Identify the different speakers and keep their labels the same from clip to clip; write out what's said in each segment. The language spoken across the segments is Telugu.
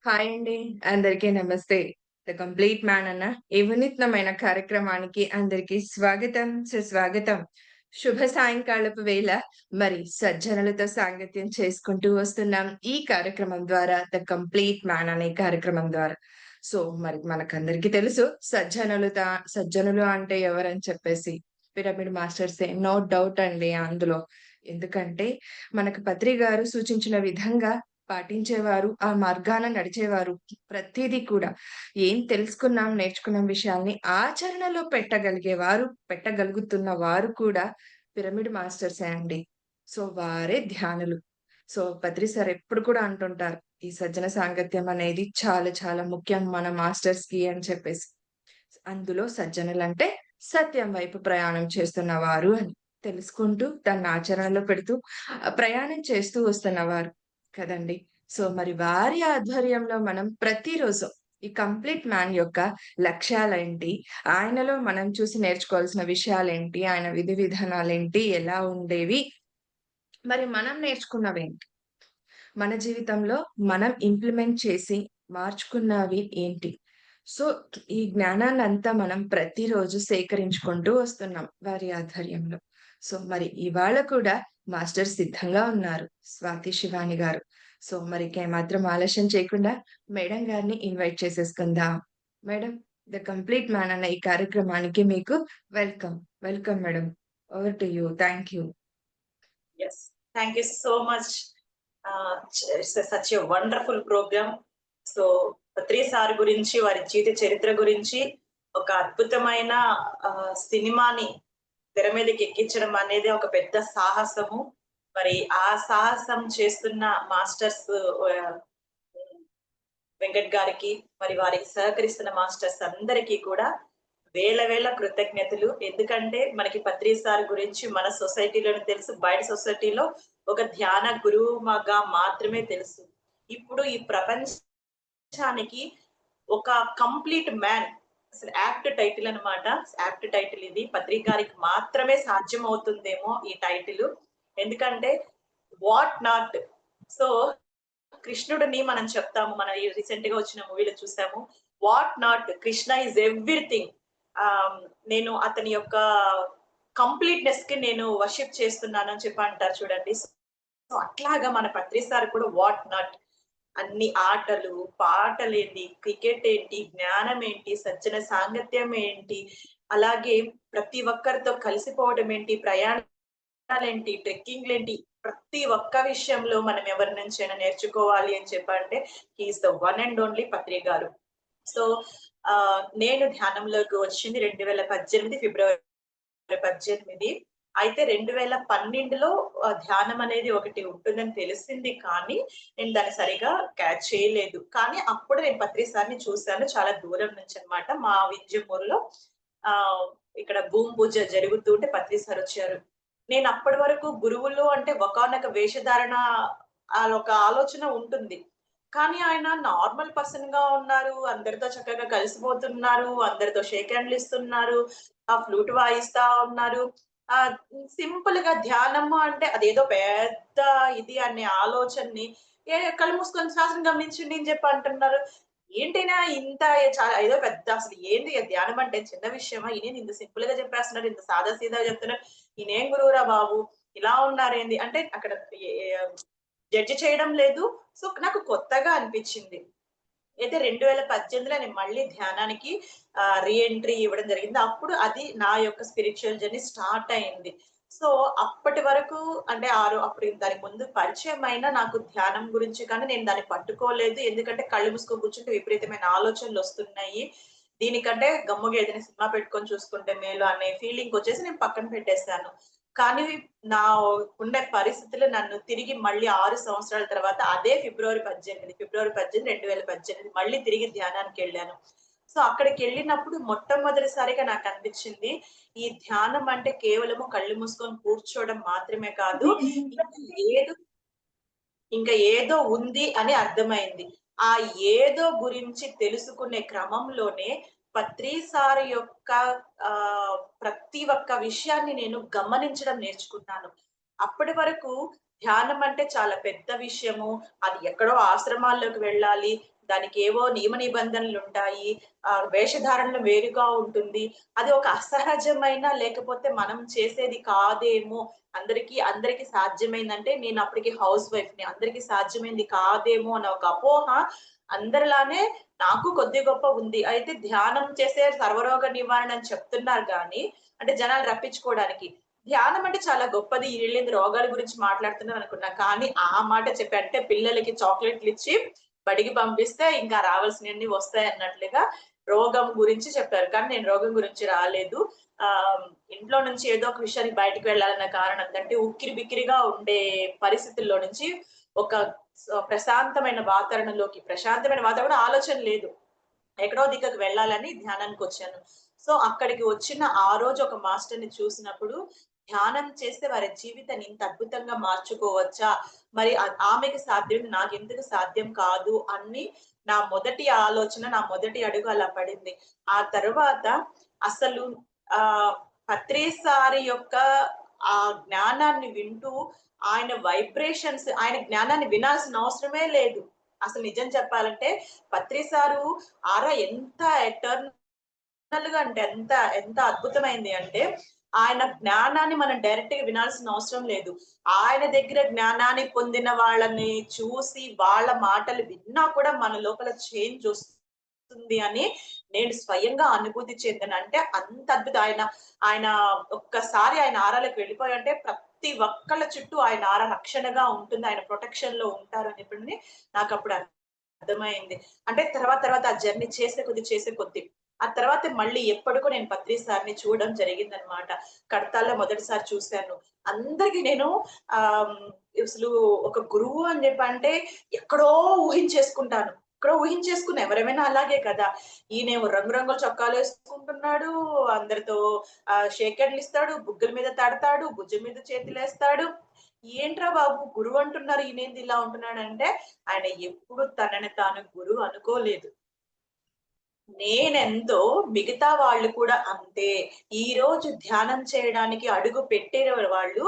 Speaker 1: హాయ్ అండి. అందరికీ నమస్తే. 'ద కంప్లీట్ మ్యాన్' అన్న ఈ వినూత్నమైన కార్యక్రమానికి అందరికీ స్వాగతం, సుస్వాగతం. శుభ సాయంకాలపు వేళ మరి సజ్జనులతో సాంగత్యం చేసుకుంటూ వస్తున్నాం. ఈ కార్యక్రమం ద్వారా 'ద కంప్లీట్ మ్యాన్' అనే కార్యక్రమం ద్వారా. సో, మరి మనకందరికీ తెలుసు సజ్జనులు అంటే ఎవరని చెప్పేసి. పిరమిడ్ మాస్టర్సే. నో డౌట్ అండి అందులో. ఎందుకంటే మనకు పత్రి గారు సూచించిన విధంగా పాటించేవారు, ఆ మార్గాన నడిచేవారు. ప్రతీదీ కూడా ఏం తెలుసుకున్నాం, నేర్చుకున్న విషయాల్ని ఆచరణలో పెట్టగలుగుతున్న వారు కూడా పిరమిడ్ మాస్టర్సే అండి. సో, వారే ధ్యానులు. సో, పత్రి సార్ ఎప్పుడు కూడా అంటుంటారు, "ఈ సజ్జన సాంగత్యం అనేది చాలా చాలా ముఖ్యం మన మాస్టర్స్‌కి" అని చెప్పేసి. అందులో సజ్జనులంటే సత్యం వైపు ప్రయాణం చేస్తున్నవారు అని. తెలుసుకుంటూ దాన్ని ఆచరణలో పెడుతూ ప్రయాణం చేస్తూ వస్తున్నవారు కదండీ! సో, మరి వారి ఆధ్వర్యంలో మనం ప్రతిరోజు ఈ కంప్లీట్ మ్యాన్ యొక్క లక్ష్యాలేంటి? ఆయనలో మనం చూసి నేర్చుకోవాల్సిన విషయాలేంటి? ఆయన విధి విధానాలేంటి? ఎలా ఉండేవి? మరి మనం నేర్చుకున్నవేంటి? మన జీవితంలో మనం ఇంప్లిమెంట్ చేసి మార్చుకున్నవి ఏంటి? సో, ఈ జ్ఞానాన్నంతా మనం ప్రతిరోజు సేకరించుకుంటూ వస్తున్నాం వారి ఆధ్వర్యంలో. సో, మరి ఇవాళ కూడా మాస్టర్ సిద్ధంగా ఉన్నారు. స్వాతి శివాని గారు. సో, మరికేమాత్రం ఆలస్యం చేయకుండా మేడం గారిని ఇన్వైట్ చేసేసుకుందాం. మేడం, 'ద కంప్లీట్ మ్యాన్' అన్న ఈ కార్యక్రమానికి మీకు welcome. Welcome madam. Over to you. Thank you.
Speaker 2: Yes, thank you so much. It's such a wonderful program. So, Patri sir గురించి, వారి జీవిత చరిత్ర గురించి ఒక అద్భుతమైన సినిమాని తెర మీదకి ఎక్కించడం అనేది ఒక పెద్ద సాహసము. మరి ఆ సాహసం చేస్తున్న మాస్టర్స్ ఆహ్, వెంకట్ గారికి, మరి వారికి సహకరిస్తున్న మాస్టర్స్ అందరికీ కూడా వేల వేల కృతజ్ఞతలు. ఎందుకంటే మనకి పత్రి సార్ గురించి మన సొసైటీలోనే తెలుసు. బయట సొసైటీలో ఒక ధ్యాన గురువుగా మాత్రమే తెలుసు. ఇప్పుడు ఈ ప్రపంచానికి ఒక కంప్లీట్ మ్యాన్ అసలు యాప్ట్ టైటిల్ అన్నమాట. యాప్ట్ టైటిల్ ఇది. పత్రి గారికి మాత్రమే సాధ్యమవుతుందేమో ఈ టైటిలు. ఎందుకంటే వాట్ నాట్. సో, కృష్ణుడిని మనం చెప్తాము. మన ఈ రీసెంట్‌గా వచ్చిన మూవీలో చూసాము. What not Krishna is everything. ఆహ్, నేను అతని యొక్క కంప్లీట్‌నెస్‌కి నేను వర్షిప్ చేస్తున్నానని చెప్పి అంటారు చూడండి. సో, అట్లాగా మన పత్రి సార్ కూడా వాట్ నాట్ అన్ని ఆటలు, పాటలేంటి, క్రికెట్ ఏంటి, జ్ఞానం ఏంటి, సజ్జన సాంగత్యం ఏంటి, అలాగే ప్రతి ఒక్కరితో కలిసిపోవడం ఏంటి, ప్రయాణాలేంటి, ట్రెక్కింగ్‌లేంటి, ప్రతి ఒక్క విషయంలో మనం ఎవరి నుంచైనా నేర్చుకోవాలి అని చెప్పంటే he is the one and only Patri గారు. సో, నేను ధ్యానంలోకి వచ్చింది 2018 ఫిబ్రవరి 18. అయితే 2012లో ధ్యానం అనేది ఒకటి ఉంటుందని తెలిసింది కానీ, నేను దాన్ని సరిగ్గా క్యాచ్ చేయలేదు. కానీ అప్పుడు నేను పత్రి సార్‌ని చూసాను. చాలా దూరం నుంచనమాట. మా వింజమూరులో ఆహ్, ఇక్కడ భూమి పూజ జరుగుతుంటే పత్రి సార్ వచ్చారు. నేను అప్పటి వరకు గురువులు అంటే ఒకానొక వేషధారణ ఒక ఆలోచన ఉంటుంది. కానీ ఆయన నార్మల్ పర్సన్‌గా ఉన్నారు. అందరితో చక్కగా కలిసిపోతున్నారు. అందరితో షేక్ హ్యాండ్‌లు ఇస్తున్నారు. ఫ్లూట్ వాయిస్తా ఉన్నారు. సింపుల్‌గా ధ్యానము అంటే అదేదో పెద్ద ఇది అనే ఆలోచనని కళ్ళు మూసుకొని శ్వాసను గమనించండి అని చెప్పి అంటున్నారు. ఏంటైనా ఇంత ఏదో పెద్ద అసలు ఏంది ధ్యానం అంటే చిన్న విషయమా? ఈయనేంది ఇంత సింపుల్‌గా చెప్పేస్తున్నారు. ఇంత సాదా సీదా చెప్తున్నారు. ఈయనేం గురువురా బాబు! ఇలా ఉన్నారేంది? అంటే అక్కడ ఏ జడ్జ్ చేయడం లేదు. సో, నాకు కొత్తగా అనిపిచ్చింది. అయితే 2018లో నేను మళ్ళీ ధ్యానానికి రీ ఎంట్రీ ఇవ్వడం జరిగింది. అప్పుడు అది నా యొక్క స్పిరిచ్యువల్ జర్నీ స్టార్ట్ అయింది. సో, అప్పటి వరకు అంటే అప్పుడు దానికి ముందు పరిచయమైన నాకు ధ్యానం గురించి కానీ నేను దాన్ని పట్టుకోలేదు. ఎందుకంటే కళ్ళు మూసుకొని కూర్చుంటే విపరీతమైన ఆలోచనలొస్తున్నాయి. దీనికంటే గమ్ముగా ఏదైనా సినిమా పెట్టుకొని చూసుకుంటే మేలు అనే ఫీలింగ్‌కొచ్చేసి నేను పక్కన పెట్టేసాను. కానీ నా ఉండే పరిస్థితులు నన్ను తిరిగి మళ్ళీ 6 సంవత్సరాల తర్వాత అదే ఫిబ్రవరి 18, 2018 మళ్ళీ తిరిగి ధ్యానానికెళ్ళాను. సో, అక్కడికెళ్ళినప్పుడు మొట్టమొదటిసారిగా నాకనిపించింది, ఈ ధ్యానం అంటే కేవలము కళ్ళు మూసుకొని కూర్చోవడం మాత్రమే కాదు. ఇంకా ఏదో ఇంకా ఏదో ఉంది అని అర్థమైంది. ఆ ఏదో గురించి తెలుసుకునే క్రమంలోనే పత్రి సార్ యొక్క ప్రతి ఒక్క విషయాన్ని నేను గమనించడం నేర్చుకున్నాను. అప్పటి వరకు ధ్యానం అంటే చాలా పెద్ద విషయము. అది ఎక్కడో ఆశ్రమాల్లోకి వెళ్ళాలి. దానికి ఏవో నియమ నిబంధనలు ఉంటాయి. వేషధారణలు వేరుగా ఉంటుంది. అది ఒక అసహజమైన లేకపోతే మనం చేసేది కాదేమో, అందరికి సాధ్యమైందంటే నేను అప్పటికి హౌస్ వైఫ్‌ని. అందరికి సాధ్యమైంది కాదేమో అన్న ఒక అపోహ అందరిలానే నాకు కొద్ది గొప్ప ఉంది. అయితే ధ్యానం చేసే సర్వరోగ నివారణ అని చెప్తున్నారు గానీ, అంటే జనాలు రప్పించుకోవడానికి. ధ్యానం అంటే చాలా గొప్పది. ఈళ్ళేంది రోగాల గురించి మాట్లాడుతున్నారు అనుకున్నా. కానీ ఆ మాట చెప్పి అంటే పిల్లలకి చాక్లెట్‌లిచ్చి బడికి పంపిస్తే ఇంకా రావాల్సినయన్నీ వస్తాయన్నట్లుగా రోగం గురించి చెప్పారు. కానీ నేను రోగం గురించి రాలేదు. ఇంట్లో నుంచి ఏదో ఒక విషయానికి బయటకి వెళ్ళాలన్న కారణంతో అంటే ఉక్కిరిబిక్కిరిగా ఉండే పరిస్థితుల్లో నుంచి ఒక ప్రశాంతమైన వాతావరణంలోకి ప్రశాంతమైన వాతావరణం ఆలోచన లేదు. ఎక్కడో దిక్కకి వెళ్ళాలని ధ్యానానికొచ్చాను. సో, అక్కడికి వచ్చిన ఆ రోజు ఒక మాస్టర్‌ని చూసినప్పుడు, ధ్యానం చేస్తే వారి జీవితాన్ని ఇంత అద్భుతంగా మార్చుకోవచ్చా? మరి ఆమెకి సాధ్యం, నాకెందుకు సాధ్యం కాదు అని నా మొదటి ఆలోచన, నా మొదటి అడుగు అలా పడింది. ఆ తరువాత అసలు పత్రి సార్ యొక్క ఆ జ్ఞానాన్ని వింటూ, ఆయన జ్ఞానాన్ని వినాల్సిన అవసరమే లేదు. అసలు నిజం చెప్పాలంటే పత్రి సారు ఎంత ఎటర్నల్‌గా అంటే ఎంత అద్భుతమైంది అంటే, ఆయన జ్ఞానాన్ని మనం డైరెక్ట్‌గా వినాల్సిన అవసరం లేదు. ఆయన దగ్గర జ్ఞానాన్ని పొందిన వాళ్ళని చూసి, వాళ్ళ మాటలు విన్నా కూడా మన లోపల చేంజ్ ఒస్తుంది అని నేను స్వయంగా అనుభూతి చెందాను. అంటే అంత అద్భుతం. ఆయన ఒక్కసారి ఆయన ఆరాలోకి వెళ్ళిపోయారంటే ప్రతి ఒక్కళ్ళ చుట్టూ ఆయన ఆర రక్షణగా ఉంటుంది. ఆయన ప్రొటెక్షన్‌లో ఉంటారు అని చెప్పి నాకప్పుడు అర్థమైంది. అంటే తర్వాత ఆ జర్నీ చేసే కొద్దీ. ఆ తర్వాత మళ్ళీ ఎప్పటికో నేను పత్రి సార్‌ని చూడడం జరిగిందనమాట. కడతాల్లో మొదటిసారి చూసాను. అందరికి నేను ఆహ్, అసలు ఒక గురువు అని చెప్పంటే ఎక్కడో ఊహించేసుకుంటాను. ఎక్కడో ఊహించేసుకున్నా. ఎవరైనా అలాగే కదా! ఈయనేమో రంగురంగుల చొక్కాలేసుకుంటున్నాడు. అందరితో షేక్ హ్యాండ్‌లిస్తాడు. బుగ్గల మీద తడతాడు. భుజం మీద చేతులేస్తాడు. ఏంట్రా బాబు గురువు అంటున్నారు. ఈయనేంది ఇలా ఉంటున్నాడంటే ఆయన ఎప్పుడు తనని తాను గురువు అనుకోలేదు. నేనెంతో మిగతా వాళ్ళు కూడా అంతే. ఈరోజు ధ్యానం చేయడానికి అడుగు పెట్టే వాళ్ళు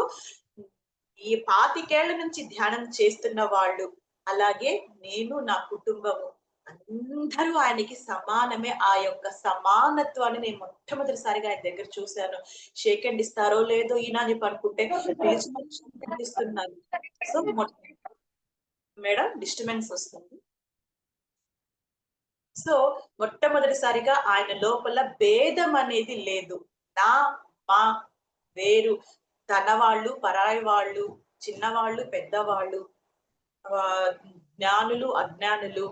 Speaker 2: ఈ 25 ఏళ్ల నుంచి ధ్యానం చేస్తున్న వాళ్ళు, అలాగే నేను నా కుటుంబము అందరూ ఆయనకి సమానమే. ఆ యొక్క సమానత్వాన్ని నేను మొట్టమొదటిసారిగా ఆయన దగ్గర చూసాను. షేక్ హ్యాండ్ ఇస్తారో లేదో ఈయన అని చెప్పి అనుకుంటే పిలిచి మరీ షేక్ హ్యాండ్ ఇస్తున్నారు. సో, మేడం డిస్టర్బెన్స్ వస్తుంది. సో, మొట్టమొదటిసారిగా ఆయన లోపల భేదం అనేది లేదు. నా, మా వేరు. తన వాళ్ళు, పరాయి వాళ్ళు, చిన్నవాళ్ళు, పెద్దవాళ్ళు, ఆహ్, జ్ఞానులు, అజ్ఞానులు,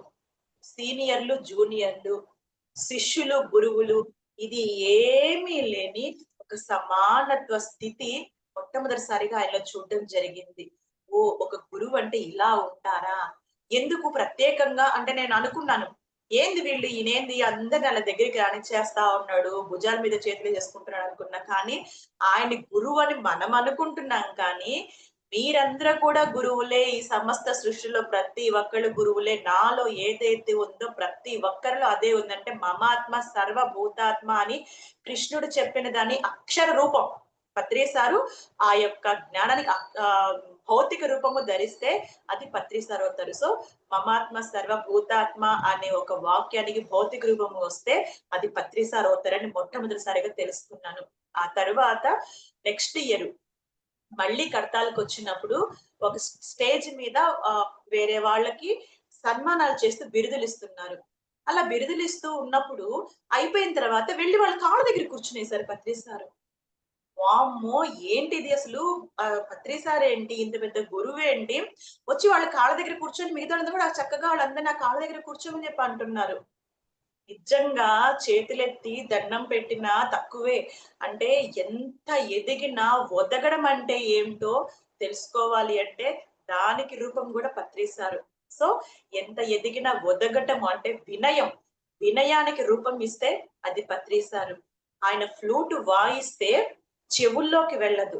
Speaker 2: సీనియర్‌లు, జూనియర్‌లు, శిష్యులు, గురువులు ఇది ఏమీ లేని ఒక సమానత్వ స్థితి మొట్టమొదటిసారిగా ఆయనలో చూడడం జరిగింది. ఓహ్! ఒక గురువంటే ఇలా ఉంటారా? ఎందుకు ప్రత్యేకంగా అంటే నేననుకున్నాను. ఏంది వీళ్ళు ఈయనేంది అందరిని ఆళ్ళ దగ్గరికి రానిచ్చేస్తా ఉన్నాడు. భుజాల మీద చేతులేసేసుకుంటున్నాడు అనుకున్నా. కానీ ఆయన్ని గురువని మనం అనుకుంటున్నాం కానీ మీరందరూ కూడా గురువులే. ఈ సమస్త సృష్టిలో ప్రతి ఒక్కళ్ళు గురువులే. నాలో ఏదైతే ఉందో ప్రతి ఒక్కరిలో అదే ఉందంటే మమాత్మ సర్వభూతాత్మ అని కృష్ణుడు చెప్పిన దాని అక్షర రూపం. పత్రి సారు ఆ యొక్క జ్ఞానానికి భౌతిక రూపము ధరిస్తే అది పత్రి సార్ అవుతారు. సో, మమాత్మ సర్వభూతాత్మ అనే ఒక వాక్యానికి భౌతిక రూపము వస్తే అది పత్రి సార్ అవుతారని మొట్టమొదటిసారిగా తెలుసుకున్నాను. ఆ తరువాత నెక్స్ట్ ఇయర్ మళ్ళీ కడతాలకొచ్చినప్పుడు ఒక స్టేజ్ మీద వేరే వాళ్ళకి సన్మానాలు చేస్తూ బిరుదులిస్తున్నారు. అలా బిరుదులిస్తూ ఉన్నప్పుడు అయిపోయిన తర్వాత వెళ్లి వాళ్ళ కాళ్ళ దగ్గర కూర్చునేసారు పత్రి సారు. వామ్మో! ఏంటిది అసలు పత్రి సారేంటి? ఇంత పెద్ద గురువేంటి? వచ్చి వాళ్ళ కాళ్ళ దగ్గర కూర్చొని మిగతా వాళ్ళందరూ కూడా చక్కగా వాళ్ళందరిని నా కాళ్ళ దగ్గర కూర్చోమని చెప్పి అంటున్నారు. నిజంగా చేతులెత్తి దండం పెట్టినా తక్కువే. అంటే ఎంత ఎదిగినా ఒదగడం అంటే ఏంటో తెలుసుకోవాలి అంటే దానికి రూపం గూడా పత్రిసారు. సో, ఎంత ఎదిగినా ఒదగటం అంటే వినయం. వినయానికి రూపం ఇస్తే అది పత్రిసారు. ఆయన ఫ్లూట్ వాయిస్తే చెవుల్లోకి వెళ్ళదు.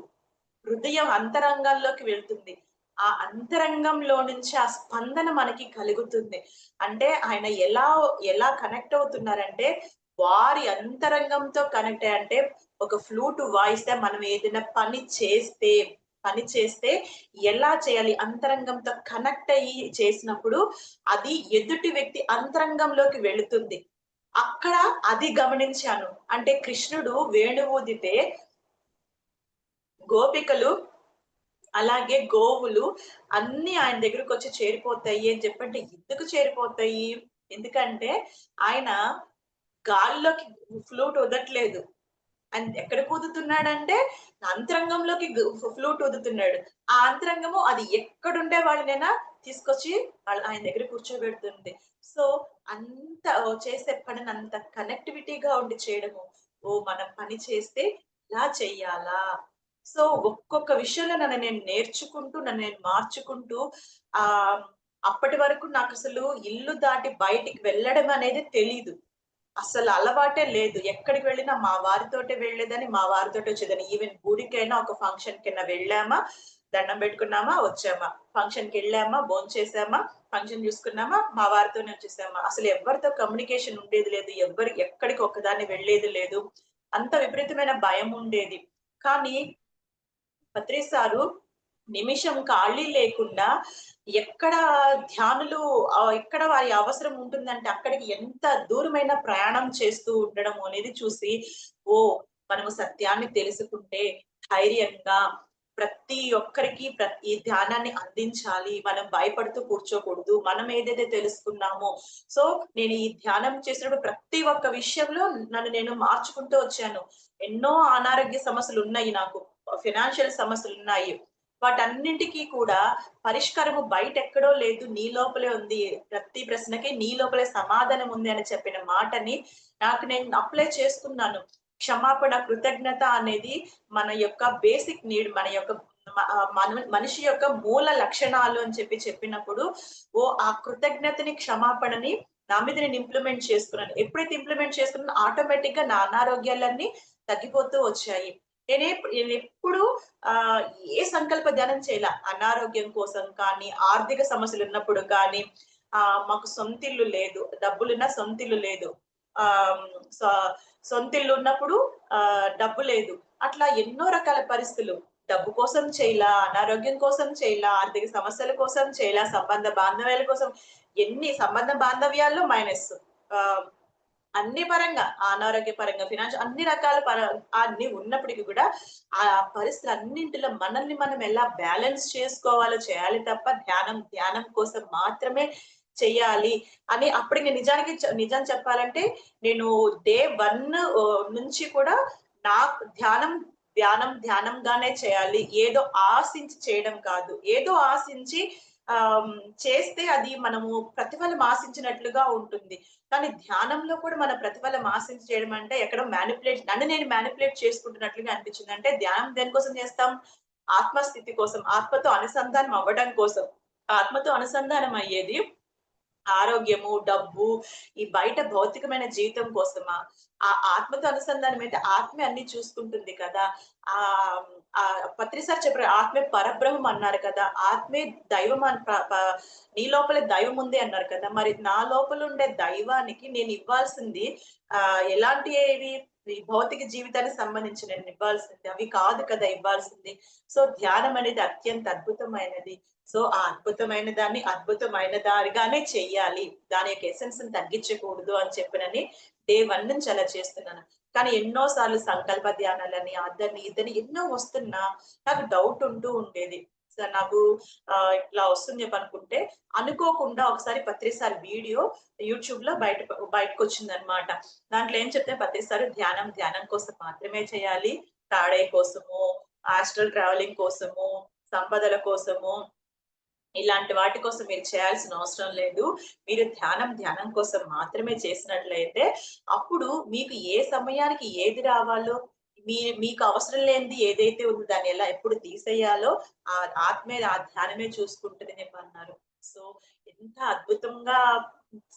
Speaker 2: హృదయం అంతరంగాల్లోకి వెళ్తుంది. ఆ అంతరంగంలో నుంచి ఆ స్పందన మనకి కలుగుతుంది. అంటే ఆయన ఎలా కనెక్ట్ అవుతున్నారంటే, వారి అంతరంగంతో కనెక్ట్ అంటే ఒక ఫ్లూట్ వాయిస్తే మనం ఏదైనా పని చేస్తే, పని చేస్తే ఎలా చేయాలి అంతరంగంతో కనెక్ట్ అయ్యి చేసినప్పుడు అది ఎదుటి వ్యక్తి అంతరంగంలోకి వెళుతుంది. అక్కడ అది గమనించాను. అంటే కృష్ణుడు వేణువు ఊదితే గోపికలు అలాగే గోవులు అన్నీ ఆయన దగ్గరకొచ్చి చేరిపోతాయి అని చెప్పంటే ఎందుకు చేరిపోతాయి? ఎందుకంటే ఆయన గాల్లోకి ఫ్లూట్ ఊదట్లేదు. ఆయన ఎక్కడికి ఊదుతున్నాడంటే అంతరంగంలోకి ఫ్లూట్ ఊదుతున్నాడు. ఆ అంతరంగము అది ఎక్కడుండే వాళ్ళనైనా తీసుకొచ్చి ఆయన దగ్గర కూర్చోబెడుతుంది. సో, అంత చేసే పనిని అంత కనెక్టివిటీగా ఉండి చేయడము. ఓహ్! మనం పని చేస్తే ఇలా చెయ్యాలా? సో, ఒక్కొక్క విషయంలో నన్ను నేను నేర్చుకుంటూ, నన్ను నేను మార్చుకుంటూ ఆహ్, అప్పటి వరకు నాకసలు ఇల్లు దాటి బయటికి వెళ్ళడం అనేది తెలీదు. అసలు అలవాటే లేదు. ఎక్కడికి వెళ్ళినా మా వారితోటే వెళ్ళేదని, మా వారితోటే వచ్చేదాన్ని. ఈవెన్ గుడికైనా ఒక ఫంక్షన్‌కైనా వెళ్ళామా, దండం పెట్టుకున్నామా, వచ్చామా. ఫంక్షన్‌కెళ్ళామా, భోంచేసామా, ఫంక్షన్ చూసుకున్నామా, మా వారితోనే వచ్చేసామా. అసలు ఎవ్వరితో కమ్యూనికేషన్ ఉండేది లేదు. ఎక్కడికి ఒక్కదాన్ని వెళ్ళేది లేదు. అంత విపరీతమైన భయం ఉండేది. కానీ పత్రి సారు నిమిషం ఖాళీ లేకుండా ఎక్కడ ధ్యానులు ఎక్కడ వారి అవసరం ఉంటుందంటే అక్కడికి ఎంత దూరమైన ప్రయాణం చేస్తూ ఉండడం అనేది చూసి, ఓహ్! మనము సత్యాన్ని తెలుసుకుంటే ధైర్యంగా ప్రతి ఒక్కరికి ఈ ధ్యానాన్ని అందించాలి. మనం భయపడుతూ కూర్చోకూడదు. మనం ఏదైతే తెలుసుకున్నామో సో, నేను ఈ ధ్యానం చేసినప్పుడు ప్రతి ఒక్క విషయంలో నన్ను నేను మార్చుకుంటూ వచ్చాను. ఎన్నో అనారోగ్య సమస్యలున్నాయి నాకు. ఫైనాన్షియల్ సమస్యలున్నాయి. వాటన్నింటికి కూడా పరిష్కారము బయటెక్కడో లేదు. నీ లోపలే ఉంది. ప్రతి ప్రశ్నకి నీ లోపలే సమాధానం ఉంది అని చెప్పిన మాటని నాకు నేను అప్లై చేసుకున్నాను. క్షమాపణ, కృతజ్ఞత అనేది మన యొక్క బేసిక్ నీడ్. మన యొక్క మనిషి యొక్క మూల లక్షణాలు అని చెప్పినప్పుడు, ఆ కృతజ్ఞతని, క్షమాపణని నా మీద నేను ఇంప్లిమెంట్ చేసుకున్నాను. ఎప్పుడైతే ఇంప్లిమెంట్ చేసుకున్నానో ఆటోమేటిక్‌గా నా అనారోగ్యాలన్నీ తగ్గిపోతూ వచ్చాయి. నేనెప్పుడు ఆహ్, ఏ సంకల్ప ధ్యానం చేయలా. అనారోగ్యం కోసం కానీ, ఆర్థిక సమస్యలున్నప్పుడు కానీ, మాకు సొంతిల్లు లేదు. డబ్బులున్నా సొంతిల్లు లేదు. ఆహ్, స సొంతిల్లు ఉన్నప్పుడు డబ్బు లేదు. అట్లా ఎన్నో రకాల పరిస్థితులు. డబ్బు కోసం చేయలా, అనారోగ్యం కోసం చేయలా, ఆర్థిక సమస్యల కోసం చేయలా, సంబంధ బాంధవ్యాల కోసం సంబంధ బాంధవ్యాల్లో మైనస్. ఆహ్, అన్ని పరంగా అనారోగ్య పరంగా, అన్ని రకాల అన్ని ఉన్నప్పటికి కూడా ఆ పరిస్థితులన్నింటిలో మనల్ని మనం ఎలా బ్యాలెన్స్ చేసుకోవాలో చేయాలి తప్ప ధ్యానం కోసం మాత్రమే చెయ్యాలి అని అప్పటికి నేను నిజం చెప్పాలంటే నేను డే 1 నుంచి కూడా నాకు ధ్యానంగానే చేయాలి. ఏదో ఆశించి చేయడం కాదు. ఏదో ఆశించి ఆహ్, చేస్తే అది మనము ప్రతిఫలం ఆశించినట్లుగా ఉంటుంది. కానీ ధ్యానంలో కూడా మన ప్రతిఫలం ఆశించి చేయడం అంటే ఎక్కడో నన్ను నేను మానిప్యులేట్ చేసుకుంటున్నట్లుగా అనిపించింది. అంటే ధ్యానం దేనికోసం చేస్తాం? ఆత్మస్థితి కోసం, ఆత్మతో అనుసంధానం అవ్వడం కోసం. ఆత్మతో అనుసంధానం అయ్యేది ఆరోగ్యము, డబ్బు, ఈ బయట భౌతికమైన జీవితం కోసమా? ఆ ఆత్మతో అనుసంధానం అయితే ఆత్మే అన్ని చూసుకుంటుంది కదా! ఆహ్, పత్రి సార్ చెప్పారు. ఆత్మే పరబ్రహ్మం అన్నారు కదా! ఆత్మే దైవం అని నీ లోపలే దైవం ఉంది అన్నారు కదా! మరి నా లోపల ఉండే దైవానికి నేను ఇవ్వాల్సింది ఎలాంటివి ఈ భౌతిక జీవితానికి సంబంధించి నేను ఇవ్వాల్సింది. అవి కాదు కదా ఇవ్వాల్సింది. సో, ధ్యానం అనేది అత్యంత అద్భుతమైనది. సో, ఆ అద్భుతమైన దానిగానే చెయ్యాలి. దాని యొక్క ఎసెన్స్‌ని తగ్గించకూడదు అని చెప్పినని డే 1 నుంచి అలా చేస్తున్నాను. కానీ ఎన్నో సార్లు సంకల్ప ధ్యానాలని, అదని, ఇదని ఎన్నో వస్తున్నా నాకు డౌట్ ఉంటూ ఉండేది. సో, నాకు ఇట్లా వస్తుంది చెప్పనుకుంటే అనుకోకుండా ఒకసారి పత్రి సార్ వీడియో యూట్యూబ్‌లో బయటకొచ్చిందనమాట. దాంట్లో ఏం చెప్తే పత్రి సారు ధ్యానం కోసం మాత్రమే చేయాలి. తాడై కోసమో, ఆస్ట్రల్ ట్రావెలింగ్ కోసమో, సంపదల కోసమో ఇలాంటి వాటి కోసం మీరు చేయాల్సిన అవసరం లేదు. మీరు ధ్యానం కోసం మాత్రమే చేసినట్లయితే, అప్పుడు మీకు ఏ సమయానికి ఏది రావాలో, మీకు అవసరం లేనిది ఏదైతే ఉందో దాన్ని ఎప్పుడు తీసేయాలో ఆత్మే ఆ ధ్యానమే చూసుకుంటదని చెప్పన్నారు. సో, ఎంత అద్భుతంగా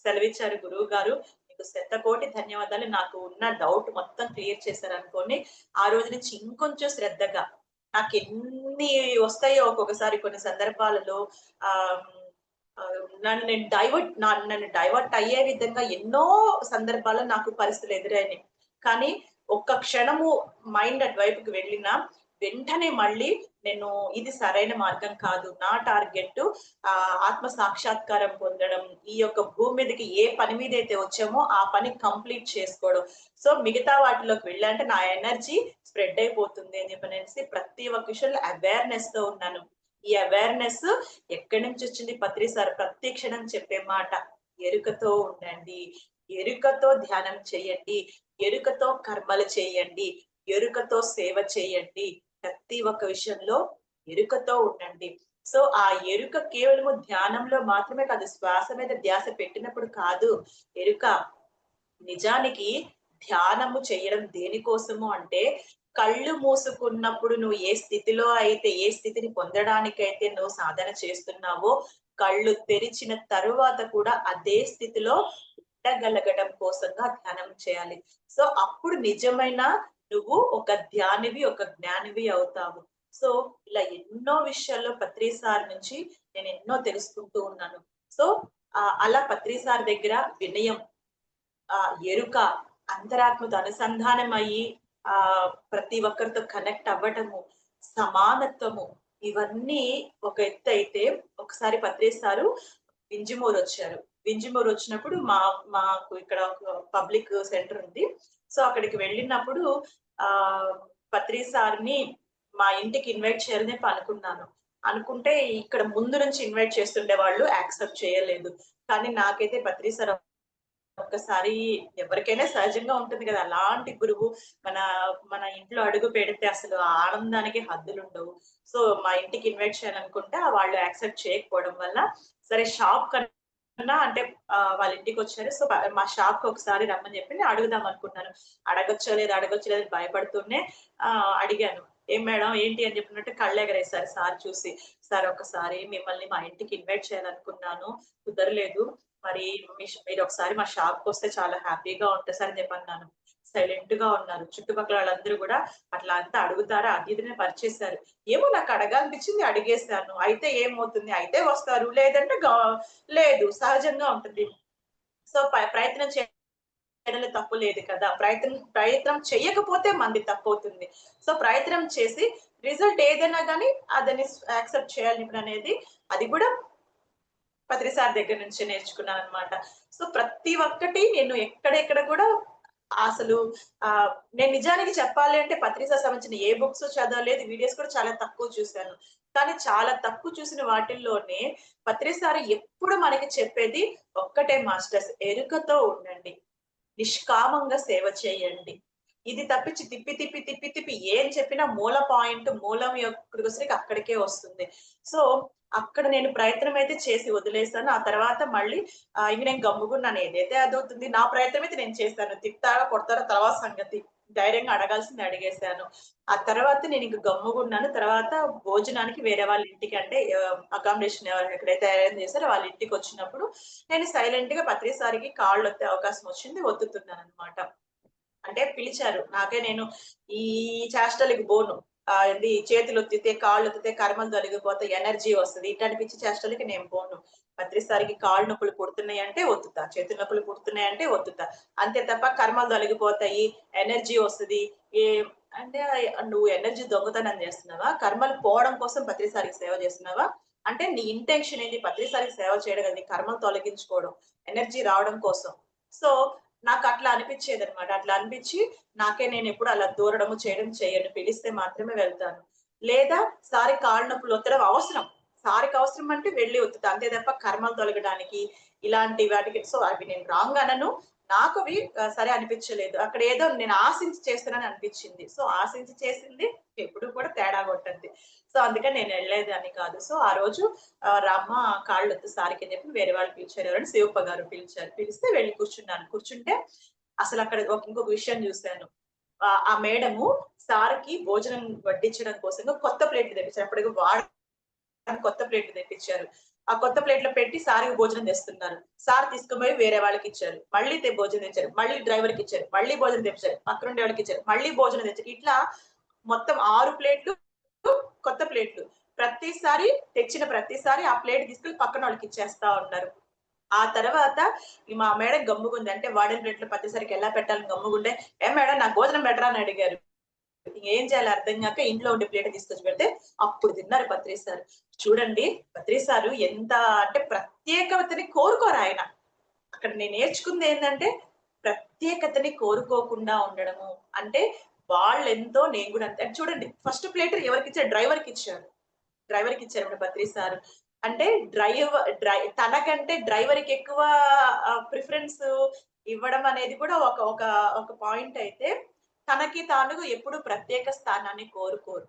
Speaker 2: సెలవిచ్చారు గురువుగారు. మీకు శతకోటి ధన్యవాదాలు. నాకు ఉన్న డౌట్ మొత్తం క్లియర్ చేశారనుకోని, ఆ రోజు నుంచి ఇంకొంచెం శ్రద్ధగా నాకెన్ని వస్తాయో ఒక్కొక్కసారి కొన్ని సందర్భాలలో ఆహ్, నన్ను డైవర్ట్ అయ్యే విధంగా ఎన్నో సందర్భాల్లో నాకు పరిస్థితులు ఎదురైనాయి. కానీ ఒక్క క్షణము మైండ్ అటువైపుకి వెళ్ళినా, వెంటనే మళ్ళీ నేను ఇది సరైన మార్గం కాదు. నా టార్గెట్ ఆత్మ సాక్షాత్కారం పొందడం. ఈ యొక్క భూమి మీదకి ఏ పని మీదైతే వచ్చామో ఆ పని కంప్లీట్ చేసుకోవడం. సో, మిగతా వాటిలోకి వెళ్ళి అంటే నా ఎనర్జీ స్ప్రెడ్ అయిపోతుంది అని చెప్పనేసి ప్రతి ఒక్క విషయంలో అవేర్‌నెస్‌తో ఉన్నాను. ఈ అవేర్‌నెస్ ఎక్కడి నుంచి వచ్చింది పత్రి సార్ ప్రతి క్షణం చెప్పే మాట. ఎరుకతో ఉండండి. ఎరుకతో ధ్యానం చేయండి. ఎరుకతో కర్మలు చేయండి. ఎరుకతో సేవ చేయండి. ప్రతి ఒక్క విషయంలో ఎరుకతో ఉండండి. సో, ఆ ఎరుక కేవలము ధ్యానంలో మాత్రమే కాదు. శ్వాస మీద ధ్యాస పెట్టినప్పుడు కాదు. ఎరుక నిజానికి ధ్యానము చేయడం దేనికోసము అంటే, కళ్ళు మూసుకున్నప్పుడు నువ్వు ఏ స్థితిలో అయితే, ఏ స్థితిని పొందడానికైతే నువ్వు సాధన చేస్తున్నావో, కళ్ళు తెరిచిన తరువాత కూడా అదే స్థితిలో ఉండగలగడం కోసంగా ధ్యానం చేయాలి. సో, అప్పుడు నిజమైన నువ్వు ఒక ధ్యానివి, ఒక జ్ఞానివి అవుతావు. సో, ఇలా ఎన్నో విషయాల్లో పత్రి సార్ నుంచి నేనెన్నో తెలుసుకుంటూ ఉన్నాను. సో, అలా పత్రి సార్ దగ్గర వినయం, ఎరుక, అంతరాత్మతో అనుసంధానమయ్యి ప్రతి ఒక్కరితో కనెక్ట్ అవ్వటము, సమానత్వము ఇవన్నీ ఒక ఎత్తయితే, ఒకసారి పత్రి సారు వింజమూరొచ్చారు. వింజమూరొచ్చినప్పుడు మాకు ఇక్కడ ఒక పబ్లిక్ సెంటర్ ఉంది. సో, అక్కడికి వెళ్ళినప్పుడు ఆహ్, పత్రి సార్‌ని మా ఇంటికి ఇన్వైట్ చేయాలని చెప్పి అనుకున్నాను. అనుకుంటే ఇక్కడ ముందు నుంచి ఇన్వైట్ చేస్తుండేవాళ్ళు. యాక్సెప్ట్ చేయలేదు. కానీ నాకైతే పత్రి సార్ ఒక్కసారి ఎవరికైనా సహజంగా ఉంటుంది గదా! అలాంటి గురువు మన మన ఇంట్లో అడుగు పెడితే అసలు ఆ ఆనందానికి హద్దులుండవు. సో, మా ఇంటికి ఇన్వైట్ చేయాలనుకుంటే వాళ్ళు యాక్సెప్ట్ చేయకపోవడం వల్ల, సరే షాప్ కన్నా అంటే వాళ్ళ ఇంటికొచ్చారు. సో, మా షాప్‌కి ఒకసారి రమ్మని చెప్పి నేను అడుగుదాం అనుకున్నాను. అడగొచ్చో లేదో భయపడుతూనే అడిగాను. "ఏం మేడం ఏంటి?" అని చెప్పినట్టు కళ్ళెగరేశారు సార్ చూసి. "సార్ ఒక్కసారి మిమ్మల్ని మా ఇంటికి ఇన్వైట్ చేయాలనుకున్నాను. కుదరలేదు. మరి మీరొకసారి మా షాప్‌కొస్తే చాలా హ్యాపీగా ఉంటది సార్" అని చెప్పన్నాను. సైలెంట్‌గా ఉన్నారు. చుట్టుపక్కల వాళ్ళందరూ గూడా అట్లా అంతా అడుగుతారా? అది ఇది అని పరిచేశారు. ఏమో నాకు అడగాలనిపించింది అడిగేశాను. అయితే ఏమవుతుంది? అయితే వస్తారు. లేదంటే లేదు. సహజంగా ఉంటది. సో, ప్రయత్నం చేయడంలో తప్పు లేదు కదా! ప్రయత్నం చెయ్యకపోతే మనది తప్పవుతుంది. సో, ప్రయత్నం చేసి రిజల్ట్ ఏదైనా గాని దాన్ని యాక్సెప్ట్ చేయాలి ఇప్పుడనేది అది కూడా పత్రి సార్ దగ్గర నుంచే నేర్చుకున్నాననమాట. సో, ప్రతి ఒక్కటి నేను ఎక్కడెక్కడ కూడా అసలు ఆహ్, నేను నిజానికి చెప్పాలి అంటే పత్రి సార్ సంబంధించిన ఏ బుక్స్ చదవలేదు. వీడియోస్ కూడా చాలా తక్కువ చూసాను. కానీ చాలా తక్కువ చూసిన వాటిల్లోనే పత్రి సార్ ఎప్పుడు మనకి చెప్పేది ఒక్కటే మాస్టర్స్ ఎరుకతో ఉండండి. నిష్కామంగా సేవ చేయండి. ఇది తప్పించి తిప్పి ఏం చెప్పినా మూల పాయింట్ మూలం యొక్కడికొసరికి అక్కడికే వస్తుంది. సో, అక్కడ నేను ప్రయత్నం అయితే చేసి వదిలేసాను. ఆ తర్వాత మళ్ళీ ఇంక నేను గమ్ముగున్నాను. ఏదైతే అదవుతుంది. నా ప్రయత్నం అయితే నేను చేశాను. తిట్టారా, కొడతారా తర్వాత సంగతి. ధైర్యంగా అడగాల్సింది అడిగేశాను. ఆ తర్వాత నేనింక గమ్ముగున్నాను. తర్వాత భోజనానికి వేరే వాళ్ళ ఇంటికి అంటే అకామిడేషన్ ఎక్కడైతే అరేంజ్ చేసారో వాళ్ళ ఇంటికొచ్చినప్పుడు నేను సైలెంట్‌గా పత్రి సార్‌కి కాళ్ళొత్తే అవకాశం వచ్చింది. ఒత్తుతున్నాననమాట. అంటే పిలిచారు. నేను ఈ చేష్టలకి బోను. ఏంది చేతులొత్తితే, కాళ్ళొత్తితే కర్మలు తొలగిపోతాయి, ఎనర్జీ వస్తది. ఇట్లాంటి పిచ్చి చేష్టలకి నేను పోను. ప్రతిసారికి కాళ్ళు నొప్పులు పుడుతున్నాయంటే ఒత్తుతా. చేతుల నొప్పులు పుడుతున్నాయంటే ఒత్తుతా. అంతే తప్ప కర్మలు తొలగిపోతాయి, ఎనర్జీ వస్తది. ఏ అంటే నువ్వు ఎనర్జీ దొంగతనం చేస్తున్నావా? కర్మలు పోవడం కోసం ప్రతిసారికి సేవ చేస్తున్నావా? అంటే నీ ఇంటెన్షన్ ఏంది? ప్రతిసారికి సేవ చేయడం కాదు. నీ కర్మలు తొలగించుకోవడం, ఎనర్జీ రావడం కోసం. సో, నాకట్లా అనిపిచ్చేదనమాట. అట్లా అనిపిచ్చి నేనెప్పుడు అలా దూరడము, చేయడం చెయ్యను. పిలిస్తే మాత్రమే వెళ్తాను. లేదా సార్‌కి కాళ్ళు నొప్పులు ఒత్తడం అవసరం. సార్‌కి అవసరం అంటే వెళ్లి ఒత్తుతా. అంతే తప్ప కర్మలు తొలగడానికి, ఇలాంటి వాటికి సో, అవి నేను రాంగ్ అనను. నాకవి సరే అనిపిచ్చలేదు. అక్కడ ఏదో నేను ఆశించి చేస్తున్నానని అనిపిచ్చింది. సో, ఆశించి చేసింది ఎప్పుడు కూడా తేడా కొట్టద్ది. సో, అందుకని నేనెళ్ళేదాన్ని కాదు. సో, ఆ రోజు రామ్మా కాళ్ళొత్తు సార్‌కి అని చెప్పి వేరే వాళ్ళు పిలిచారు. ఎవరంటే శివప్ప గారు పిలిచారు. పిలిస్తే వెళ్లి కూర్చున్నాను. కూర్చుంటే అసలక్కడ ఇంకొక విషయం జూసాను. ఆ మేడము సార్‌కి భోజనం వడ్డించడం కోసంగా కొత్త ప్లేట్లు తెప్పించారు. అప్పటికి కొత్త ప్లేట్లు తెప్పించారు. ఆ కొత్త ప్లేట్‌లో పెట్టి సార్‌కి భోజనం తెస్తున్నారు. సార్ తీసుకుపోయి వేరే వాళ్ళకిచ్చారు. మళ్ళీ భోజనం తెచ్చారు. మళ్ళీ డ్రైవర్‌కిచ్చారు. మళ్ళీ భోజనం తెచ్చారు. పక్కనుండే వాళ్ళకిచ్చారు. మళ్ళీ భోజనం తెచ్చారు. ఇట్లా మొత్తం 6 ప్లేట్లు కొత్త ప్లేట్లు. తెచ్చిన ప్రతిసారి ఆ ప్లేట్ తీసుకెళ్ళి పక్కనోళ్ళకి ఇచ్చేస్తా ఉన్నారు. ఆ తర్వాత మా మేడం గమ్ముగుంది. అంటే వాడిన ప్లేట్‌లో ప్రతిసారికి ఎలా పెట్టాలని గమ్ముగుండే, "ఏం మేడం నాకు భోజనం పెట్టరా?" అని అడిగారు. ఏం చేయాలో అర్థం కాక ఇంట్లో ఉండే ప్లేట్ తీసుకొచ్చి పెడితే అప్పుడు తిన్నారు పత్రి సార్. చూడండి పత్రి సారు ఎంత అంటే ప్రత్యేకతని కోరుకోరు ఆయన. అక్కడ నేను నేర్చుకుంది ఏంటంటే ప్రత్యేకతని కోరుకోకుండా ఉండడము. అంటే వాళ్ళెంతో నేను కూడా అంతే. చూడండి ఫస్ట్ ప్లేట్ ఎవరికిచ్చారు? డ్రైవర్‌కి ఇచ్చారు. డ్రైవర్‌కి ఇచ్చారు పత్రి సార్. అంటే తనకంటే డ్రైవర్‌కి ఎక్కువ ప్రిఫరెన్స్ ఇవ్వడం అనేది కూడా ఒక ఒక ఒక పాయింట్ అయితే, తనకి తాను ఎప్పుడు ప్రత్యేక స్థానాన్ని కోరుకోరు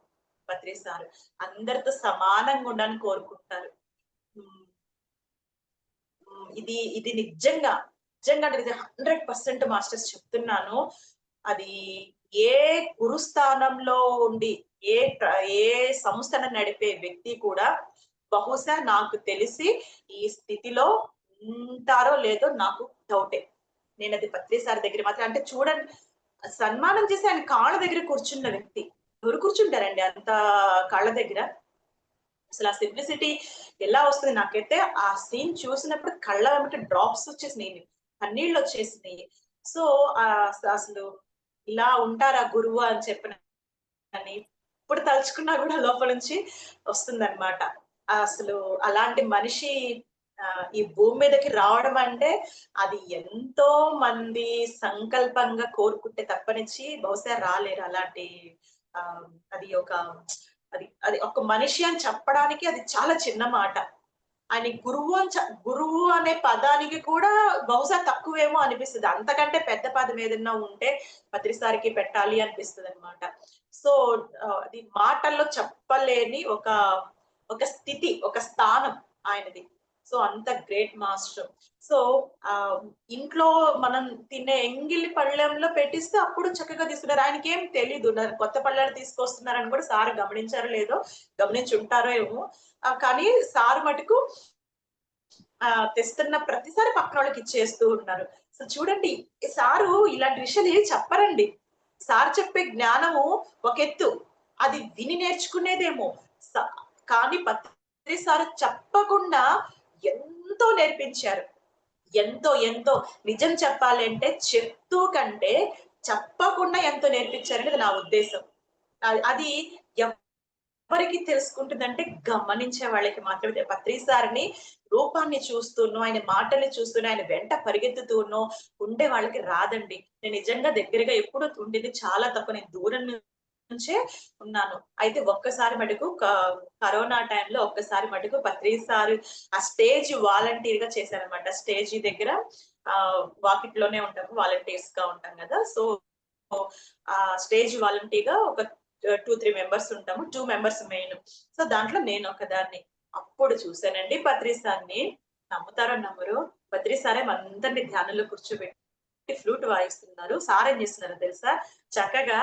Speaker 2: పత్రి సార్. అందరితో సమానంగా ఉండాలని కోరుకుంటారు. హ్మ్. ఇది ఇది నిజంగా, నిజంగా అంటే ఇది 100% మాస్టర్స్ చెప్తున్నాను. అది ఏ గురుస్థానంలో ఉండి, ఏ ఏ సంస్థను నడిపే వ్యక్తి కూడా బహుశా నాకు తెలిసి ఈ స్థితిలో ఉంటారో లేదో నాకు డౌటే. నేనది పత్రి సార్ దగ్గర మాత్రం అంటే చూడండి సన్మానం చేసి ఆయన కాళ్ళ దగ్గర కూర్చున్న వ్యక్తి. ఎవరు కూర్చుంటారండి అంత కాళ్ళ దగ్గర? అసలు ఆ సింప్లిసిటీ ఎలా వస్తది నాకైతే ఆ సీన్ చూసినప్పుడు కళ్ళ వెంబట డ్రాప్స్ వచ్చేసినాయి. కన్నీళ్ళొచ్చేసినాయి. సో, అసలు ఇలా ఉంటారా గురువు అని చెప్పనని ఇప్పుడు తలుచుకున్నా గూడా లోపల నుంచి వస్తుందన్నమాట. అసలు అలాంటి మనిషి ఈ భూమి మీదకి రావడం అంటే అది ఎంతో మంది సంకల్పంగా కోరుకుంటే తప్పనిచ్చి బహుశా రాలేరు. అలాంటి ఆహ్, అది ఒక అది అది ఒక మనిషి అని చెప్పడానికి అది చాలా చిన్న మాట. ఆయన గురువు అనే పదానికి కూడా బహుశా తక్కువేమో అనిపిస్తది. అంతకంటే పెద్ద పదం ఏదన్నా ఉంటే పత్రి సార్‌కి పెట్టాలి అనిపిస్తదనమాట. సో, అది మాటల్లో చెప్పలేని ఒక స్థితి, ఒక స్థానం ఆయనది. సో, అంత గ్రేట్ మాస్టర్. సో, ఆహ్, ఇంట్లో మనం తినే ఎంగిలి పళ్ళెంలో పెట్టిస్తే అప్పుడు చక్కగా తీసుకున్నారు. ఆయనకేం తెలీదు. కొత్త పళ్ళాలు తీసుకొస్తున్నారని కూడా సార్ గమనించారో లేదో, గమనించుంటారో ఏమో! కానీ సార్ మటుకు తెస్తున్న ప్రతిసారి పక్కనోళ్ళకి ఇచ్చేస్తూ ఉన్నారు. సో చూడండి సారు ఇలాంటి విషయాలు ఏవి చెప్పరండి. సార్ చెప్పే జ్ఞానము ఒక ఎత్తు. అది విని నేర్చుకునేదేమో. స కానీ పత్రి సారు చెప్పకుండా ఎంతో నేర్పించారు. ఎంతో నిజం చెప్పాలంటే చెప్తూ కంటే చెప్పకుండా ఎంతో నేర్పించారనేది నా ఉద్దేశం. అది ఎవరికి తెలుసుకుంటుందంటే గమనించే వాళ్ళకి మాత్రమే. పత్రి సార్‌ని రూపాన్ని చూస్తూనో, ఆయన మాటల్ని చూస్తూనో, ఆయన వెంట పరిగెత్తుతూనో ఉండే వాళ్ళకి రాదండి. నేను నిజంగా దగ్గరగా ఎప్పుడు ఉండింది చాలా తక్కువ. నేను దూరం నుంచే ఉన్నాను. అయితే ఒక్కసారి మటుకు కరోనా టైంలో ఒక్కసారి మటుకు పత్రి సార్ ఆ స్టేజ్ వాలంటీర్‌గా చేశారన్నమాట. స్టేజి దగ్గర వాకిట్‌లోనే ఉంటాము. వాలంటీర్స్‌గా ఉంటాం గదా! సో, స్టేజ్ వాలంటీర్‌గా ఒక 2, 3 మెంబర్స్ ఉంటాము. 2 మెంబర్స్ మెయిన్. సో, దాంట్లో నేనొకదాన్ని. అప్పుడు చూసానండి పత్రి సార్‌ని. నమ్ముతారో నమ్మరో పత్రి సారే మనందరిని ధ్యానంలో కూర్చోబెట్టి ఫ్లూట్ వాయిస్తున్నారు. సార్ ఏం చేస్తున్నారో తెలుసా? చక్కగా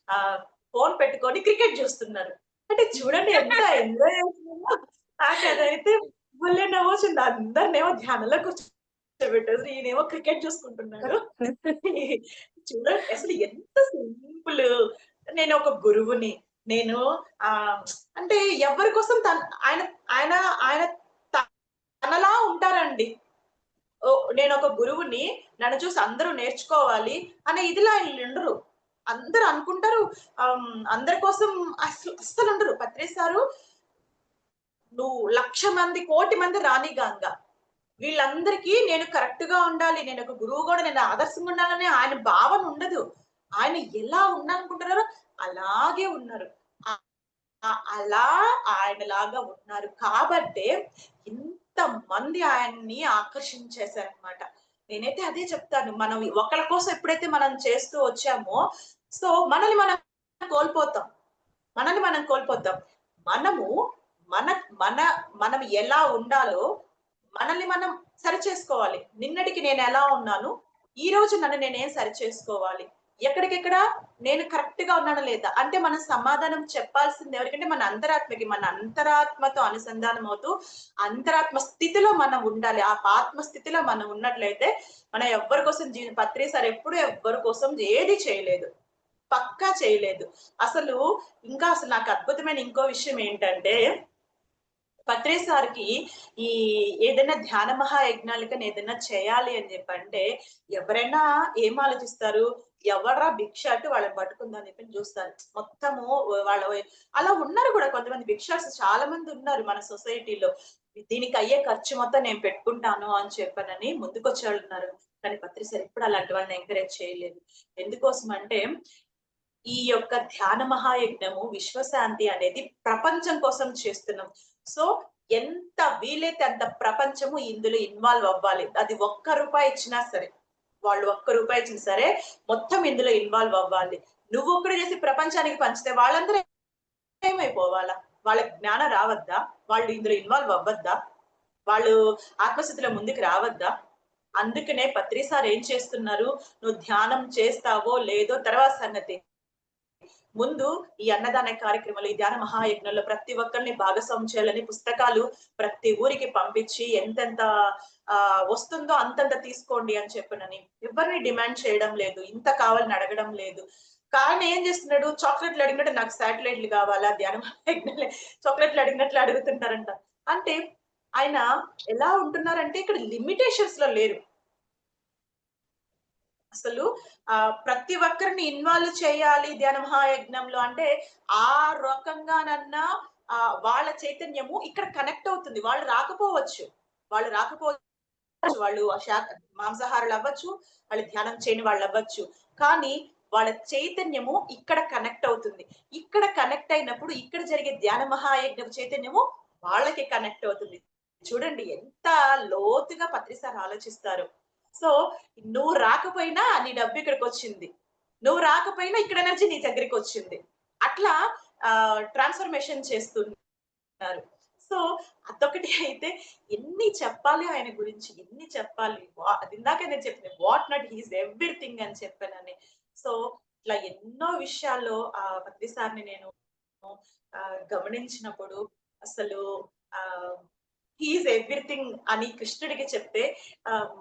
Speaker 2: ఆహ్, ఫోన్ పెట్టుకొని క్రికెట్ చూస్తున్నారు. అంటే చూడండి ఎంత ఎంజాయ్ చేస్తున్నారో. నాకదైతే భలే నవ్వొచ్చింది. అందరినేమో ధ్యానంలో కూర్చోబెట్టేసి ఈయనేమో క్రికెట్ చూసుకుంటున్నాడు. చూడండి అసలు ఎంత సింపుల్. నేనొక గురువుని. నేను ఆహ్, అంటే ఎవరి కోసం ఆయన ఆయన ఆయన తనలా ఉంటారండి. నేనొక గురువుని, నన్ను చూసి అందరూ నేర్చుకోవాలి అనే ఇదిలో ఆయనలుండరు. అందరూ అనుకుంటారు అందరి కోసం అస్సలుండరు. పత్రి సారు నువ్వు 1,00,000 మంది, కోటి మంది రానిగాంగ. వీళ్ళందరికీ నేను కరెక్ట్‌గా ఉండాలి. నేనొక గురువు గూడా నేను ఆదర్శంగా ఉండాలనే ఆయన భావన ఉండదు. ఆయన ఎలా ఉండాలనుకుంటున్నారో అలాగే ఉన్నారు. ఆహ్, అలా ఆయనలాగా ఉన్నారు కాబట్టే ఇంతమంది ఆయన్ని ఆకర్షించేసారనమాట. నేనైతే అదే చెప్తాను. మనం ఒకళ్ళ కోసం ఎప్పుడైతే మనం చేస్తూ వచ్చామో, సో మనల్ని మనం కోల్పోతాం. మనల్ని మనం కోల్పోతాం. మనము మన మన మనం ఎలా ఉండాలో మనల్ని మనం సరిచేసుకోవాలి. నిన్నటికి నేనెలా ఉన్నాను, ఈరోజు నన్ను నేనేం సరిచేసుకోవాలి. ఎక్కడికెక్కడ నేను కరెక్ట్‌గా ఉన్నానా లేదా? అంటే మనం సమాధానం చెప్పాల్సింది ఎవరికంటే మన అంతరాత్మకి. మన అంతరాత్మతో అనుసంధానం అవుతూ, అంతరాత్మ స్థితిలో మనం ఉండాలి. ఆ ఆత్మ స్థితిలో మనం ఉన్నట్లయితే మనం ఎవ్వరి కోసం పత్రి సార్ ఎప్పుడు ఎవ్వరి కోసం ఏది చేయలేదు. పక్కా చేయలేదు. అసలు అసలు నాకు అద్భుతమైన ఇంకో విషయం ఏంటంటే, పత్రి సార్‌కి ఈ ఏదైనా ధ్యాన మహాయజ్ఞాలు గాని ఏదైనా చేయాలి అని జెప్పంటే, ఎవరైనా ఏం ఆలోచిస్తారు? ఎవరా భిక్షాటు వాళ్ళని పట్టుకుందని చెప్పి చూస్తారు. మొత్తము వాళ్ళ అలా ఉన్నారు కూడా కొంతమంది భిక్షాస్ చాలా మంది ఉన్నారు మన సొసైటీలో. దీనికి అయ్యే ఖర్చు మొత్తం నేను పెట్టుకుంటాను అని చెప్పనని ముందుకొచ్చేవాళ్ళు ఉన్నారు. కానీ పత్రిసారి ఎప్పుడు అలాంటి వాళ్ళని ఎంకరేజ్ చేయలేదు. ఎందుకోసం అంటే ఈ యొక్క ధ్యాన మహాయజ్ఞము విశ్వశాంతి అనేది ప్రపంచం కోసం చేస్తున్నాం. సో ఎంత వీలైతే అంత ప్రపంచము ఇందులో ఇన్వాల్వ్ అవ్వాలి. అది ₹1 ఇచ్చినా సరే, వాళ్ళు ₹1 ఇచ్చినా సరే మొత్తం ఇందులో ఇన్వాల్వ్ అవ్వాలి. నువ్వొక్కడే చేసి ప్రపంచానికి పంచితే వాళ్ళందరూ ఏమైపోవాలా? వాళ్ళకి జ్ఞానం రావద్దా? వాళ్ళు ఇందులో ఇన్వాల్వ్ అవ్వద్దా? వాళ్ళు ఆత్మస్థితిలో ముందుకు రావద్దా? అందుకనే పత్రి సార్ ఏం చేస్తున్నారు? నువ్వు ధ్యానం చేస్తావో లేదో తర్వాత సంగతి. ముందు ఈ అన్నదాన కార్యక్రమాలు, ఈ ధ్యాన మహాయజ్ఞంలో ప్రతి ఒక్కరిని భాగస్వామ్యం చేయాలని పుస్తకాలు ప్రతి ఊరికి పంపించి ఎంతెంత వస్తుందో అంతంత తీసుకోండి అని చెప్పనని. ఎవరిని డిమాండ్ చేయడం లేదు. ఇంత కావాలని అడగడం లేదు. కానీ ఏం చేస్తున్నాడు? చాక్లెట్‌లు అడిగినట్టు నాకు శాటిలైట్‌లు కావాలా? ధ్యాన మహాయజ్ఞంలో చాక్లెట్‌లు అడిగినట్లు అడుగుతున్నారంట. అంటే ఆయన ఎలా ఉంటున్నారంటే ఇక్కడ లిమిటేషన్స్‌లో లేరు. అసలు ప్రతి ఒక్కరిని ఇన్వాల్వ్ చేయాలి ధ్యాన మహాయజ్ఞంలో అంటే, ఆ రకంగానన్నా వాళ్ళ చైతన్యము ఇక్కడ కనెక్ట్ అవుతుంది. వాళ్ళు రాకపోవచ్చు. వాళ్ళు రాకపోవచ్చు. వాళ్ళు మాంసాహారులవ్వచ్చు, వాళ్ళు ధ్యానం చేయని వాళ్ళవ్వచ్చు. కానీ వాళ్ళ చైతన్యము ఇక్కడ కనెక్ట్ అవుతుంది. ఇక్కడ కనెక్ట్ అయినప్పుడు ఇక్కడ జరిగే ధ్యాన మహాయజ్ఞం చైతన్యము వాళ్ళకి కనెక్ట్ అవుతుంది. చూడండి ఎంత లోతుగా పత్రి సార్ ఆలోచిస్తారు. సో, నువ్వు రాకపోయినా నీ డబ్బు ఇక్కడికొచ్చింది. నువ్వు రాకపోయినా ఇక్కడ ఎనర్జీ నీ దగ్గరికొచ్చింది. అట్లా ట్రాన్స్‌ఫర్మేషన్ చేస్తున్నారు. సో, అదొకటి అయితే ఎన్ని చెప్పాలి ఆయన గురించి, ఎన్ని చెప్పాలి. అది ఇందాకే నేను చెప్పిన what not he is everything అని చెప్పానని. సో, ఇట్లా ఎన్నో విషయాల్లో పత్రి సార్‌ని నేను గమనించినప్పుడు అసలు ఆహ్, హి ఈస్ ఎవ్రీథింగ్ అని కృష్ణుడికి చెప్తే ఆహ్,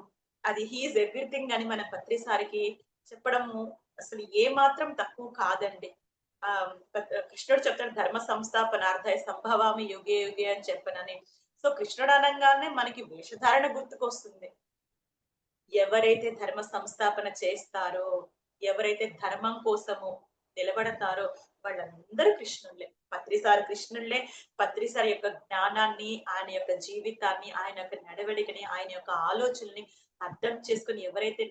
Speaker 2: అది హి ఈస్ ఎవ్రీథింగ్ అని మన పత్రి సార్‌కి చెప్పడము అసలు ఏమాత్రం తక్కువ కాదండి. కృష్ణుడు చెప్తాడు ధర్మ సంస్థాపనార్థాయ సంభవామి యుగే యుగే అని చెప్పనని. సో కృష్ణుడు అనంగానే మనకి వేషధారణ గుర్తుకొస్తుంది. ఎవరైతే ధర్మ సంస్థాపన చేస్తారో, ఎవరైతే ధర్మం కోసము నిలబడతారో వాళ్ళందరూ కృష్ణుళ్ళే. పత్రిసారి కృష్ణుళ్ళే. పత్రిసారి యొక్క జ్ఞానాన్ని, ఆయన యొక్క జీవితాన్ని, ఆయన యొక్క నడవడికని, ఆయన యొక్క ఆలోచనల్ని అర్థం చేసుకొని ఎవరైతే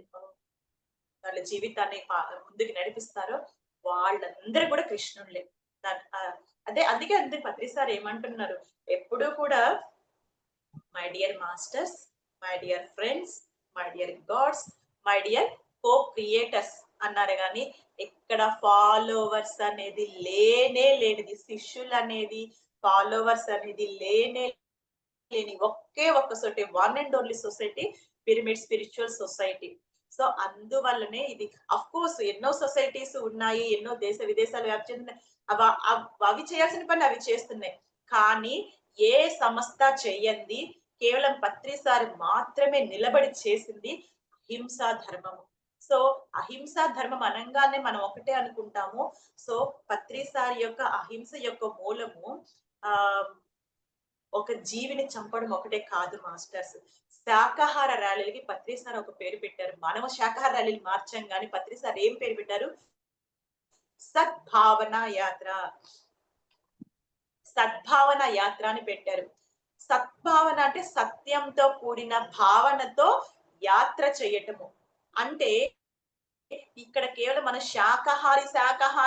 Speaker 2: వాళ్ళ జీవితాన్ని ముందుకు నడిపిస్తారో వాళ్ళందరూ కూడా కృష్ణుళ్ళే. అదే అందుకే అంతే పత్రి సార్ ఏమంటున్నారు ఎప్పుడూ కూడా my dear masters, my dear friends, my dear God's, my dear co creators అన్నారు గాని ఎక్కడ ఫాలోవర్స్ అనేది లేనే లేనిది. శిష్యులు అనేది ఫాలోవర్స్ అనేది లేనే లేని ఒకే ఒక్క society, one and only society pyramid spiritual society. So అందువల్లనే ఇది కోర్స్ ఎన్నో సొసైటీస్ ఉన్నాయి. ఎన్నో దేశ విదేశాలు వ్యాప్తి చెందిన అవి చేయాల్సిన పని అవి చేస్తున్నాయి. కానీ ఏ సంస్థ చెయ్యంది కేవలం పత్రి సార్ మాత్రమే నిలబడి చేసింది అహింసా ధర్మము. సో అహింసా ధర్మం అనంగానే మనం ఒకటే అనుకుంటాము. సో పత్రి సార్ యొక్క అహింస యొక్క మూలము ఆహ్, ఒక జీవిని చంపడం ఒకటే కాదు మాస్టర్స్. శాకాహార ర్యాలీలకి పత్రి సార్ ఒక పేరు పెట్టారు. మనము శాకాహార ర్యాలీలు మార్చాం గాని పత్రి సార్ ఏం పేరు పెట్టారు? సద్భావన యాత్ర. సద్భావన యాత్ర అని పెట్టారు. సద్భావన అంటే సత్యంతో కూడిన భావనతో యాత్ర చేయటము. అంటే ఇక్కడ కేవలం మన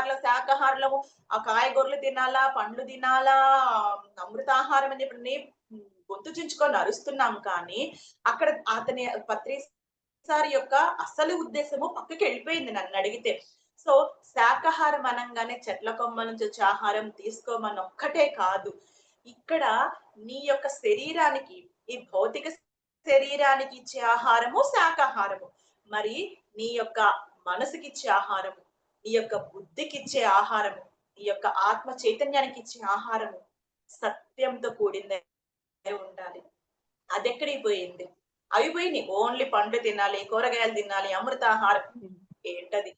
Speaker 2: శాకాహారులము ఆ కాయగూరలు తినాలా, పండ్లు తినాలా, అమృతాహారం అని చెప్పి గొంతు చించుకొని అరుస్తున్నాం కానీ, అక్కడ అతని పత్రి సార్ యొక్క అసలు ఉద్దేశము పక్కకి వెళ్ళిపోయింది నన్నడిగితే. సో, శాకాహారం అనంగానే చెట్ల కొమ్మల నుంచి వచ్చే ఆహారం తీసుకోమని ఒక్కటే కాదు. ఇక్కడ నీ యొక్క శరీరానికి, ఈ భౌతిక శరీరానికి ఇచ్చే ఆహారము శాకాహారము. మరి నీ యొక్క మనసుకిచ్చే ఆహారము, నీ యొక్క బుద్ధికిచ్చే ఆహారము, నీ యొక్క ఆత్మ చైతన్యానికి ఇచ్చే ఆహారము సత్యంతో కూడిందై ఉండాలి. అదెక్కడికి పోయింది? అవి పోయినాయి. ఓన్లీ పండ్లు తినాలి, కూరగాయలు తినాలి, అమృతాహారం. ఏంటది?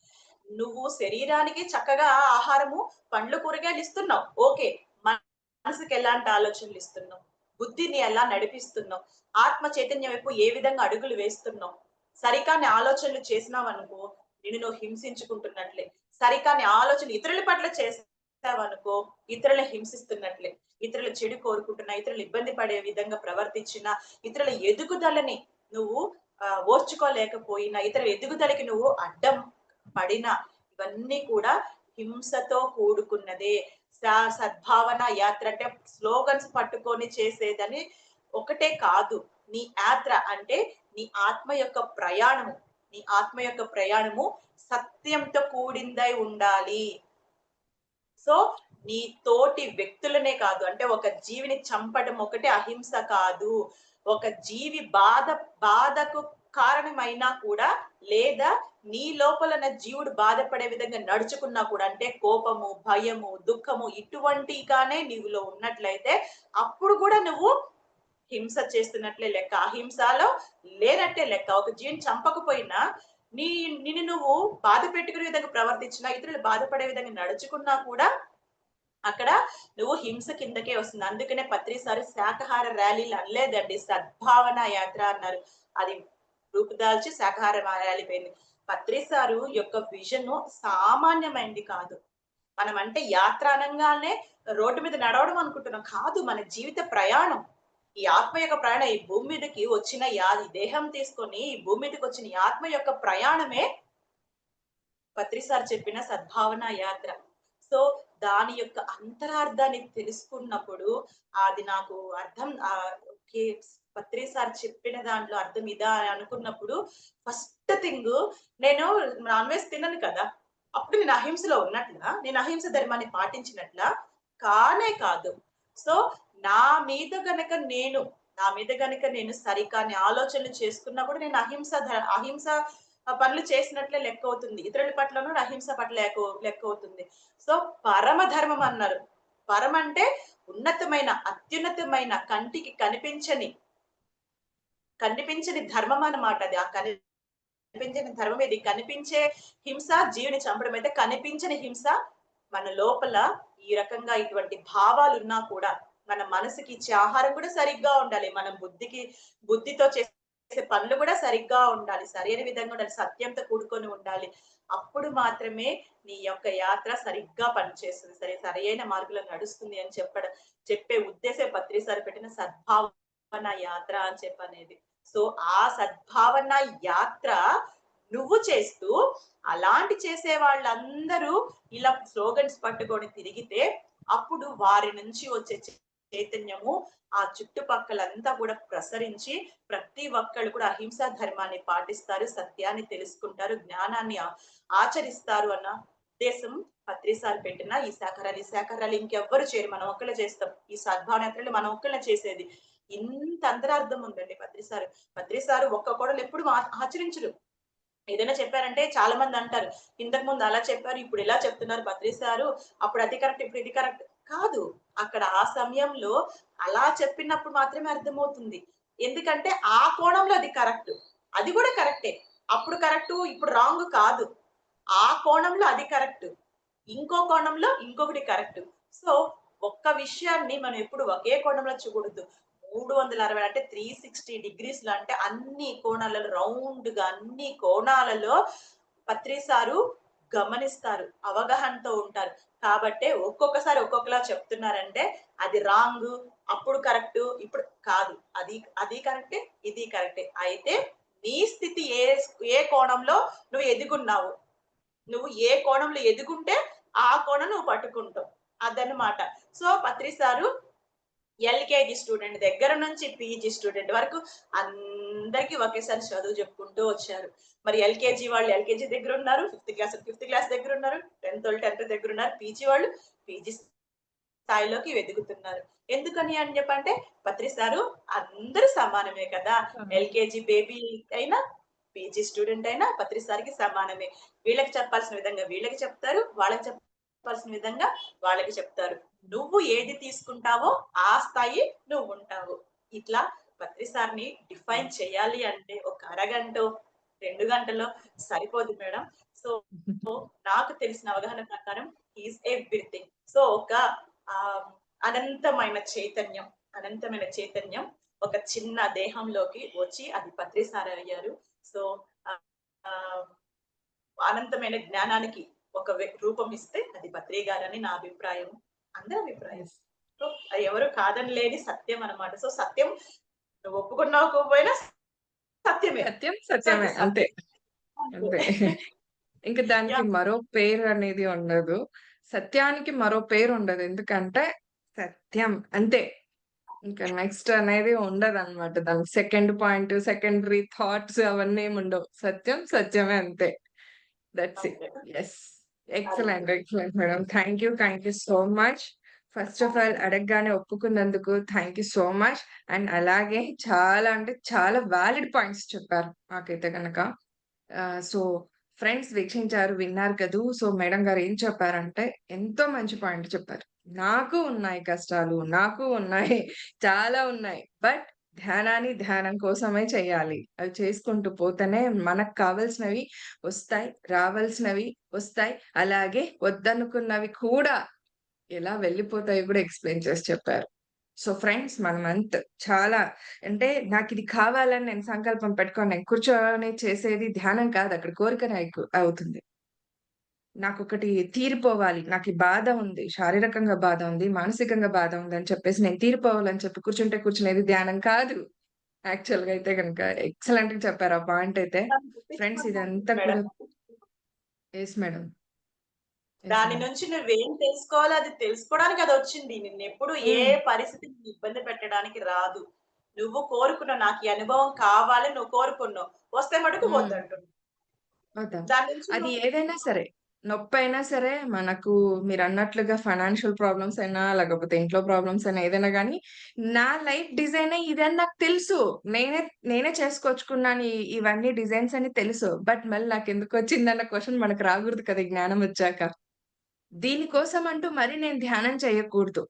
Speaker 2: నువ్వు శరీరానికి చక్కగా ఆహారము, పండ్లు, కూరగాయలు ఇస్తున్నావు. ఓకే. మనసుకి ఎలాంటి ఆలోచనలు ఇస్తున్నావు? బుద్ధిని ఎలా నడిపిస్తున్నావు? ఆత్మ చైతన్యం వైపు ఏ విధంగా అడుగులు వేస్తున్నావు? సరికాని ఆలోచనలు చేసినావనుకో, నిన్ను నువ్వు హింసించుకుంటున్నట్లే. సరికాని ఆలోచన ఇతరుల పట్ల చేసావనుకో, ఇతరులను హింసిస్తున్నట్లే. ఇతరుల చెడు కోరుకుంటున్నా, ఇతరులు ఇబ్బంది పడే విధంగా ప్రవర్తించినా, ఇతరుల ఎదుగుదలని నువ్వు ఓర్చుకోలేకపోయినా, ఇతరుల ఎదుగుదలకి నువ్వు అడ్డం పడినా, ఇవన్నీ కూడా హింసతో కూడుకున్నదే. సద్భావన యాత్ర అంటే స్లోగన్స్ పట్టుకొని చేసేదని ఒకటే కాదు. నీ యాత్ర అంటే నీ ఆత్మ యొక్క ప్రయాణము. నీ ఆత్మ యొక్క ప్రయాణము సత్యంతో కూడిందై ఉండాలి. సో నీ తోటి వ్యక్తులనే కాదు, అంటే ఒక జీవిని చంపడం ఒకటే అహింస కాదు. ఒక జీవి బాధకు కారణమైనా కూడా, లేదా నీ లోపలన జీవుడు బాధపడే విధంగా నడుచుకున్నా కూడా, అంటే కోపము, భయము, దుఃఖము ఇటువంటిగానే నీవులో ఉన్నట్లయితే అప్పుడు కూడా నువ్వు హింస చేస్తున్నట్లే లెక్క. అహింసలో లేనట్టే లెక్క. ఒక జీవిని చంపకపోయినా నిన్ను నువ్వు బాధ పెట్టుకునే విధంగా ప్రవర్తించినా, ఇతరులు బాధపడే విధంగా నడుచుకున్నా కూడా అక్కడ నువ్వు హింస కిందకే వస్తుంది. అందుకనే పత్రిసారి శాకాహార ర్యాలీలు అనలేదండి, సద్భావన యాత్ర అన్నారు. అది రూపుదాల్చి శాకాహార ర్యాలీ పోయింది. పత్రిసారు యొక్క విజన్ సామాన్యమైనది కాదు. మనం అంటే యాత్ర అనంగానే రోడ్డు మీద నడవడం అనుకుంటున్నాం కాదు. మన జీవిత ప్రయాణం, ఈ ఆత్మ యొక్క ప్రయాణం, ఈ భూమి మీదకి వచ్చిన ఈ దేహం తీసుకొని ఈ భూమి మీదకి వచ్చిన ఈ ఆత్మ యొక్క ప్రయాణమే పత్రిసార్ చెప్పిన సద్భావన యాత్ర. సో దాని యొక్క అంతరార్థాన్ని తెలుసుకున్నప్పుడు అది నాకు అర్థం ఓకే, పత్రిసార్ చెప్పిన దాంట్లో అర్థం ఇదా అని అనుకున్నప్పుడు, ఫస్ట్ థింగ్, నేను నాన్ వెజ్ తినను కదా, అప్పుడు నేను అహింసలో ఉన్నట్లా, నేను అహింస ధర్మాన్ని పాటించినట్లా కానే కాదు. సో నా మీద గనక నేను సరికాని ఆలోచనలు చేసుకున్నా కూడా నేను అహింస పనులు చేసినట్లే లెక్క అవుతుంది. ఇతరుల పట్లను అహింస పట్ల లెక్క అవుతుంది. సో పరమ ధర్మం అన్నారు. పరమ అంటే ఉన్నతమైన, అత్యున్నతమైన, కంటికి కనిపించని ధర్మం అన్నమాట అది. ఆ కనిపించని ధర్మం ఇది. కనిపించే హింస జీవిని చంపడం అయితే, కనిపించని హింస మన లోపల ఈ రకంగా ఇటువంటి భావాలున్నా కూడా మన మనసుకి ఇచ్చే ఆహారం కూడా సరిగ్గా ఉండాలి. మనం బుద్ధితో చేసే పనులు కూడా సరిగ్గా ఉండాలి. సరైన విధంగా ఉండాలి. సత్యంతో కూడుకొని ఉండాలి. అప్పుడు మాత్రమే నీ యొక్క యాత్ర సరిగ్గా పనిచేస్తుంది. సరైన మార్గంలో నడుస్తుంది అని చెప్పే ఉద్దేశం పత్రిసారి పెట్టిన సద్భావన యాత్ర అని చెప్పనేది. సో ఆ సద్భావన యాత్ర నువ్వు చేస్తూ, అలాంటి చేసే వాళ్ళందరూ ఇలా స్లోగన్స్ పట్టుకొని తిరిగితే, అప్పుడు వారి నుంచి వచ్చే చైతన్యము ఆ చుట్టుపక్కలంతా కూడా ప్రసరించి, ప్రతి ఒక్కళ్ళు కూడా అహింసా ధర్మాన్ని పాటిస్తారు, సత్యాన్ని తెలుసుకుంటారు, జ్ఞానాన్ని ఆచరిస్తారు అన్న ఉద్దేశం పత్రిసారి పెట్టిన ఈ శాఖరాలు ఇంకెవ్వరు చేయరు. మనం ఒక్కళ్ళే చేస్తాం. ఈ సద్భావన యాత్రలు మనం ఒక్కళ్ళే చేసేది. ఇంత అంతరార్థం ఉందండి పత్రిసారు ఒక్క కోడలు ఎప్పుడు ఆచరించరు. ఏదైనా చెప్పారంటే చాలా మంది అంటారు, ఇంతకు ముందు అలా చెప్పారు, ఇప్పుడు ఇలా చెప్తున్నారు పత్రిసారు, అప్పుడు అది కరెక్ట్, ఇప్పుడు ఇది కరెక్ట్ కాదు. అక్కడ ఆ సమయంలో అలా చెప్పినప్పుడు మాత్రమే అర్థమవుతుంది. ఎందుకంటే ఆ కోణంలో అది కరెక్ట్, అది కూడా కరెక్టే. అప్పుడు కరెక్ట్, ఇప్పుడు రాంగ్ కాదు. ఆ కోణంలో అది కరెక్ట్, ఇంకో కోణంలో ఇంకొకటి కరెక్ట్. సో ఒక్క విషయాన్ని మనం ఎప్పుడు ఒకే కోణంలో చూడకూడదు. 360 అంటే 360 డిగ్రీస్ లో, అంటే అన్ని కోణాలలో రౌండ్ గా అన్ని కోణాలలో పత్రిసారు గమనిస్తారు, అవగాహనతో ఉంటారు. కాబట్టే ఒక్కొక్కసారి ఒక్కొక్కలా చెప్తున్నారంటే అది రాంగ్, అప్పుడు కరెక్ట్, ఇప్పుడు కాదు. అది కరెక్టే, ఇది కరెక్టే. అయితే నీ స్థితి ఏ కోణంలో నువ్వు ఎదుగున్నావు, నువ్వు ఏ కోణంలో ఎదుగుంటే ఆ కోణం నువ్వు పట్టుకుంటావు, అదనమాట. సో పత్రిసారు ఎల్కేజీ స్టూడెంట్ దగ్గర నుంచి పీజీ స్టూడెంట్ వరకు అందరికి ఒకేసారి చదువు చెప్పుకుంటూ వచ్చారు. మరి ఎల్కేజీ వాళ్ళు ఎల్కేజీ దగ్గర ఉన్నారు, ఫిఫ్త్ క్లాస్ దగ్గర ఉన్నారు, 10th వాళ్ళు 10th దగ్గర ఉన్నారు, పీజీ వాళ్ళు పీజీ స్థాయిలోకి వెతుకుతున్నారు. ఎందుకని అని చెప్పంటే పత్రిసారు అందరూ సమానమే కదా. ఎల్కేజీ బేబీ అయినా, పీజీ స్టూడెంట్ అయినా పత్రిసారికి సమానమే. వీళ్ళకి చెప్పాల్సిన విధంగా వీళ్ళకి చెప్తారు, వాళ్ళకి చెప్పాల్సిన విధంగా వాళ్ళకి చెప్తారు. నువ్వు ఏది తీసుకుంటావో ఆ స్థాయి నువ్వు ఉంటావు. ఇట్లా పత్రిసారిని డిఫైన్ చేయాలి అంటే ఒక అరగంటో 2 గంటలో సరిపోదు మేడం. సో నాకు తెలిసిన అవగాహన ప్రకారం ఈజ్ ఎవ్రీథింగ్. సో ఒక అనంతమైన చైతన్యం ఒక చిన్న దేహంలోకి వచ్చి అది పత్రిసారి అయ్యారు. సో అనంతమైన జ్ఞానానికి ఒక రూపం ఇస్తే అది పత్రి గారని నా అభిప్రాయం. అందరి అభిప్రాయం.
Speaker 1: యెస్.
Speaker 2: సో, అది ఎవరు కాదనలేని సత్యం అన్నమాట. సో, సత్యం నువ్వు ఒప్పుకున్నాకపోయినా సత్యమే.
Speaker 1: సత్యం
Speaker 2: సో, అది
Speaker 1: సత్యమే. అంతే.
Speaker 2: సత్యం అంతే.
Speaker 1: అంతే. ఇంక దానికి
Speaker 2: యాహ్!
Speaker 1: మరో పేరనేది ఉండదు. సత్యానికి మరో పేరుండదు. ఎందుకంటే సత్యం అంతే. ఇంకా నెక్స్ట్ అనేది ఉండదనమాట. దానికి సెకండ్ పాయింట్, సెకండరీ థాట్స్ అవన్నీ ఏముండవు. సత్యం సత్యమే అంతే. That's it.
Speaker 2: అంతే.
Speaker 1: యెస్.
Speaker 2: అది.
Speaker 1: Excellent. Excellent madam. Thank you. Thank you so much. First of all అడగగానే ఒప్పుకున్నందుకు thank you so much. And అలాగే చాలా అంటే చాలా వాలిడ్ పాయింట్స్ చెప్పారు నాకైతే గనక. సో, ఫ్రెండ్స్ వీక్షించారు, విన్నారు కదూ! సో, మేడం గారు ఏం చెప్పారంటే, ఎంతో మంచి పాయింట్ చెప్పారు. నాకు ఉన్నాయి కష్టాలు, నాకు ఉన్నాయి, చాలా ఉన్నాయి. బట్ ధ్యానాన్ని ధ్యానం కోసమే చేయాలి. అవి చేసుకుంటూ పోతేనే మనకు కావాల్సినవి వస్తాయి, రావాల్సినవి వస్తాయి. అలాగే వద్దనుకున్నవి కూడా ఎలా వెళ్ళిపోతాయో కూడా ఎక్స్‌ప్లెయిన్ చేసి చెప్పారు. సో, ఫ్రెండ్స్ మనమంత్ చాలా అంటే నాకిది కావాలని నేను సంకల్పం పెట్టుకొని నేను కూర్చొని చేసేది ధ్యానం కాదు. అక్కడ కోరికనే అవుతుంది. నాకొకటి తీరిపోవాలి. నాకీ బాధ ఉంది. శారీరకంగా బాధ ఉంది. మానసికంగా బాధ ఉందని చెప్పేసి నేను తీరిపోవాలని చెప్పి కూర్చుంటే కూర్చునేది ధ్యానం కాదు. యాక్చువల్‌గా అయితే గనుక ఎక్సలెంట్‌గా చెప్పారు ఆ పాయింట్ అయితే.
Speaker 2: దాన్ని
Speaker 1: ఫ్రెండ్స్
Speaker 2: గుర్తించుకోవాలి
Speaker 1: ఇదంతా
Speaker 2: మేడం.
Speaker 1: కూడా యెస్ మేడం. యెస్
Speaker 2: దాని
Speaker 1: మేడం.
Speaker 2: నుంచి నువ్వేం తెలుసుకోవాలో అది తెలుసుకోవడానికి అదొచ్చింది. నిన్నెప్పుడు ఏ
Speaker 1: హ్మ్.
Speaker 2: పరిస్థితి నిన్ను ఇబ్బంది పెట్టడానికి రాదు. నువ్వు కోరుకున్నావు. నాకు ఈ అనుభవం కావాలి నువ్వు కోరుకున్నావు. వస్తే మటుకు
Speaker 1: హ్మ్.
Speaker 2: వద్దంటున్నావు.
Speaker 1: వద్దాం.
Speaker 2: దాని నుంచి
Speaker 1: అది
Speaker 2: నువ్వు
Speaker 1: ఏదైనా సరే. నొప్పైనా సరే, మనకు మీరన్నట్లుగా ఫైనాన్షియల్ ప్రాబ్లమ్స్ అయినా, లేకపోతే ఇంట్లో ప్రాబ్లమ్స్ అయినా ఏదైనా గానీ, నా లైఫ్ డిజైనే ఇదని నాకు తెలుసు. నేనే నేనే చేసుకొచ్చుకున్నాను ఇవన్నీ డిజైన్స్ అని తెలుసు. బట్ మళ్ళీ నాకెందుకొచ్చిందన్న క్వెషన్ మనకు రాకూడదు కదా! ఈ జ్ఞానం వచ్చాక. దీనికోసం అంటూ మరి నేను ధ్యానం చేయకూడదు.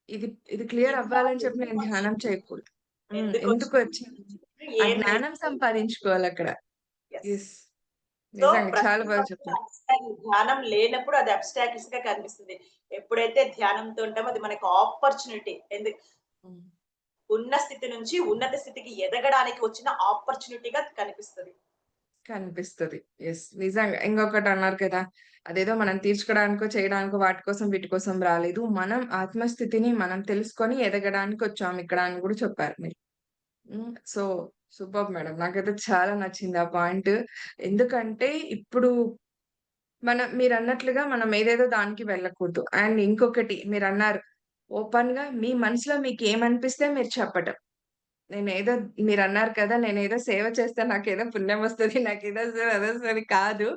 Speaker 1: ఇది ఇది క్లియర్
Speaker 2: ఇది నాకు
Speaker 1: అవ్వాలని చెప్పి నేను ధ్యానం
Speaker 2: ఎందుకొచ్చింది?
Speaker 1: చేయకూడదు. హ్మ్.
Speaker 2: ఎందుకొచ్చింది?
Speaker 1: ఎందుకొచ్చింది? ఆ
Speaker 2: ఏం
Speaker 1: జ్ఞానం
Speaker 2: నేర్చుకుంటావు?
Speaker 1: సంపాదించుకోవాలక్కడ.
Speaker 2: యెస్.
Speaker 1: యెస్.
Speaker 2: సో,
Speaker 1: నిజంగా చాలా
Speaker 2: ప్రతి
Speaker 1: బాగా
Speaker 2: ఒక్కటి
Speaker 1: చెప్పారు.
Speaker 2: ధ్యానం లేనప్పుడు అది అబ్స్ట్రాక్ట్స్‌గా కనిపిస్తుంది. ఎప్పుడైతే ధ్యానంతో ఉంటామో అది మనకు ఆపర్చునిటీ.
Speaker 1: హ్మ్.
Speaker 2: ఉన్న స్థితి నుంచి ఉన్నత స్థితికి ఎదగడానికి వచ్చిన ఆపర్చునిటీగా కనిపిస్తది.
Speaker 1: కనిపిస్తది. యెస్. నిజంగా. ఇంకొకటన్నారు కదా! అదేదో మనం తీర్చుకోవడానికో, చేయడానికో, వాటి కోసం, వీటి కోసం రాలేదు. మనం ఆత్మస్థితిని మనం తెలుసుకొని ఎదగడానికొచ్చాం ఇక్కడ అని గూడా చెప్పారు మీరు. హ్మ్. So, superb madam. నాకైతే చాలా నచ్చింది ఆ పాయింట్. ఎందుకంటే ఇప్పుడు మీరన్నట్లుగా మనం ఏదేదో దానికి వెళ్ళకూడదు. అండ్ ఇంకొకటి మీరన్నారు ఓపెన్‌గా మీ మనసులో మీకేమనిపిస్తే మీరు చెప్పటం. నేనేదో మీరన్నారు కదా! నేనేదో సేవ చేస్తే నాకేదో పుణ్యమొస్తది. నాకిదొస్తది, అదొస్తది కాదు.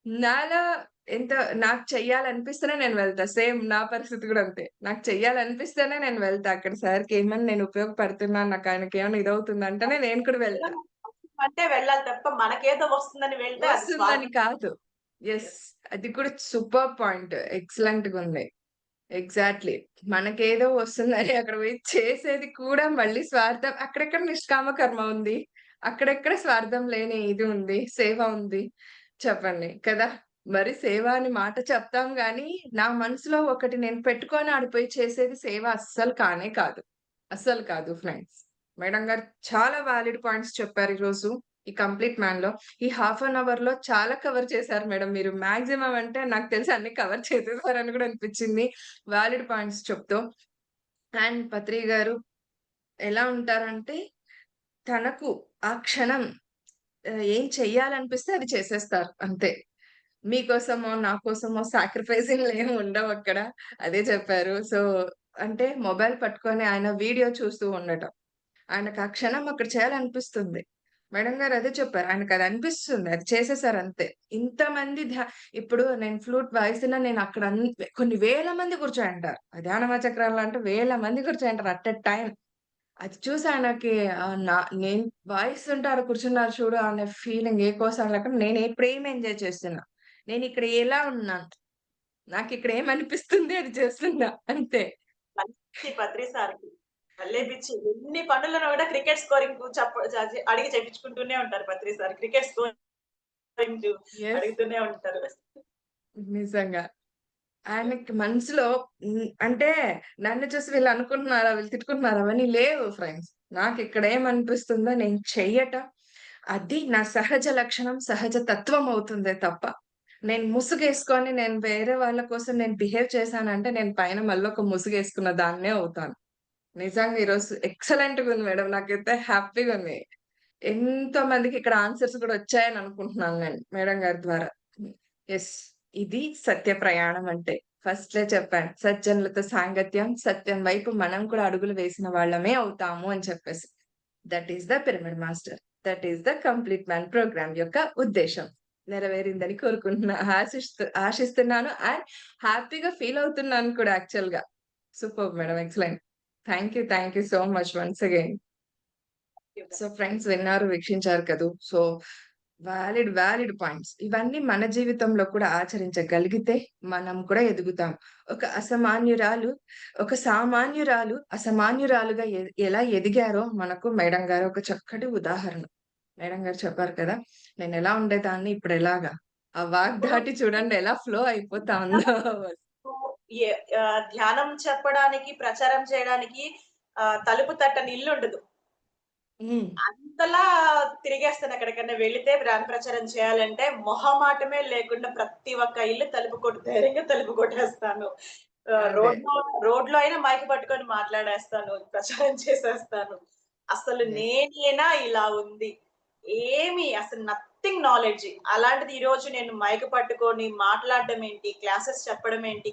Speaker 1: నాలో ఎంత నాకు చెయ్యాలనిపిస్తేనే నేను వెళ్తా. సేమ్ నా పరిస్థితి గూడా అంతే. నాకు చెయ్యాలనిపిస్తేనే నేను వెళ్తా. అక్కడ సార్‌కేమన్నా నేను ఉపయోగపడుతున్నాను, నాకు ఆయనకేమన్నా ఇదవుతుందంటేనే నేను కూడా వెళ్తా.
Speaker 2: అంటే వెళ్ళాలి తప్ప మనకేదో వస్తుందని వెళ్తే అది
Speaker 1: వస్తుందని
Speaker 2: స్వార్థం.
Speaker 1: కాదు. యెస్.
Speaker 2: యెస్.
Speaker 1: అది కూడా సూపర్బ్ పాయింట్. ఎక్సలెంట్‌గుంది. ఎగ్జాక్ట్‌లీ. మనకేదో వస్తుందని అక్కడ పోయి చేసేది కూడా మళ్ళీ స్వార్థం అక్కడెక్కడ నిష్కామ కర్మ ఉంది. అక్కడెక్కడ స్వార్థం లేని ఇది ఉంది. సేవ ఉంది. చెప్పండి కదా! మరి సేవ అని మాట చెప్తాం గానీ, నా మనసులో ఒకటి నేను పెట్టుకొని ఆడిపోయి చేసేది సేవ అస్సలు కానే కాదు. అస్సలు కాదు ఫ్రెండ్స్. మేడం గారు చాలా వాలిడ్ పాయింట్స్ చెప్పారు ఈరోజు. ఈ కంప్లీట్ మ్యాన్‌లో. ఈ హాఫ్ అన్ అవర్‌లో చాలా కవర్ చేశారు మేడం మీరు. మాక్సిమం అంటే నాకు తెలిసి అన్ని కవర్ చేసేసారని కూడా అనిపించింది. వాలిడ్ పాయింట్స్ చెప్తూ. అండ్ పత్రి గారు ఎలా ఉంటారంటే, తనకు ఆ క్షణం ఏం చెయ్యాలనిపిస్తే అది చేసేస్తారు అంతే. మీకోసమో, నా కోసమో సాక్రిఫైసింగ్‌లేమి ఉండవక్కడ. అదే చెప్పారు. సో, అంటే మొబైల్ పట్టుకొని ఆయన వీడియో చూస్తూ ఉండటం. ఆయనకు ఆ క్షణం అక్కడ చేయాలనిపిస్తుంది. మేడం గారు అదే చెప్పారు. ఆయనకది అనిపిస్తుంది. అది చేసేసారంతే. ఇంతమంది ఇప్పుడు నేను ఫ్లూట్ వాయిస్తున్నా నేనక్కడ కొన్ని వేల మంది కూర్చోనుంటారు. ఆ ధ్యానమ చక్రాల్లో అంటే వేల మంది కూర్చోనుంటారు అట్ ఎ టైమ్. అది చూసి ఆయనకి నేను వాయిస్తుంటే ఆడ కూర్చున్నారు చూడు అనే ఫీలింగ్ ఏ కోసం లేకుండా నేను ఇప్పుడేం ఎంజాయ్ చేస్తున్నా. నేనిక్కడ ఎలా ఉన్నాను. నాకిక్కడ ఏమనిపిస్తుంది అది చేస్తున్నా అంతే.
Speaker 2: మంచి పత్రి సార్‌కి. భలే పిచ్చి. ఎన్ని పనులున్నా కూడా క్రికెట్ స్కోరింగ్ అడిగి చేపించుకుంటూనే ఉంటారు పత్రి సార్. Cricket scoring
Speaker 1: yes.
Speaker 2: అడుగుతూనే ఉంటారు.
Speaker 1: నిజంగా. ఆయనకి మనసులో అంటే నన్ను చూసి వీళ్ళు అనుకుంటున్నారా? వీళ్ళు తిట్టుకుంటున్నారా? అవన్నీ లేవు ఫ్రెండ్స్. నాకిక్కడ ఏమనిపిస్తుందో నేను చెయ్యటం. అది నా సహజ లక్షణం, సహజ తత్వం అవుతుందే తప్ప, నేను ముసుగేసుకొని నేను వేరే వాళ్ళ కోసం నేను బిహేవ్ చేశానంటే నేను పైన మళ్ళొక ముసుగేసుకున్న దాన్నే అవుతాను. నిజంగా ఈరోజు ఎక్సలెంట్‌గుంది మేడం. నాకైతే హ్యాపీగుంది. ఎంతో మందికి ఇక్కడ ఆన్సర్స్ కూడా వచ్చాయని అనుకుంటున్నాను నేను మేడం గారి ద్వారా. యెస్. ఇది సత్య ప్రయాణం అంటే. ఫస్ట్‌లే చెప్పాను. సజ్జనులతో సాంగత్యం, సత్యం వైపు మనం కూడా అడుగులు వేసిన వాళ్ళమే అవుతాము అని చెప్పేసి. That is the pyramid master. That is the complete man program యొక్క ఉద్దేశ్యం. నెరవేరిందని కోరుకుంటున్నా. ఆశిస్తున్నాను. అండ్ హ్యాపీగా ఫీల్ అవుతున్నాను కూడా యాక్చువల్‌గా. Superb madam. Excellent. Thank you so much once again. So friends విన్నారు, వీక్షించారు కదూ! So valid points. ఇవన్నీ మన జీవితంలో కూడా ఆచరించగలిగితే మనం కూడా ఎదుగుతాం. ఒక అసామాన్యురాలు, ఒక సామాన్యురాలు అసామాన్యురాలుగా ఎలా ఎదిగారో మనకు మేడం గారు ఒక చక్కటి ఉదాహరణ. మేడం గారు చెప్పారు కదా! నేనెలా ఉండేదాన్ని ఇప్పుడెలాగా. ఆ
Speaker 2: ఇప్పుడు
Speaker 1: వాగ్ధాటి చూడండి ఎలా ఫ్లో అయిపోతా ఉందో.
Speaker 2: ఎ ధ్యానం చెప్పడానికి, ప్రచారం చేయడానికి తలుపు తట్టని ఇల్లుండదు.
Speaker 1: హ్మ్.
Speaker 2: అంతలా తిరిగేస్తాను ఎక్కడికన్నా వెళితే బ్రాండ్ ప్రచారం చేయాలంటే మొహమాటమే లేకుండా ప్రతి ఒక్క ఇల్లు ధైర్యంగా తలుపు కొట్టేస్తాను.
Speaker 1: అదే.
Speaker 2: రోడ్‌లో అయినా మైక్ పట్టుకొని మాట్లాడేస్తాను. ప్రచారం చేసేస్తాను. అసలు
Speaker 1: యెస్.
Speaker 2: నేనేనా ఇలా ఉంది. అసలు నథింగ్ నాలెడ్జ్. అలాంటిది ఈరోజు నేను మైక్ పట్టుకొని మాట్లాడడం ఏంటి, క్లాసెస్ చెప్పడం ఏంటి,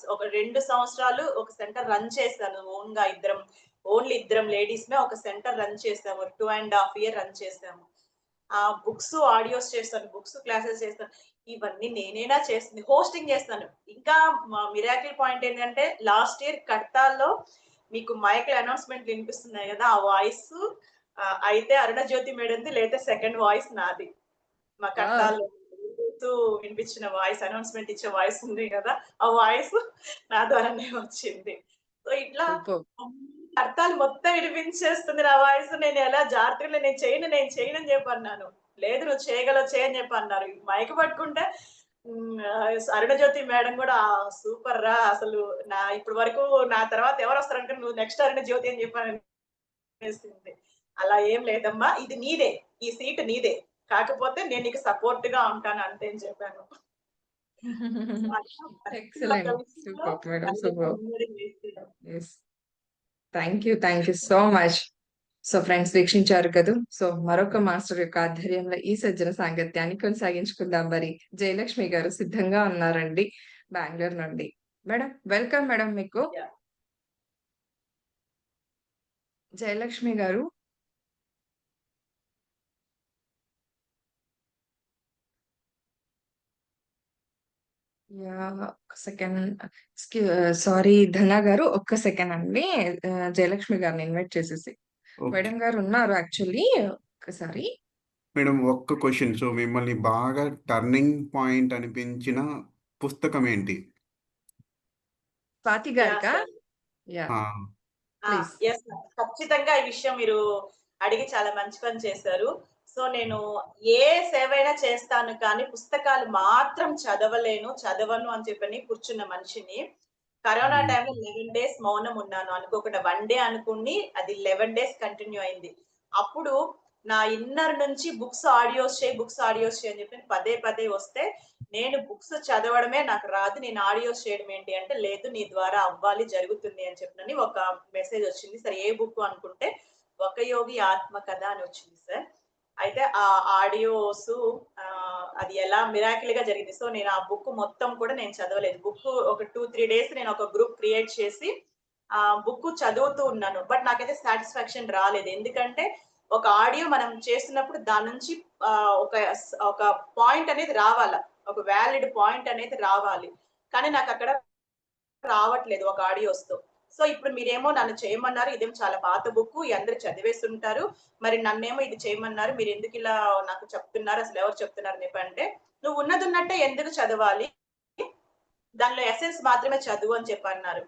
Speaker 2: ఒక 2 సంవత్సరాలు ఒక సెంటర్ రన్ చేశాను ఓన్‌గా ఓన్లీ ఇద్దరం లేడీస్‌మే ఒక సెంటర్ రన్ చేసాము. 2 ½ ఇయర్ రన్ చేసాము. బుక్స్, ఆడియోస్ చేస్తాను. బుక్స్, క్లాసెస్ చేస్తాను. ఇవన్నీ నేనేనా చేసింది. హోస్టింగ్ చేస్తాను. ఇంకా మిరాకిల్ పాయింట్ ఏంటంటే లాస్ట్ ఇయర్ కడతాల్లో మీకు మైక్‌లో అనౌన్స్‌మెంట్లు వినిపిస్తున్నాయి గదా! ఆ వాయిసు అయితే అరుణజ్యోతి మేడంది లేదా సెకండ్ వాయిస్ నాది. మా
Speaker 1: వావ్!
Speaker 2: కడతాల్లో వినిపించిన వాయిస్ అనౌన్స్‌మెంట్ ఇచ్చే వాయిస్ ఉంది గదా! ఆ వాయిస్ నా ద్వారానే వచ్చింది. సో, ఇట్లా
Speaker 1: సూపర్బ్.
Speaker 2: అర్థాలు మొత్తం వినిపించేస్తుంది నా వాయిస్. నేనెలా జాగ్రత్తగా నేను చేయను అని చెప్పన్నాను. లేదు నువ్వు చేయగలవు చెయ్యి అని చెప్పన్నారు. మైక్ పట్టుకుంటే అరుణజ్యోతి మేడం గూడా సూపర్‌రా అసలు ఇప్పటి వరకు నా తర్వాత ఎవరొస్తారంటే నువ్వు నెక్స్ట్ అరుణజ్యోతి అని చెప్పనేసింది. అలా ఏం లేదమ్మా. ఇది నీదే. ఈ సీట్ నీదే. కాకపోతే నేను నీకు సపోర్ట్‌గా ఉంటాను అంతే అని చెప్పాను. సో, అట్లా ప్రతి ఒక్క
Speaker 1: ఎక్సలెంట్.
Speaker 2: విషయంలో
Speaker 1: సూపర్బ్ మేడం.
Speaker 2: నన్ను
Speaker 1: సూపర్బ్.
Speaker 2: ముందడుగు వేసేది.
Speaker 1: Yes. Thank you so much. So friends వీక్షించారు కదూ! సో మరొక మాస్టర్ యొక్క ఆధ్వర్యంలో ఈ సజ్జన సాంగత్యాన్ని కొనసాగించుకుందాం మరి. జయలక్ష్మి గారు సిద్ధంగా ఉన్నారండి బెంగుళూరు నుండి. మేడం వెల్కమ్ మేడం మీకు.
Speaker 2: యాహ్!
Speaker 1: జయలక్ష్మి గారు. యాహ్! ఒక్క సెకండ్. సారీ ధన గారు ఒక్క సెకండ్ అండి. జయలక్ష్మి గారిని ఇన్వైట్ చేసేసి.
Speaker 3: ఓకే.
Speaker 1: మేడం గారు ఉన్నారు యాక్చువల్లీ. ఒక్కసారి.
Speaker 3: మేడం ఒక్క క్వెషన్. సో, మిమ్మల్ని బాగా టర్నింగ్ పాయింట్ అనిపించిన పుస్తకం ఏంటి?
Speaker 1: స్వాతి
Speaker 2: యాహ్!
Speaker 1: గారికా?
Speaker 2: సార్.
Speaker 1: యాహ్!
Speaker 3: ఆ!
Speaker 1: ప్లీజ్.
Speaker 2: Yes sir. ఖచ్చితంగా ఈ విషయం మీరు అడిగి చాలా మంచి పని చేశారు. సో, నేను ఏ సేవైనా చేస్తాను కానీ పుస్తకాలు మాత్రం చదవను అని చెప్పని కూర్చున్న మనిషిని. కరోనా
Speaker 3: హ్మ్.
Speaker 2: టైమ్‌లో 11 డేస్ మౌనం ఉన్నాను. అనుకోకుండా 1 డే అనుకుని అది 11 డేస్ కంటిన్యూ అయింది. అప్పుడు నా ఇన్నర్ నుంచి బుక్స్ ఆడియోస్ చెయి అని చెప్పి పదే పదే వస్తే, నేను బుక్స్ చదవడమే నాకు రాదు. నేను ఆడియోస్ చేయడం ఏంటి అంటే, లేదు నీ ద్వారా అవ్వాలి, జరుగుతుంది అని చెప్పినని ఒక మెసేజ్ వచ్చింది. సరే ఏ బుక్ అనుకుంటే, 'ఒక యోగి ఆత్మ కథ' అని వచ్చింది సార్. అయితే ఆ ఆడియోసు అది ఎలా మిరాకిల్‌గా జరిగింది. సో, నేను ఆ బుక్ మొత్తం కూడా నేను చదవలేదు. ఒక 2, 3 డేస్ నేను ఒక గ్రూప్ క్రియేట్ చేసి బుక్ చదువుతూ ఉన్నాను. బట్ నాకైతే సాటిస్ఫాక్షన్ రాలేదు. ఎందుకంటే ఒక ఆడియో మనం చేస్తున్నప్పుడు దాని నుంచి ఒక పాయింట్ అనేది రావాల. ఒక వాలిడ్ పాయింట్ అనేది రావాలి. కానీ నాకక్కడ రావట్లేదు ఒక ఆడియోస్‌తో. సో, ఇప్పుడు మీరేమో నన్ను చేయమన్నారు. ఇదేమో చాలా పాత బుక్కు. అందరూ చదివేసుంటారు. మరి నన్నేమో ఇది చేయమన్నారు. మీరెందుకిలా నాకు చెప్తున్నారు? అసలెవరు చెప్తున్నారు అని చెప్పంటే, "నువ్వు ఉన్నదున్నట్టే ఎందుకు చదవాలి? దానిలో ఎసెన్స్ మాత్రమే చదువు" అని చెప్పన్నారు.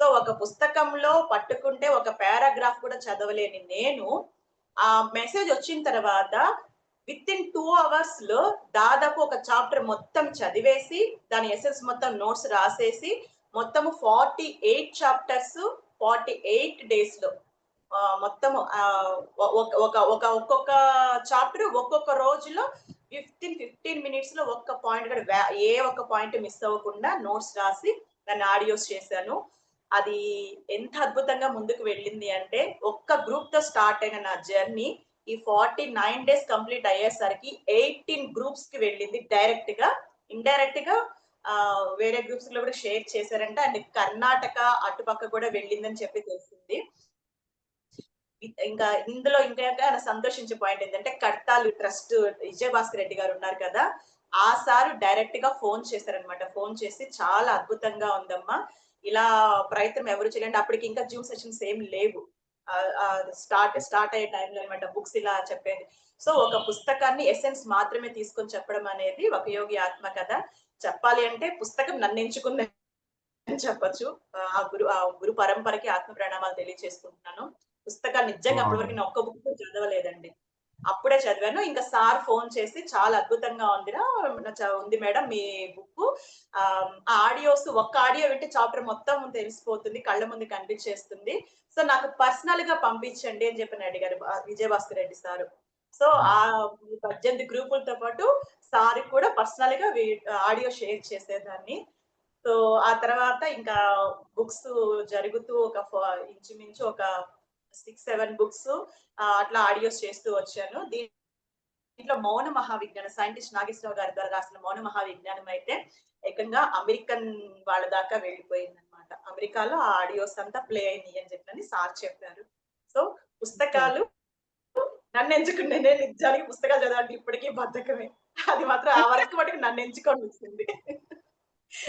Speaker 2: సో, ఒక పుస్తకంలో పట్టుకుంటే ఒక పారాగ్రాఫ్ కూడా చదవలేని నేను, ఆ మెసేజ్ వచ్చిన తర్వాత వితిన్ 2 అవర్స్‌లో దాదాపు ఒక చాప్టర్ మొత్తం చదివేసి, దాని ఎసెన్స్ మొత్తం నోట్స్ రాసేసి, మొత్తము 48 చాప్టర్స్ 48 డేస్‌లో. మొత్తం ఒక్కొక్క చాప్టర్ ఒక్కొక్క రోజులో 15 మినిట్స్ లో ఒక్క పాయింట్ కూడా ఏ ఒక్క పాయింట్ మిస్ అవ్వకుండా నోట్స్ రాసి దాన్ని ఆడియోస్ చేశాను. అది ఎంత అద్భుతంగా ముందుకు వెళ్ళింది అంటే ఒక్క గ్రూప్ తో స్టార్ట్ అయిన నా జర్నీ ఈ 49 డేస్ కంప్లీట్ అయ్యేసరికి 18 గ్రూప్స్ కి వెళ్ళింది డైరెక్ట్ గా. ఇండైరెక్ట్ గా వేరే గ్రూప్స్ లో కూడా షేర్ చేశారంట. అండ్ కర్ణాటక అటుపక్క కూడా వెళ్ళిందని చెప్పి తెలిసింది. ఇంకా ఇందులో ఇంకా సంతోషించే పాయింట్ ఏంటంటే కడతాలు ట్రస్ట్ విజయభాస్కర్ రెడ్డి గారు ఉన్నారు కదా, ఆ సారు డైరెక్ట్ గా ఫోన్ చేశారనమాట. ఫోన్ చేసి చాలా అద్భుతంగా ఉందమ్మా, ఇలా ప్రయత్నం ఎవరు చేయండి. అప్పటికి ఇంకా జూమ్ సెషన్స్ ఏం లేవు, స్టార్ట్ అయ్యే టైంలో అనమాట బుక్స్ ఇలా చెప్పేది. సో ఒక పుస్తకాన్ని ఎసెన్స్ మాత్రమే తీసుకొని చెప్పడం అనేది ఒక యోగి ఆత్మకథ. చెప్పాలి అంటే పుస్తకం నన్ను ఎంచుకుంది అని చెప్పొచ్చు. ఆ గురు పరంపరకి ఆత్మ ప్రణామాలు తెలియజేసుకుంటున్నాను. పుస్తకాలు నిజంగా
Speaker 3: వావ్!
Speaker 2: అప్పటివరకు నేను ఒక్క బుక్ కూడా చదవలేదండి. అప్పుడే చదివాను. ఇంకా సార్ ఫోన్ చేసి చాలా అద్భుతంగా ఉందిరా, ఉంది మేడం మీ బుక్. ఆ ఆడియోస్ ఒక్క ఆడియో వింటే చాప్టర్ మొత్తం తెలిసిపోతుంది, కళ్ళ ముందు కనిపించేస్తుంది. సో నాకు పర్సనల్ గా పంపించండి అని చెప్పి అడిగారు విజయభాస్కర్ రెడ్డి సారు. సో ఆ 18 గ్రూపులతో పాటు సార్ కూడా పర్సనల్ గా ఆడియో షేర్ చేసేదాన్ని. సో ఆ తర్వాత ఇంకా బుక్స్ జరుగుతూ ఇంచుమించు ఒక 6-7 బుక్స్ అట్లా ఆడియోస్ చేస్తూ వచ్చాను. దీంట్లో మౌన మహావిజ్ఞానం సైంటిస్ట్ నాగేశ్వరరావు గారి ద్వారా రాసిన మౌన మహావిజ్ఞానం అయితే ఏకంగా అమెరికన్ వాళ్ళ దాకా వెళ్ళిపోయింది అనమాట. అమెరికాలో ఆ ఆడియోస్ అంతా ప్లే అయినాయి అని చెప్పని సార్ చెప్పారు. సో పుస్తకాలు నన్ను ఎంచుకునే, నేను నిజానికి పుస్తకాలు చదవాలంటే ఇప్పటికీ బద్ధకమే. అది మాత్రం ఆ వరకు మటుకు నన్ను ఎంచుకొని వచ్చింది.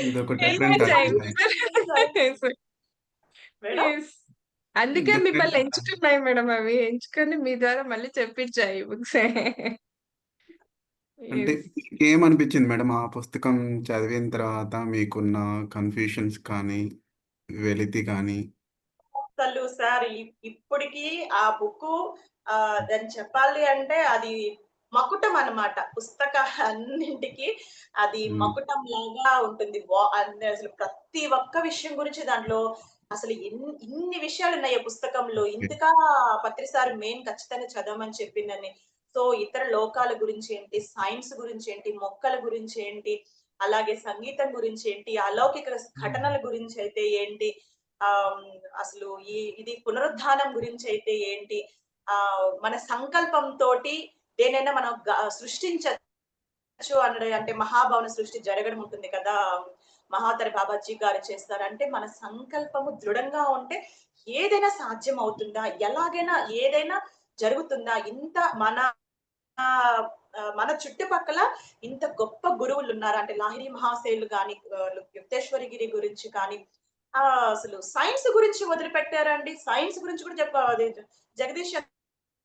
Speaker 3: ఇదొక different
Speaker 1: enjoy
Speaker 3: achievement.
Speaker 2: Madam
Speaker 1: yes. అందుకే మిమ్మల్ని
Speaker 3: డిఫరెంట్
Speaker 1: ఎంచుకున్నాయి మేడం అవి. ఎంచుకొని మీ ద్వారా మళ్ళీ చెప్పించాయి బుక్స్.
Speaker 3: అంటే
Speaker 1: యెస్.
Speaker 3: మీకేమనిపించింది మేడం ఆ పుస్తకం చదివిన తర్వాత మీకున్న కన్‌ఫ్యూషన్స్ కానీ, వెలితి కానీ?
Speaker 2: అసలు సార్ ఇప్పటికి ఆ బుక్ దాన్ని చెప్పాలి అంటే అది మకుటం అన్నమాట. పుస్తకాలన్నింటికి అది
Speaker 3: హ్మ్.
Speaker 2: మకుటం లాగా ఉంటుంది. అసలు ప్రతి ఒక్క విషయం గురించి దాంట్లో అసలు ఇన్ని విషయాలున్నాయి ఆ పుస్తకంలో.
Speaker 3: ఓకే.
Speaker 2: ఇందుకా పత్రిసారి మెయిన్ ఖచ్చితంగా చదవమని చెప్పిందని. సో ఇతర లోకాల గురించి ఏంటి, సైన్స్ గురించి ఏంటి, మొక్కల గురించి ఏంటి, అలాగే సంగీతం గురించి ఏంటి, అలౌకిక ఘటనల గురించి అయితే ఏంటి, ఆహ్, అసలు ఇది పునరుద్ధానం గురించి అయితే ఏంటి, మన సంకల్పంతోటి దేనైనా మనం సృష్టించొచ్చు అనడం, అంటే మహాభవన సృష్టి జరగడం ఉంటుంది కదా, మహాతరి బాబాజీ గారు చేస్తారు. అంటే మన సంకల్పము దృఢంగా ఉంటే ఏదైనా సాధ్యం అవుతుందా? ఎలాగైనా ఏదైనా జరుగుతుందా? ఇంత మన చుట్టుపక్కల ఇంత గొప్ప గురువులున్నారు. అంటే లాహిరి మహాశయులు గాని, యుక్తేశ్వరగిరి గురించి కానీ, అసలు సైన్స్ గురించి వదిలిపెట్టారండి. సైన్స్ గురించి కూడా అది జగదీష్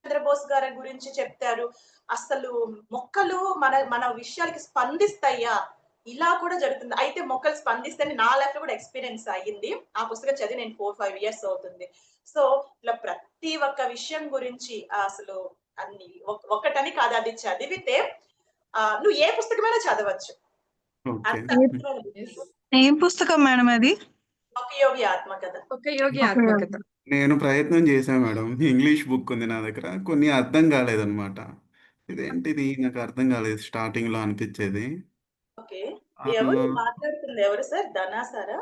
Speaker 2: చంద్రబోస్ గారి గురించి చెప్తారు. అసలు మొక్కలు మన మన విషయాలకి స్పందిస్తాయా? ఇలా కూడా జరుగుతుంది. అయితే మొక్కలు స్పందిస్తేనే నా లైఫ్‌లో కూడా ఎక్స్‌పీరియన్స్ అయ్యింది. ఆ పుస్తకం చదివి నేను 4, 5 ఇయర్స్ అవుతుంది. సో, ఇలా ప్రతి ఒక్క విషయం గురించి అసలు అన్ని ఒకటని కాదు, అది చదివితే నువ్వు ఏ పుస్తకమైనా చదవచ్చు.
Speaker 3: ఓకే.
Speaker 2: అంత
Speaker 3: హ్మ్.
Speaker 2: అద్భుతమైన బుక్
Speaker 1: యెస్.
Speaker 2: ఇది.
Speaker 4: ఏం పుస్తకం మేడం అది?
Speaker 2: ఒక యోగి ఆత్మకథ.
Speaker 1: ఒక యోగి
Speaker 4: ఓకే.
Speaker 1: ఆత్మకథ.
Speaker 3: నేను ప్రయత్నం చేశా మేడం. ఇంగ్లీష్ బుక్ ఉంది నా దగ్గర. కొన్ని అర్థం కాలేదనమాట. ఇదేంటిది నాకు అర్థం కాలేదు స్టార్టింగ్‌లో అనిపిచ్చేది.
Speaker 2: ఓకే. ఎవరు
Speaker 3: ఆహ్,
Speaker 2: మాట్లాడుతుంది ఎవరు సార్? ధనా సారా?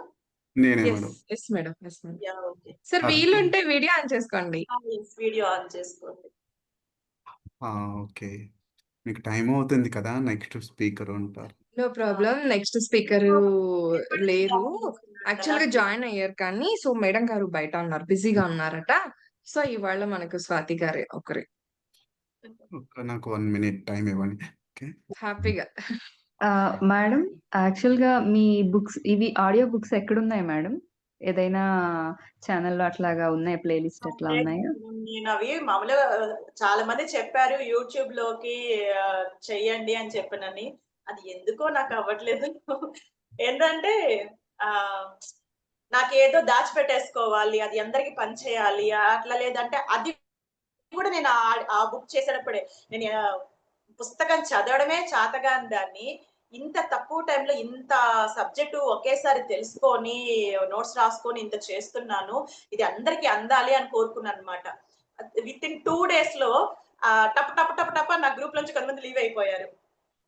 Speaker 3: నేనే
Speaker 1: yes.
Speaker 3: Madam.
Speaker 1: Yes madam. Yes madam.
Speaker 2: Yeah! Okay.
Speaker 1: Sir
Speaker 3: అర్థం
Speaker 1: వీలుంటే వీడియో ఆన్ చేసుకోండి.
Speaker 2: యెస్. వీడియో ఆన్ చేసుకోండి.
Speaker 3: ఆ! ఓకే. మీకు టైం అవుతుంది కదా! నెక్స్ట్ స్పీకర్ ఉంటారు.
Speaker 1: నో
Speaker 2: ఆ!
Speaker 1: ప్రాబ్లమ్. నెక్స్ట్ స్పీకరు
Speaker 2: ఎప్పటి నుంచి
Speaker 1: లేరు.
Speaker 2: జాయిన్ చేస్తున్నారు ధనా
Speaker 1: యాక్చువల్‌గా
Speaker 2: గారు?
Speaker 1: జాయిన్ అయ్యారు కానీ, సో మేడం గారు బయట ఉన్నారు. బిజీగా ఉన్నారట. సో ఇవాళ మనకు స్వాతి గారే ఒకరే.
Speaker 3: నాకు 1 మినిట్ టైమ్ ఇవ్వండి. ఓకే.
Speaker 1: హ్యాపీగా.
Speaker 4: మేడం యాక్చువల్‌గా మీ బుక్స్ ఇవి ఆడియో బుక్స్ ఎక్కడున్నాయి మేడం? ఏదైనా ఛానెల్‌లో అట్లాగా ఉన్నాయా? ప్లే లిస్ట్ అట్లా ఉన్నాయా?
Speaker 2: నేనవి మామూలుగా చాలా మంది చెప్పారు యూట్యూబ్‌లోకి చెయ్యండి అని చెప్పనని. అది ఎందుకో నాకు అవ్వట్లేదు. ఏంటంటే ఆహ్, నాకేదో దాచిపెట్టేసుకోవాలి, అది అందరికి పంచేయాలి, అట్లా లేదంటే అది కూడా నేను ఆ బుక్ చేసేటప్పుడే నేను పుస్తకం చదవడమే చాతగాని దాన్ని, ఇంత తక్కువ టైంలో ఇంత సబ్జెక్టు ఒకేసారి తెలుసుకొని నోట్స్ రాసుకొని ఇంత చేస్తున్నాను, ఇది అందరికి అందాలి అని కోరుకున్నాను అనమాట. విత్ ఇన్ 2 days లో టప్ టప్ టప్ టప్ నా గ్రూప్ నుంచి కొంతమంది లీవ్ అయిపోయారు.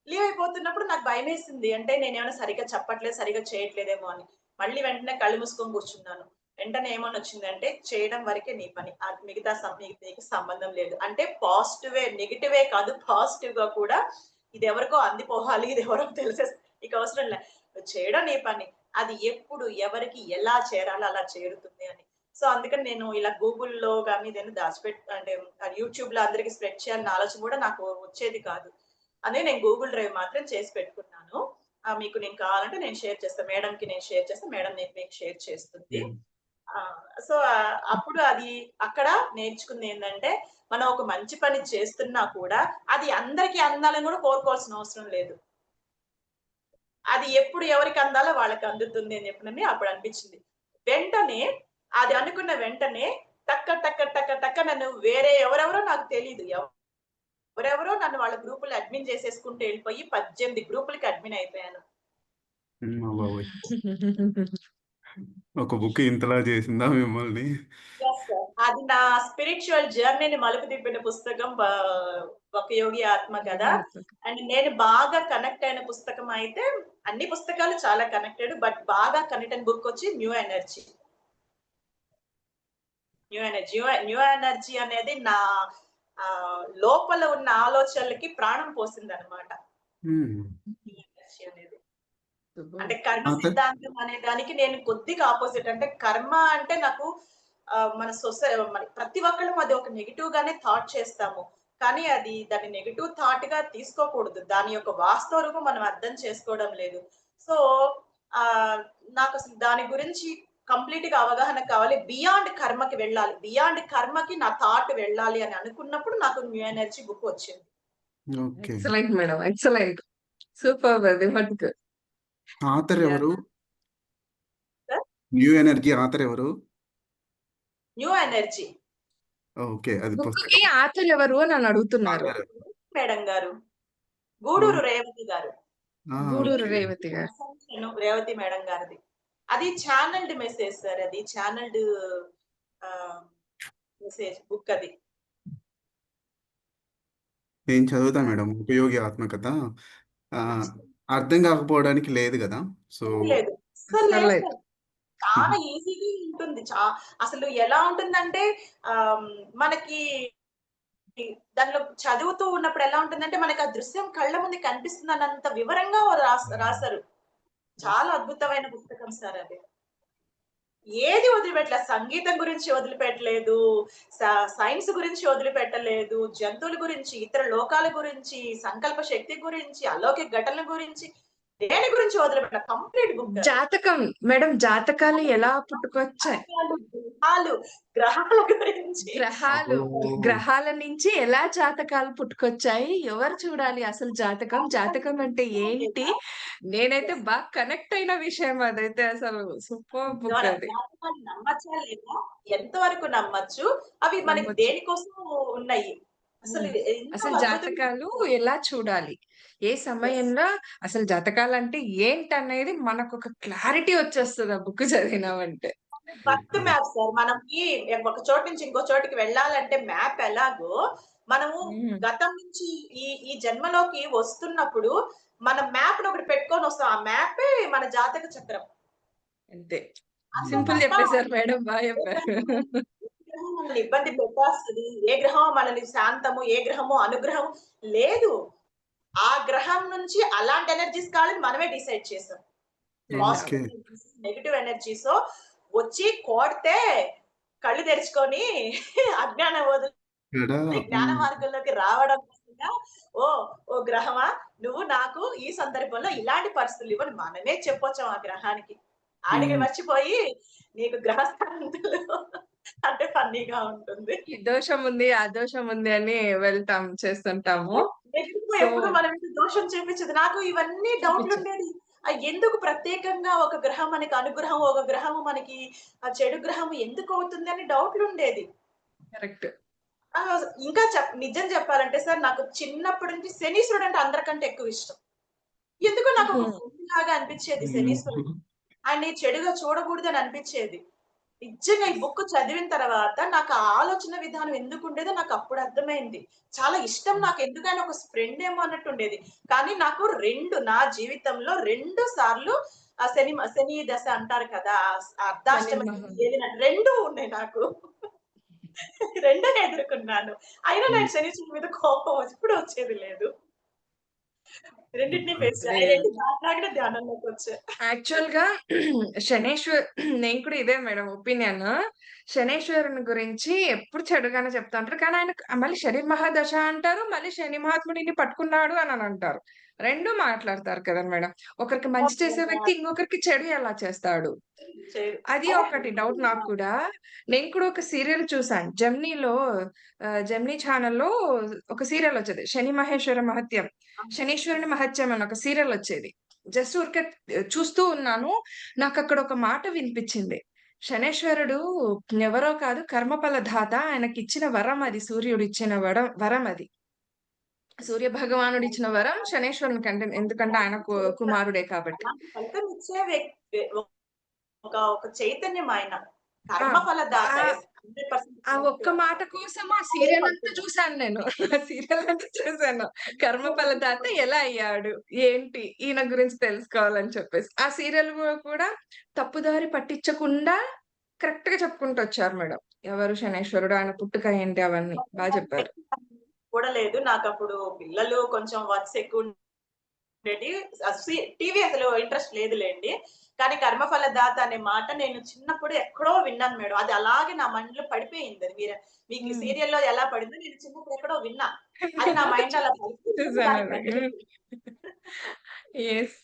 Speaker 2: లీవ్ అయిపోతున్నప్పుడు నాకు భయమేసింది. అంటే నేనేమైనా సరిగ్గా చెప్పట్లేదు, సరిగ్గా చేయట్లేదేమో అని. మళ్ళీ వెంటనే కళ్ళు మూసుకొని కూర్చున్నాను. వెంటనే ఏమనొచ్చిందంటే, చేయడం వరకే నీ పని. మిగతా నీకు సంబంధం లేదు. అంటే నెగెటివే కాదు, పాజిటివ్‌గా కూడా ఇదెవరికో అందిపోవాలి, ఇదెవరో నీకు అవసరం లే. నువ్వు చేయడం నీ పని. అది ఎప్పుడు, ఎవరికి, ఎలా చేరాలో అలా చేరుతుంది అని. సో, అందుకని నేను ఇలా గూగుల్‌లో గాని ఏదైనా అంటే యూట్యూబ్‌లో అందరికి స్ప్రెడ్ చేయాలన్న ఆలోచన కూడా నాకు వచ్చేది కాదు. అదే నేను గూగుల్ డ్రైవ్ మాత్రం చేసి పెట్టుకున్నాను. మీకు నేను కావాలంటే నేను షేర్ చేస్తా. మేడంకి నేను షేర్ చేస్తే మేడం మీకు షేర్ చేస్తుంది. సో, అప్పుడు అది అక్కడ నేర్చుకుందేంటంటే, మనం ఒక మంచి పని చేస్తున్నా కూడా అది అందరికి అందాలని కూడా కోరుకోవాల్సిన అవసరం లేదు. అది ఎప్పుడు ఎవరికి అందాలో వాళ్ళకి అందుతుంది అని చెప్పినని అప్పుడు అనిపించింది. వెంటనే అది అనుకున్న వెంటనే టక్క టక్క టక్క టక్క నన్ను వేరే ఎవరెవరో నాకు తెలీదు. ఎవరెవరో నన్ను వాళ్ళ గ్రూపుల్లో అడ్మిన్ చేసేసుకుంటూ వెళ్ళిపోయి 18 గ్రూపులకి అడ్మిన్ అయిపోయాను.
Speaker 3: అమ్మ బాబోయ్! ఒక బుక్ ఇంతలా చేసిందా మిమ్మల్ని?
Speaker 2: అది నా స్పిరిచువల్ జర్నీని మలుపు తిప్పిన పుస్తకం ఒక యోగి ఆత్మ కథ. అండ్ నేను బాగా కనెక్ట్ అయిన పుస్తకం అయితే, అన్ని పుస్తకాలు చాలా కనెక్టెడ్, బట్ బాగా కనెక్ట్ అయిన బుక్ వచ్చి న్యూ ఎనర్జీ. న్యూ ఎనర్జీ అనేది నా లోపల ఉన్న ఆలోచనలకి ప్రాణం పోసిందనమాట. న్యూ ఎనర్జీ అనేది. అంటే కర్మ సిద్ధాంతం అనే దానికి నేను కొద్దిగా ఆపోజిట్. అంటే కర్మ అంటే నాకు మన ప్రతి ఒక్కళ్ళం అది ఒక నెగెటివ్ గానే థాట్ చేస్తాము. కానీ దాన్ని నెగెటివ్ థాట్ గా తీసుకోకూడదు. దాని యొక్క వాస్తవ రూపం మనం అర్థం చేసుకోవడం లేదు. సో నాకు అసలు దాని గురించి కంప్లీట్ గా అవగాహన కావాలి. బియాండ్ కర్మకి వెళ్ళాలి. బియాండ్ కర్మకి నా థాట్ వెళ్ళాలి అని అనుకున్నప్పుడు నాకు న్యూ ఎనర్జీ బుక్ వచ్చింది.
Speaker 1: Excellent madam, excellent, super. అది మటుకు
Speaker 3: ఆథర్ ఎవరు? న్యూ ఎనర్జీ ఆథర్ ఎవరు?
Speaker 2: New energy.
Speaker 3: ఓకే, అది
Speaker 1: బుక్‌కి ఆథర్ ఎవరు అని అడుగుతున్నారు.
Speaker 2: మేడం గారు, గూడూరు రేవతి గారు.
Speaker 1: గూడూరు రేవతి గారు.
Speaker 2: రేవతి మేడం గారిది. అది ఛానల్డ్ మెసేజ్ సార్. అది ఛానల్డ్ మెసేజ్ బుక్ అది.
Speaker 3: నేను చదువుతా మేడం ఉపయోగి ఆత్మకథ. అర్థం కాకపోవడానికి లేదు కదా. సో
Speaker 2: లేదు, చాలా ఈజీగా ఉంటుంది. అసలు ఎలా ఉంటుందంటే మనకి దానిలో చదువుతూ ఉన్నప్పుడు ఎలా ఉంటుందంటే, మనకి ఆ దృశ్యం కళ్ళ ముందు కనిపిస్తుంది అన్నంత వివరంగా రాశారు. చాలా అద్భుతమైన పుస్తకం సార్ అది. ఏది వదిలిపెట్టలేదు. సంగీతం గురించి వదిలిపెట్టలేదు, సైన్స్ గురించి వదిలిపెట్టలేదు, జంతువుల గురించి, ఇతర లోకాల గురించి, సంకల్ప శక్తి గురించి, అలౌకిక ఘటనల గురించి, దేని గురించి వదిలిపెట్ట కంప్లీట్ బుక్.
Speaker 1: జాతకం మేడం, జాతకాలు ఎలా పుట్టుకొచ్చాయి?
Speaker 2: గ్రహాల గురించి,
Speaker 1: గ్రహాల నుంచి ఎలా జాతకాలు పుట్టుకొచ్చాయి, ఎవరు చూడాలి అసలు జాతకం అంటే ఏంటి? నేనైతే బాగా కనెక్ట్ అయిన విషయం అదైతే. అసలు సూపర్ బుక్ అది.
Speaker 2: నమ్మచ్చా లేదా, ఎంత వరకు నమ్మచ్చు, అవి మనకి దేనికోసం ఉన్నాయి,
Speaker 1: అసలు జాతకాలు ఎలా చూడాలి, ఏ సమయంలో అసలు జాతకాలు అంటే ఏంటనేది మనకు ఒక క్లారిటీ వచ్చేస్తుంది ఆ బుక్ చదివినామంటే.
Speaker 2: Birth map sir. మనకి ఒక చోటు నుంచి ఇంకో చోటికి వెళ్ళాలంటే మ్యాప్ ఎలాగో, మనము గతం నుంచి ఈ జన్మలోకి వస్తున్నప్పుడు మన మ్యాప్ ను ఒకటి పెట్టుకొని వస్తాం. ఆ మ్యాపే మన జాతక చక్రం.
Speaker 1: అంతే సింపుల్ చెప్పేశారు మేడం, బాగా చెప్పారు.
Speaker 2: మనల్ని ఇబ్బంది పెట్టేస్తుంది, ఏ గ్రహం మనల్ని శాంతము, ఏ గ్రహము అనుగ్రహం లేదు. ఆ గ్రహం నుంచి అలాంటి ఎనర్జీస్ కావాలని మనమే డిసైడ్ చేసాం. నెగటివ్ ఎనర్జీస్ వచ్చి కోడితే కళ్ళు తెరుచుకొని అజ్ఞాన జ్ఞాన మార్గంలోకి రావడం కోసంగా, ఓ గ్రహమా, నువ్వు నాకు ఈ సందర్భంలో ఇలాంటి పరిస్థితులు ఇవ్వని మనమే చెప్పొచ్చాం ఆ గ్రహానికి. ఆడికి మర్చిపోయి నీకు గ్రహస్థానంతులు అంటే ఫన్నీగా ఉంటుంది.
Speaker 1: ఈ దోషం ఉంది, ఆ దోషం ఉంది అని వెళ్తాం, చేస్తుంటాము.
Speaker 2: ఎప్పుడు మనం దోషం చూపించదు. నాకు ఇవన్నీ డౌట్లు ఉండేది. ఎందుకు ప్రత్యేకంగా ఒక గ్రహం మనకి అనుగ్రహం, ఒక గ్రహం మనకి చెడు గ్రహం ఎందుకు అవుతుంది అని డౌట్లు ఉండేది.
Speaker 1: కరెక్ట్.
Speaker 2: ఇంకా నిజం చెప్పాలంటే సార్, నాకు చిన్నప్పటి నుంచి శనీశ్వరుడు అంటే అందరికంటే ఎక్కువ ఇష్టం. ఎందుకో నాకు ఒక ఫ్రెండ్ లాగా అనిపించేది శనీశ్వరుడు. ఆయన్ని చెడుగా చూడకూడదని అనిపించేది. నిజంగా ఈ బుక్ చదివిన తర్వాత నాకు ఆ ఆలోచన విధానం ఎందుకుండేదో నాకు అప్పుడు అర్థమైంది. చాలా ఇష్టం నాకు ఎందుకని ఒక ఫ్రెండ్ ఏమో అన్నట్టు ఉండేది. కానీ నాకు నా జీవితంలో 2 సార్లు శని దశ అంటారు కదా! అర్ధాష్టమ
Speaker 1: శని
Speaker 2: శని ఏలిన 2 ఉన్నాయి నాకు. 2 ఎదుర్కొన్నాను. అయినా నాకు శనీశ్వరుడి మీద కోపం ఎప్పుడు వచ్చేది లేదు. రెండిటిని ఫేస్
Speaker 1: అదే.
Speaker 2: చేయాలి. 2 దాటినాకనే ధ్యానంలోకొచ్చా.
Speaker 1: యాక్చువల్‌గా నేను కూడా ఇదే మేడం ఒపీనియన్. శనీశ్వరుని గురించి ఎప్పుడు చెడుగానే చెప్తా ఉంటారు. కానీ ఆయన మళ్ళీ శని మహాదశ అంటారు. మళ్ళీ శని మహాత్ముడిని పట్టుకున్నాడు అని అంటారు. 2 మాట్లాడతారు కదా మేడం. ఒకరికి మంచి చేసే వ్యక్తి ఇంకొకరికి చెడు ఎలా చేస్తాడు?
Speaker 2: చేయరు.
Speaker 1: అది ఒకటి డౌట్ నాకు కూడా. నేను కూడా ఒక సీరియల్ చూసాను. జెమినీ ఛానెల్‌లో ఒక సీరియల్ వచ్చేది. 'శని మహేశ్వర మహత్యం'. 'శనీశ్వరుని మహత్యం' అని ఒక సీరియల్ వచ్చేది. జస్ట్ ఊరికే చూస్తూ ఉన్నాను. నాకక్కడ ఒక మాట వినిపించింది. శనీశ్వరుడు ఎవరో కాదు కర్మఫల దాత. ఆయనకిచ్చిన వరం అది. సూర్యుడిచ్చిన వరం అది. సూర్య భగవానుడిచ్చిన వరం శనీశ్వరునికి అంటే ఎందుకంటే ఆయన కుమారుడే కాబట్టి.
Speaker 2: అలాంటి ఫలితం ఇచ్చే ఒక చైతన్యం ఆయన.
Speaker 1: ఆ!
Speaker 2: కర్మఫలదాత.
Speaker 1: ఆ
Speaker 2: 100%
Speaker 1: ఆ ఒక్క మాట కోసం ఆ సీరియల్ అంతా చూసాను నేను. ఆ సీరియల్ అంతా చూసాను. కర్మఫలదాత ఎలా అయ్యాడు? ఏంటి? ఈయన గురించి తెలుసుకోవాలని చెప్పేసి. ఆ సీరియల్ కూడా తప్పుదారి పట్టించకుండా కరెక్ట్‌గా చెప్పుకుంటూ వచ్చారు మేడం. ఎవరు శనైశ్వరుడు, ఆయన పుట్టుక ఏంటి అవన్నీ. బా చెప్పారు.
Speaker 2: చూడలేదు. నాకప్పుడు పిల్లలు కొంచెం వర్క్స్ ఎక్కువుండేటి. టీవీ అసలు ఇంట్రెస్ట్ లేదులెండి. కానీ కర్మఫలదాత అనే మాట నేను చిన్నప్పుడు ఎక్కడో విన్నాను మేడం. అది అలాగే నా మైండ్‌లో పడిపోయింది. అది మీకు
Speaker 1: హ్మ్.
Speaker 2: సీరియల్‌లో ఎలా పడిందో నేను చిన్నప్పుడు ఎక్కడో విన్నా. అది నా మైండ్‌లో అలా పడిపోయింది. దాన్ని
Speaker 1: చూసానండి.
Speaker 2: Continue
Speaker 1: yes.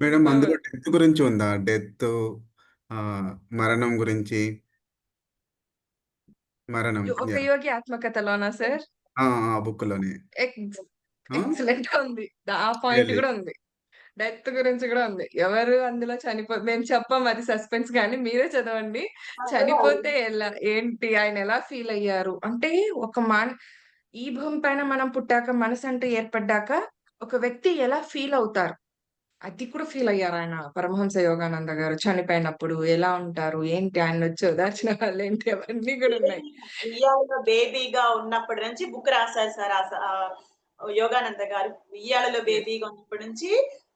Speaker 3: మేడం అందులో
Speaker 1: సూపర్.
Speaker 3: డెత్ గురించి ఉందా? డెత్ మరణం గురించి? మరణం.
Speaker 1: ఒక
Speaker 3: యాహ్!
Speaker 1: యోగి ఆత్మకథలోనా సార్?
Speaker 3: ఆ! ఆ బుక్‌లోనే.
Speaker 1: ఎక్స్
Speaker 3: ఆ!
Speaker 1: ఎక్సలెంట్‌గా ఉంది. ఆ పాయింట్
Speaker 3: రియల్లీ.
Speaker 1: కూడా ఉంది. డెత్ గురించి గూడా ఉంది. ఎవరు అందులో మేము చెప్పం అది సస్పెన్స్ గాని మీరే చదవండి. చనిపోతే ఎలా? ఏంటి? ఆయనెలా ఫీలయ్యారు? అంటే ఒక ఈ భూమి పైన మనం పుట్టాక మనసంటూ ఏర్పడ్డాక ఒక వ్యక్తి ఎలా ఫీలవుతారు? అది కూడా ఫీలయ్యారాయన. పరమహంస యోగానంద గారు చనిపోయినప్పుడు ఎలా ఉంటారు? ఏంటి? ఆయన్నొచ్చి ఓదార్చిన వాళ్ళేంటి? అవన్నీ గూడా ఉన్నాయి.
Speaker 2: ఉయ్యాలలో బేబీగా ఉన్నప్పటి నుంచి బుక్ రాసారు సార్. యోగానంద గారు. ఉయ్యాలలో
Speaker 1: యెస్.
Speaker 2: బేబీగా ఉన్నప్పటి నుంచి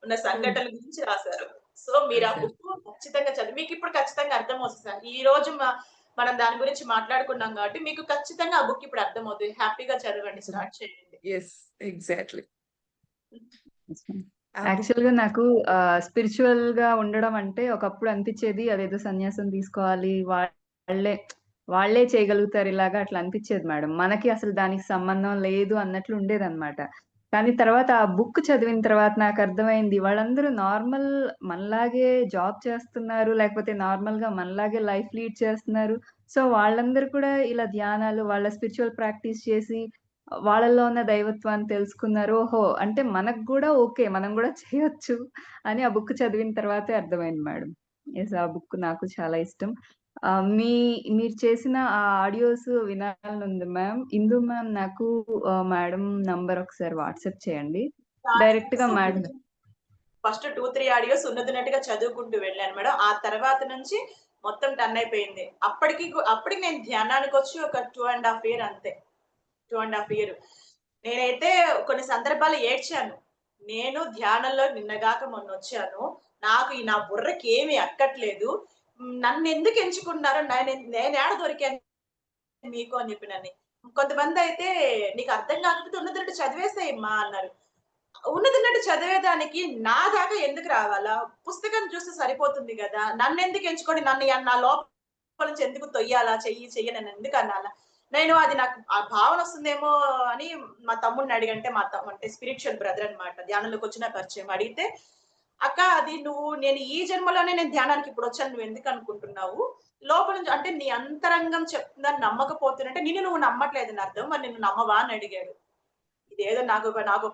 Speaker 2: ఉన్న
Speaker 1: హ్మ్.
Speaker 2: సంఘటనల గురించి రాసారు. సో, మీరు ఆ
Speaker 1: రాశారు.
Speaker 2: బుక్ ఖచ్చితంగా చదివి మీకిప్పుడు ఖచ్చితంగా అర్థమవుతుంది సార్. ఈరోజు మనం దాని గురించి మాట్లాడుకున్నాం కాబట్టి మీకు ఖచ్చితంగా ఆ బుక్ ఇప్పుడు అర్థమవుతుంది. హ్యాపీగా చదవండి. స్టార్ట్ చేయండి.
Speaker 1: యెస్. ఎగ్జాక్ట్‌లీ. ఆ బుక్
Speaker 4: యాక్చువల్‌గా నాకు స్పిరిచ్యువల్‌గా ఉండడం అంటే ఒకప్పుడు అనిపిచ్చేది అదేదో సన్యాసం తీసుకోవాలి. వాళ్ళే వాళ్ళే చేయగలుగుతారు ఇలాగా అట్లా అనిపిచ్చేది మేడం. మనకి అసలు దానికి సంబంధం లేదు అన్నట్లు ఉండేదన్నమాట. కానీ తర్వాత ఆ బుక్ చదివిన తర్వాత నాకర్థమైంది వాళ్ళందరూ నార్మల్ మనలాగే జాబ్ చేస్తున్నారు. లేకపోతే నార్మల్‌గా మనలాగే లైఫ్ లీడ్ చేస్తున్నారు. సో, వాళ్ళందరూ కూడా ఇలా ధ్యానాలు వాళ్ళ స్పిరిచ్యువల్ ప్రాక్టీస్ చేసి వాళ్ళలో ఉన్న దైవత్వాన్ని తెలుసుకున్నారు. ఓహో! అంటే మనకు గూడా ఓకే. మనం గూడా చేయొచ్చు అని ఆ బుక్ చదివిన తర్వాతే అర్థమైంది మేడం. యెస్. ఆ బుక్ నాకు చాలా ఇష్టం. మీరు చేసిన ఆ ఆడియోస్ వినాలనుంది మ్యామ్. ఇందు మ్యామ్ నాకు మేడం నంబర్ ఒకసారి వాట్సాప్ చేయండి. డైరెక్ట్‌గా మేడం
Speaker 2: ఫస్ట్ 2, 3 ఆడియోస్ ఉన్నదిన్నట్టుగా చదువుకుంటూ వెళ్ళాను మేడం. ఆ తర్వాత నుంచి మొత్తం టర్న్ అయిపోయింది. అప్పటికి నేను ధ్యానానికొచ్చి ఒక 2 ½ ఇయర్ అంతే. 2 ½ ఇయర్. నేనైతే కొన్ని సందర్భాలు ఏడ్చాను. నేను ధ్యానంలో నిన్నగాక మొన్నొచ్చాను. నాకు నా బుర్రకి ఏమి ఎక్కట్లేదు. నన్నెందుకు ఎంచుకున్నారు? నేనేడ దొరికాను మీకు అని చెప్పినని. కొంతమందయితే "నీకు అర్థం కాకపోతే ఉన్నదున్నట్టు చదివేసేయమ్మా" అన్నారు. ఉన్నదున్నట్టు చదివేదానికి నా దాకా ఎందుకు రావాలా? పుస్తకం చూస్తే సరిపోతుంది గదా! నన్నెందుకు ఎంచుకొని నా లోపల నుంచి ఎందుకు తొయ్యాలా? చెయ్యి నన్నెందుకు అనాలా? నాకు ఆ భావన వస్తుందేమో అని మా తమ్ముడిని అడిగంటే అంటే స్పిరిచ్యువల్ బ్రదర్ అన్నమాట. ధ్యానంలోకొచ్చిన పరిచయం. అడిగితే, "అక్క అది నేను ఈ జన్మలోనే నేను ధ్యానానికి ఇప్పుడొచ్చాను నువ్వెందుకు అనుకుంటున్నావు? లోపల నుంచి అంటే నీ అంతరంగం చెప్తుందని నమ్మకపోతునంటే నిన్ను నువ్వు నమ్మట్లేదని అర్థం. మరి నిన్ను నమ్మవా?" అని అడిగాడు. ఇదేదో నాకు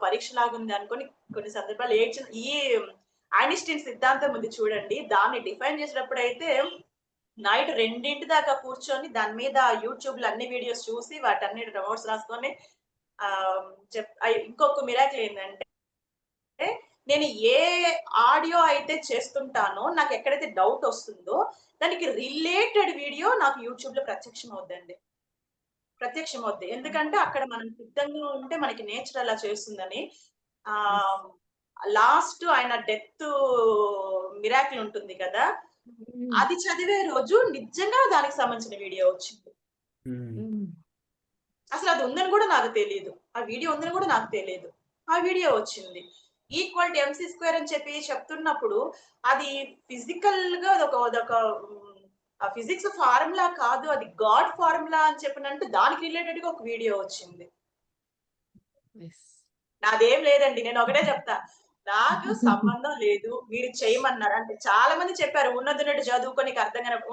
Speaker 2: పరీక్షలాగుంది అనుకోని కొన్ని సందర్భాలు ఏడ్చిన ఐన్‌స్టీన్ సిద్ధాంతం ఉంది చూడండి. దాన్ని డిఫైన్ చేసేటప్పుడైతే నైట్ 2 దాకా కూర్చొని దాని మీద యూట్యూబ్‌లో అన్ని వీడియోస్ చూసి వాటన్నిటి నోట్స్ రాసుకొని ఇంకొక మిరాకిల్ ఏందంటే నేను ఏ ఆడియో అయితే చేస్తుంటానో నాకు ఎక్కడైతే డౌట్ వస్తుందో దానికి రిలేటెడ్ వీడియో నాకు యూట్యూబ్ లో ప్రత్యక్షం అవుద్దండి. ప్రత్యక్షం అవుద్ది. ఎందుకంటే అక్కడ మనం సిద్ధంగా ఉంటే మనకి నేచర్ అలా చేస్తుందని. ఆహ్, లాస్ట్ ఆయన డెత్ మిరాకిల్ ఉంటుంది కదా!
Speaker 1: హ్మ్.
Speaker 2: అది చదివే రోజు నిజంగా దానికి సంబంధించిన వీడియో వచ్చింది.
Speaker 3: హ్మ్.
Speaker 1: హ్మ్.
Speaker 2: అసలు అది ఉందని కూడా నాకు తెలీదు. ఆ వీడియో ఉందని కూడా నాకు తెలీదు. ఆ వీడియో వచ్చింది. ఈక్వల్ టు ఎంసీ స్క్వేర్ అని చెప్పి చెప్తున్నప్పుడు అది ఫిజికల్‌గా అదొక ఫిజిక్స్ ఫార్ములా కాదు. అది గాడ్ ఫార్ములా అని చెప్పినంటే దానికి రిలేటెడ్‌గా ఒక వీడియో వచ్చింది.
Speaker 1: యెస్.
Speaker 2: నాదేం లేదండి. నేను ఒకటే చెప్తా. నాకు సంబంధం లేదు. మీరు చేయమన్నారు. అంటే చాలా మంది చెప్పారు. ఉన్నదున్నట్టు చదువుకో నీకు అర్థం కానప్పుడు.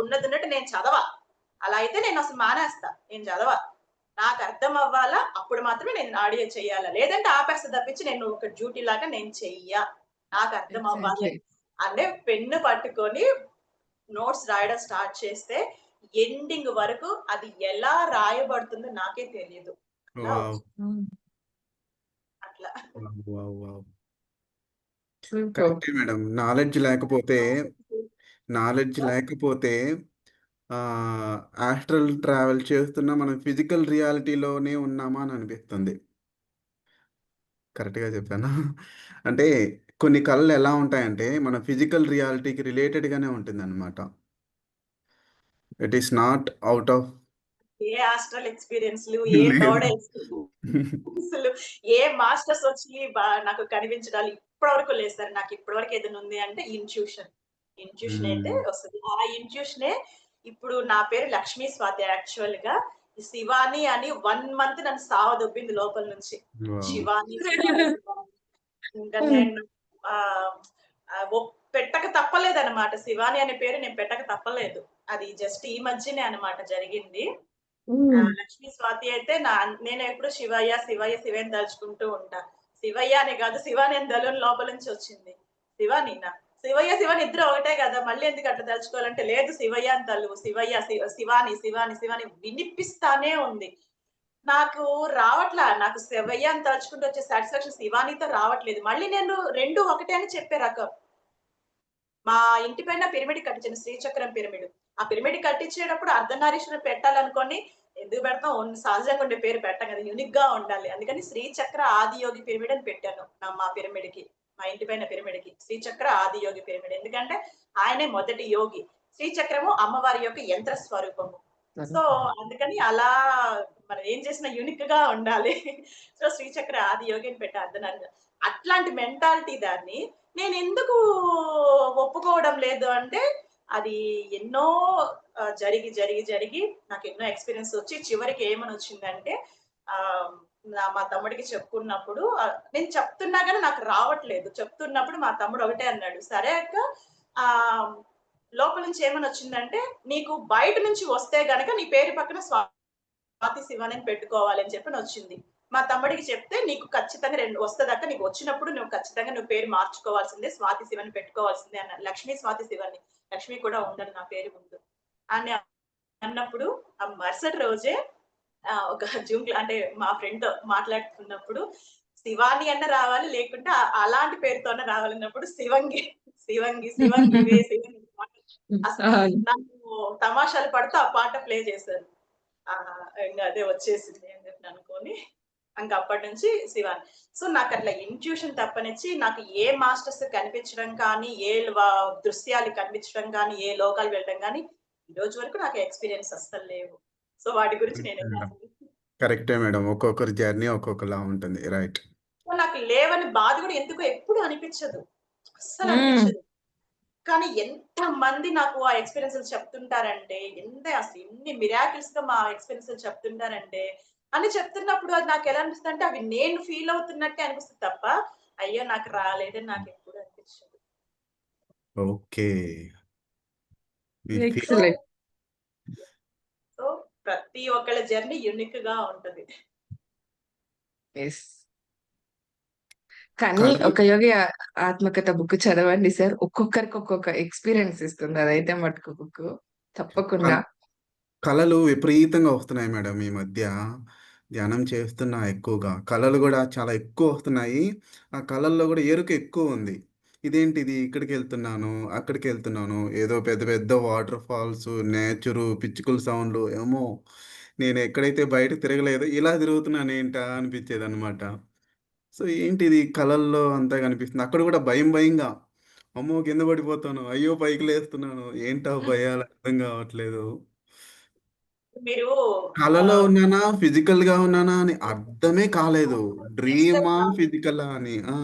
Speaker 2: ఉన్నదున్నట్టు నేను చదవా. అలా అయితే నేను అసలు మానేస్తా. నేను చదవా. నాకు అర్థం అవ్వాలా. అప్పుడు మాత్రమే నేను ఆడియో చేయాలా. లేదంటే ఆపేస్తా తప్పించి నేను ఒక డ్యూటీ లాగా నేను చెయ్య. నాకు అర్థం అవ్వాలి
Speaker 1: ఎగ్జాక్ట్‌లీ.
Speaker 2: అనే పెన్ను పట్టుకొని నోట్స్ రాయడం స్టార్ట్ చేస్తే ఎండింగ్ వరకు అది ఎలా రాయబడుతుందో నాకే తెలీదు. అలా
Speaker 3: వావ్!
Speaker 2: వచ్చింది.
Speaker 1: హ్మ్.
Speaker 2: అట్లా.
Speaker 3: వావ్! వావ్! వావ్!
Speaker 1: సూపర్.
Speaker 3: కరెక్టే మేడం. నాలెడ్జ్ లేకపోతే ఆస్ట్రల్ ట్రావెల్ చేస్తున్నా మనం ఫిజికల్ రియాలిటీలోనే ఉన్నామా అని అనిపిస్తుంది. కరెక్ట్‌గా చెప్పానా? అంటే కొన్ని కళలు ఎలా ఉంటాయంటే మన ఫిజికల్ రియాలిటీకి రిలేటెడ్‌గానే ఉంటుందన్నమాట. It is not out of
Speaker 2: a hostel ఎక్స్‌పీరియన్స్‌లు, ఏ దవడ
Speaker 3: లేదు.
Speaker 2: ఎక్స్‌పీరియన్స్‌లు, ఏ మాస్టర్స్ వచ్చి నాకు కనిపించడాలు ఇప్పటి వరకు లేదు సార్. నాకు ఇప్పటి వరకు ఏదైనా ఉంది అంటే ఇన్‌ట్యూషన్. ఇన్‌ట్యూషన్ అయితే
Speaker 3: హ్మ్.
Speaker 2: వస్తది. ఆ ఇన్‌ట్యూషనే ఇప్పుడు నా పేరు లక్ష్మీ స్వాతి యాక్చువల్‌గా. ఈ శివాని అని 1 మంత్ నన్ను సావదొబ్బింది లోపల నుంచి.
Speaker 3: వావ్!
Speaker 2: శివాని, శివాని, శివాని. ఇంకా
Speaker 1: హ్మ్.
Speaker 2: నేను ఆహ్, ఆహ్, ఒ పెట్టక తప్పలేదన్నమాట. శివాని అనే పేరు నేను పెట్టక తప్పలేదు. అది జస్ట్ ఈ మధ్యనే అన్నమాట జరిగింది.
Speaker 1: హ్మ్.
Speaker 2: లక్ష్మీ స్వాతి అయితే నేనెప్పుడు శివయ్య, శివయ్య, శివయ్యని తలుచుకుంటూ ఉంటా. శివయ్య అని కాదు శివాని అని దళం లోపల నుంచి వచ్చింది. శివానినా? శివయ్య, శివాని ఇద్దరు ఒకటే కదా! మళ్ళీ ఎందుకు అట్లా తలుచుకోవాలంటే లేదు శివయ్య అని తలువు. శివయ్య, శివాని, శివాని, శివాని వినిపిస్తానే ఉంది. నాకు రావట్లా. నాకు శివయ్య అని తలుచుకుంటూ వచ్చే సాటిస్ఫాక్షన్ శివానితో రావట్లేదు. మళ్ళీ నేను 2 ఒకటే అని చెప్పే రకం. మా ఇంటి పైన పిరమిడ్ కట్టించాను. శ్రీచక్రం పిరమిడ్. ఆ పిరమిడ్ కట్టించేటప్పుడు అర్ధనారీశ్వరుడు పెట్టాలనుకోని ఎందుకు పెడతాం? సహజంగా ఉండే పేరు పెట్టం కదా! యూనిక్‌గా ఉండాలి. అందుకని శ్రీచక్ర ఆదియోగి పిరమిడ్ అని పెట్టాను. మా పిరమిడ్‌కి. మా ఇంటి పైన పిరమిడ్‌కి. శ్రీచక్ర ఆదియోగి పిరమిడ్. ఎందుకంటే ఆయనే మొదటి యోగి. శ్రీచక్రము అమ్మవారి యొక్క యంత్ర స్వరూపము. సో, అందుకని అలా మనం ఏం చేసినా యూనిక్‌గా ఉండాలి. సో, శ్రీచక్ర ఆదియోగి అని పెట్టా అర్ధనారీశ్వరుడు. అట్లాంటి మెంటాలిటీ దాన్ని నేనెందుకు ఒప్పుకోవడం లేదు అంటే, అది ఎన్నో జరిగి నాకెన్నో ఎక్స్‌పీరియన్స్ వచ్చి చివరికి ఏమనొచ్చిందంటే ఆహ్, మా తమ్ముడికి చెప్పుకున్నప్పుడు నేను చెప్తున్నా గాని నాకు రావట్లేదు. చెప్తున్నప్పుడు మా తమ్ముడు ఒకటే అన్నాడు. "సరే అక్క ఆహ్, లోపల నుంచి ఏమనొచ్చిందంటే, నీకు బయట నుంచి వస్తే గనక నీ పేరు పక్కన స్వాతి శివాని అని పెట్టుకోవాలి" అని చెప్పనొచ్చింది. మా తమ్ముడికి చెప్తే నీకు ఖచ్చితంగా వస్తదక్క. నీకు వచ్చినప్పుడు నువ్వు ఖచ్చితంగా నువ్వు పేరు మార్చుకోవాల్సిందే. స్వాతి శివని పెట్టుకోవాల్సిందే అన్నారు. లక్ష్మీ స్వాతి శివని. లక్ష్మి కూడా ఉండదు నా పేరు ముందు. అని అన్నప్పుడు ఆ మరుసటి రోజే ఒక అంటే మా ఫ్రెండ్‌తో మాట్లాడుతున్నప్పుడు శివాని అన్న రావాలి లేకుంటే అలాంటి పేరుతోనే రావాలన్నప్పుడు శివంగివే శివంగి అసలు
Speaker 1: అవును.
Speaker 2: నాకు తమాషాలు పడుతూ ఆ పాట ప్లే చేశారు. ఇంగ అదే వచ్చేసింది అని చెప్పి అనుకోని, ఇంక అప్పటి నుంచి శివాని. సో, నాకట్లా ఇన్‌ట్యూషన్ తప్పనిచ్చి, నాకు ఏ మాస్టర్స్ కనిపించడం కానీ, ఏ దృశ్యాలు కనిపించడం కానీ, ఏ లోకాలు వెళ్ళడం గానీ, ఈ రోజు వరకు నాకు ఎక్స్‌పీరియన్స్ అస్సలు లేవు. సో, వాటి గురించి
Speaker 3: కరెక్టే
Speaker 2: నేనైతే
Speaker 3: మేడం.
Speaker 2: అసలు
Speaker 3: కరెక్టే మేడం. ఒక్కొక్కరి జర్నీ ఒక్కొక్కలా ఉంటుంది. రైట్.
Speaker 2: సో, నాకు లేవని బాధ గూడా ఎందుకో ఎప్పుడు అనిపిచ్చదు. అస్సలు
Speaker 1: హ్మ్.
Speaker 2: అనిపిచ్చదు. కానీ ఎంతమంది నాకు ఆ ఎక్స్‌పీరియన్స్‌లు చెప్తుంటారంటే, అసలు ఎన్ని మిరాకిల్స్‌గా మా ఎక్స్‌పీరియన్స్‌లు చెప్తుంటారంటే, అని చెప్తున్నప్పుడు అది నాకెలా అనిపిస్తదంటే, అవి నేను ఫీల్ అవుతున్నట్టే అనిపిస్తది తప్ప, అయ్యో! నాకు రాలేదని నాకెప్పుడు అనిపించదు.
Speaker 3: ఓకే. మీ ఫీ
Speaker 2: సో,
Speaker 1: ఎక్సలెంట్.
Speaker 2: సో ప్రతి ఒక్కళ్ళ జర్నీ యూనిక్‌గా ఉంటది.
Speaker 1: యెస్. కానీ
Speaker 3: కళలు
Speaker 1: ఒక యోగి ఆత్మకథ బుక్ చదవండి సార్. ఒక్కొక్కరికి ఒక్కొక్క ఎక్స్‌పీరియన్స్ ఇస్తుంది. అదైతే మటుకు బుక్కు.
Speaker 3: కళ
Speaker 1: తప్పకుండా.
Speaker 3: కళలు విపరీతంగా వస్తున్నాయి మేడం ఈ మధ్య. ధ్యానం చేస్తున్నా ఎక్కువగా. కళలు గూడా చాలా ఎక్కువ వస్తున్నాయి. ఆ కళల్లో గూడా ఎరుక ఎక్కువ ఉంది. ఇదేంటిది ఇక్కడికెళ్తున్నాను, అక్కడికెళ్తున్నాను. ఏదో పెద్ద పెద్ద వాటర్ ఫాల్సు, నేచరు, పిచ్చుకల సౌండ్‌లు ఏమో నేను ఎక్కడైతే బయట తిరగలేదో ఇలా తిరుగుతున్నానేంటా అనిపిచ్చేదనమాట. సో, ఏంటిది కళల్లో అంతా కనిపిస్తుంది. అక్కడ గూడా భయం భయంగా. అమ్మో! కింద పడిపోతాను. అయ్యో! పైకి లేస్తున్నాను. ఏంటా భయాలు అర్థం గావట్లేదు.
Speaker 2: మీరు
Speaker 3: కలలో ఉన్నానా? ఫిజికల్‌గా ఉన్నానా? అని అర్థమే కాలేదు. డ్రీమా?
Speaker 2: యాస్ట్రల్
Speaker 3: ఫిజికలా అని. ఆ!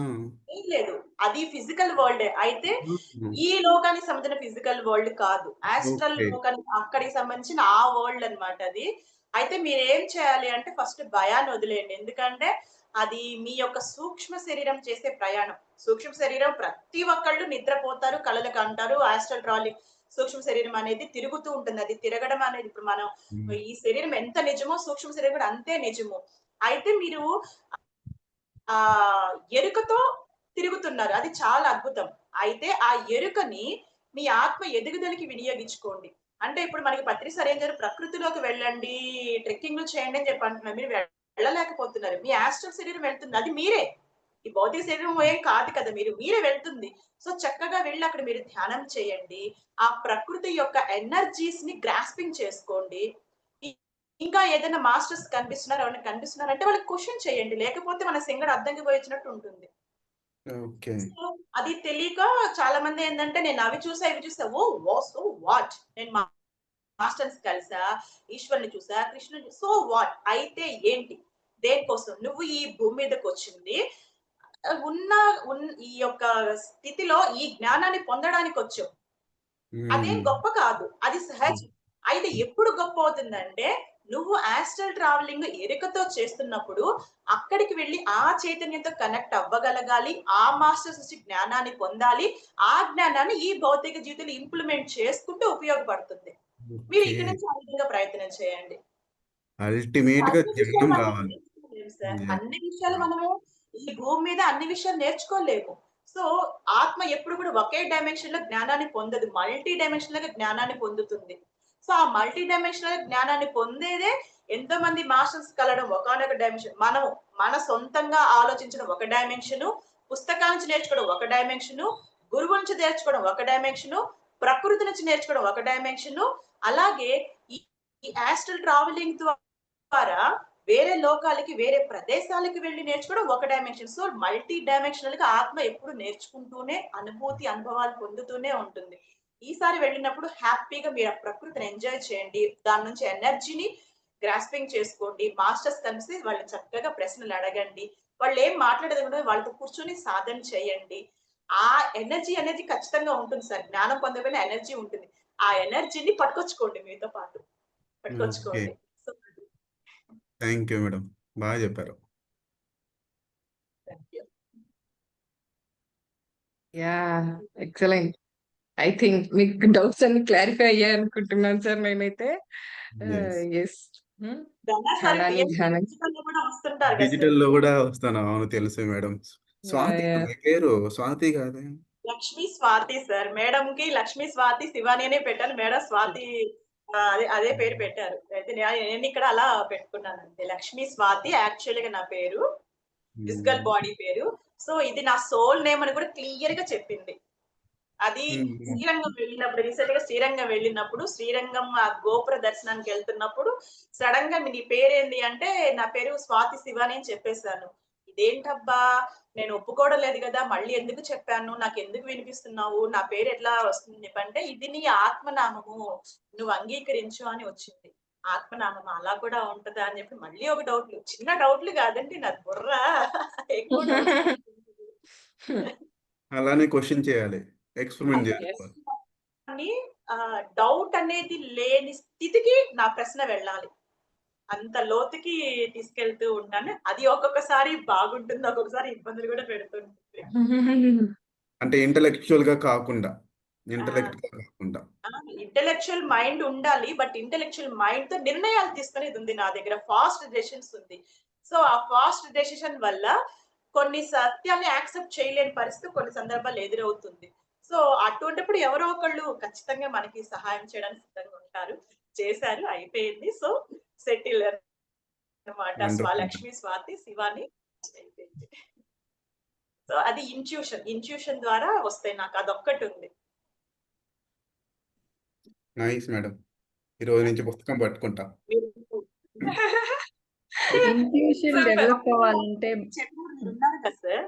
Speaker 2: ఏం లేదు. అది ఫిజికల్ వరల్డే. అయితే
Speaker 3: హ్మ్.
Speaker 2: ఈ లోకానికి సంబంధించిన ఫిజికల్ వరల్డ్ కాదు. Astral
Speaker 3: okay.
Speaker 2: లోకానికి అక్కడికి సంబంధించిన ఆ వరల్డ్ అన్నమాట అది. అయితే మీరేం చేయాలి అంటే ఫస్ట్ భయాన్ని వదిలేయండి. ఎందుకంటే అది మీ యొక్క సూక్ష్మ శరీరం చేసే ప్రయాణం. సూక్ష్మ శరీరం ప్రతి ఒక్కళ్ళు నిద్రపోతారు, కలలు కంటారు. యాస్ట్రల్ ట్రావెలింగ్ సూక్ష్మ శరీరం అనేది తిరుగుతూ ఉంటుంది. అది తిరగడం అనేది ఇప్పుడు మనం
Speaker 3: హ్మ్.
Speaker 2: ఈ శరీరం ఎంత నిజమో సూక్ష్మ శరీరం కూడా అంతే నిజము. అయితే మీరు ఎరుకతో తిరుగుతున్నారు. అది చాలా అద్భుతం. అయితే ఆ ఎరుకని మీ ఆత్మ ఎదుగుదలకి వినియోగించుకోండి. అంటే ఇప్పుడు మనకి పత్రి సరేం గారు ప్రకృతిలోకి వెళ్ళండి, ట్రెక్కింగ్‌లు చేయండి అని చెప్పి అంటున్నారు. మీరు వెళ్ళలేకపోతున్నారు. మీ యాస్ట్రల్ శరీరం వెళ్తుంది. అది మీరే. ఈ భౌతిక శరీరం ఏం కాదు కదా! మీరే వెళ్తుంది. సో, చక్కగా వెళ్లి అక్కడ మీరు ధ్యానం చేయండి. ఆ ప్రకృతి యొక్క ఎనర్జీస్‌ని గ్రాస్పింగ్ చేసుకోండి. ఇ ఇంకా ఏదైనా మాస్టర్స్ కనిపిస్తున్నారు, ఎవరైనా కనిపిస్తున్నారంటే వాళ్ళకి క్వెషన్ చేయండి. లేకపోతే మన సింగడ అద్దంకి పోయొచ్చినట్టు ఉంటుంది.
Speaker 3: ఓకే.
Speaker 2: సో, అది తెలియక చాలా మంది ఏందంటే నేను అవి చూసా, ఇవి చూసా. ఓహ్! So what? నేను మాస్టర్స్ కలిసా, ఈశ్వరుని చూసా, కృష్ణుని సో వాట్? అయితే ఏంటి? దేనికోసం? నువ్వు ఈ భూమి మీదకొచ్చింది ఉన్న ఈ యొక్క స్థితిలో ఈ జ్ఞానాన్ని పొందడానికొచ్చావు. అదేం
Speaker 3: హ్మ్.
Speaker 2: గొప్ప కాదు. అది సహజం. అయితే ఎప్పుడు గొప్పవుతుందంటే, నువ్వు యాస్ట్రల్ ట్రావెలింగ్ ఎరుకతో చేస్తున్నప్పుడు, అక్కడికి వెళ్లి ఆ చైతన్యంతో కనెక్ట్ అవ్వగలగాలి. ఆ మాస్టర్స్ నుంచి జ్ఞానాన్ని పొందాలి. ఆ జ్ఞానాన్ని ఈ భౌతిక జీవితంలో ఇంప్లిమెంట్ చేసుకుంటూ ఉపయోగపడుతుంది. మీరు
Speaker 3: ఓకే.
Speaker 2: ఇక్కడి నుంచి ఆ విధంగా ప్రయత్నం చేయండి.
Speaker 3: అల్టిమేట్‌గా
Speaker 2: అన్ని విషయాలు
Speaker 3: జ్ఞానం
Speaker 2: మనం
Speaker 3: రావాలి.
Speaker 2: నేర్చుకోలేము సార్.
Speaker 3: యాహ్!
Speaker 2: అన్ని విషయాలు
Speaker 3: యాహ్!
Speaker 2: మనము ఈ భూమి మీద అన్ని విషయాలు నేర్చుకోలేము. సో, ఆత్మ ఎప్పుడు కూడా ఒకే డైమెన్షన్‌లో జ్ఞానాన్ని పొందదు. మల్టీ డైమెన్షనల్‌గా జ్ఞానాన్ని పొందుతుంది. సో, ఆ మల్టీ డైమెన్షనల్ జ్ఞానాన్ని పొందేదే ఎంతో మంది మాస్టర్స్ కలవడం ఒకానొక డైమెన్షన్. మనం మన సొంతంగా ఆలోచించడం ఒక డైమెన్షను, పుస్తకాల నుంచి నేర్చుకోవడం ఒక డైమెన్షను, గురువు నుంచి నేర్చుకోవడం ఒక డైమెన్షను, ప్రకృతి నుంచి నేర్చుకోవడం ఒక డైమెన్షను, అలాగే ఈ ఈ యాస్ట్రల్ ట్రావెలింగ్ ద్వారా వేరే లోకాలకి, వేరే ప్రదేశాలకి వెళ్లి నేర్చుకోవడం ఒక డైమెన్షన్. సో, మల్టీ డైమెన్షనల్‌గా ఆత్మ ఎప్పుడు నేర్చుకుంటూనే, అనుభవాలు పొందుతూనే ఉంటుంది. ఈసారి వెళ్ళినప్పుడు హ్యాపీగా మీరు ఆ ప్రకృతిని ఎంజాయ్ చేయండి. దాని నుంచి ఎనర్జీని గ్రాస్పింగ్ చేసుకోండి. మాస్టర్స్ కలిసి వాళ్ళని చక్కగా ప్రశ్నలు అడగండి. వాళ్ళేం మాట్లాడేది వాళ్ళతో కూర్చొని సాధన చేయండి. ఆ ఎనర్జీ అనేది ఖచ్చితంగా ఉంటుంది సార్. జ్ఞానం పొందకపోయినా ఎనర్జీ ఉంటుంది. ఆ ఎనర్జీని పట్టుకొచ్చుకోండి మీతో పాటు.
Speaker 3: ఓకే.
Speaker 2: పట్టుకొచ్చుకోండి. So
Speaker 3: thank you madam. బాగా చెప్పారు.
Speaker 2: Thank you.
Speaker 1: Yeah! Excellent. I think మీకు డౌట్స్ అన్ని క్లారిఫై అయ్యాయనుకుంటున్నాను సార్ నేనైతే.
Speaker 3: యెస్.
Speaker 1: యెస్. హ్మ్.
Speaker 2: ధనా సార్
Speaker 1: ధ్యానాన్ని
Speaker 2: టీఎంసీ
Speaker 1: ధ్యానం
Speaker 2: డిజిటల్‌లో కూడా వస్తుంటారు కదా సార్.
Speaker 3: డిజిటల్‌లో గూడా వస్తాను. అవును తెలుసు మేడం.
Speaker 1: యాహ్!
Speaker 3: స్వాతి
Speaker 1: యాహ్!
Speaker 3: మీ పేరు స్వాతి కాదే?
Speaker 2: లక్ష్మీ స్వాతి సార్. మేడంకి లక్ష్మీ స్వాతి శివాని అనే పెట్టాను. మేడం స్వాతి అదే పేరు పెట్టారు. అయితే నేనిక్కడ అలా పెట్టుకున్నాను అంతే. లక్ష్మీ స్వాతి యాక్చువల్‌గా నా పేరు. ఫిజికల్
Speaker 3: హ్మ్.
Speaker 2: బాడీ పేరు. సో, ఇది నా సోల్ నేమ్ అని కూడా క్లియర్‌గా చెప్పింది. అది
Speaker 3: హ్మ్.
Speaker 2: శ్రీరంగం వెళ్ళినప్పుడు రీసెంట్‌గా శ్రీరంగం వెళ్ళినప్పుడు, శ్రీరంగం ఆ గోపుర దర్శనానికెళ్తున్నప్పుడు సడెన్‌గా నీ పేరేంది అంటే, నా పేరు స్వాతి శివాని అని చెప్పేసాను. ఇదేంటబ్బా! నేను ఒప్పుకోవడం లేదు గదా! మళ్ళీ ఎందుకు చెప్పాను? నాకెందుకు వినిపిస్తున్నావు? నా పేరు ఎట్లా వస్తుంది చెప్పంటే, ఇది నీ ఆత్మనామము. నువ్వు అంగీకరించు అని వచ్చింది. ఆత్మనామమా? అలా కూడా ఉంటదా? అని చెప్పి మళ్ళీ ఒక డౌట్‌లు. చిన్న డౌట్‌లు గాదండి నాది బుర్ర ఎక్కువ డౌట్‌లు పెట్టుకుంటది.
Speaker 3: అలానే క్వెషన్ చేయాలి. Experiment
Speaker 1: yes.
Speaker 3: జేసుకోవాలి.
Speaker 2: కానీ డౌట్ అనేది లేని స్థితికి నా ప్రశ్న వెళ్ళాలి. అంత లోతుకి తీసుకెళ్తూ ఉంటాను. అది ఒక్కొక్కసారి బాగుంటుంది. ఒక్కొక్కసారి ఇబ్బందులు గూడా పెడుతుంటుంది.
Speaker 3: అంటే ఇంటలెక్చువల్‌గా కాకుండా.
Speaker 2: ఆ!
Speaker 3: ఇంటలెక్ట్‌గా కాకుండా.
Speaker 2: ఆ! ఇంటలెక్చువల్ మైండ్ ఉండాలి. బట్ ఇంటలెక్చువల్ మైండ్‌తో నిర్ణయాలు తీసుకునేదుంది నా దగ్గర. ఫాస్ట్ డెసిషన్స్ ఉంది. సో, ఆ ఫాస్ట్ డెసిషన్ వల్ల కొన్ని సత్యాల్ని యాక్సెప్ట్ చేయలేని పరిస్థితి కొన్ని సందర్భాల్లో ఎదురవుతుంది. సో, అటువంటప్పుడు ఎవరో ఒకళ్ళు ఖచ్చితంగా మనకి సహాయం చేయడానికి సిద్ధంగా ఉంటారు. చేశారు. అయిపోయింది. సో, సెటిల్ అన్నమాట.
Speaker 3: వండర్ఫుల్.
Speaker 2: లక్ష్మి, స్వాతి, శివాని. సో అది ఇన్‌ట్యూషన్ ద్వారా వస్తాయి నాకు. అదొక్కటి ఉంది.
Speaker 3: Nice madam. ఈ రోజు నుంచి పుస్తకం పట్టుకుంటా.
Speaker 2: మీరు
Speaker 4: ఇంట్యూషన్
Speaker 1: సూపర్.
Speaker 4: డెవలప్ అవ్వాలంటే
Speaker 2: చెప్పినప్పుడు మీరున్నారు కదా సార్.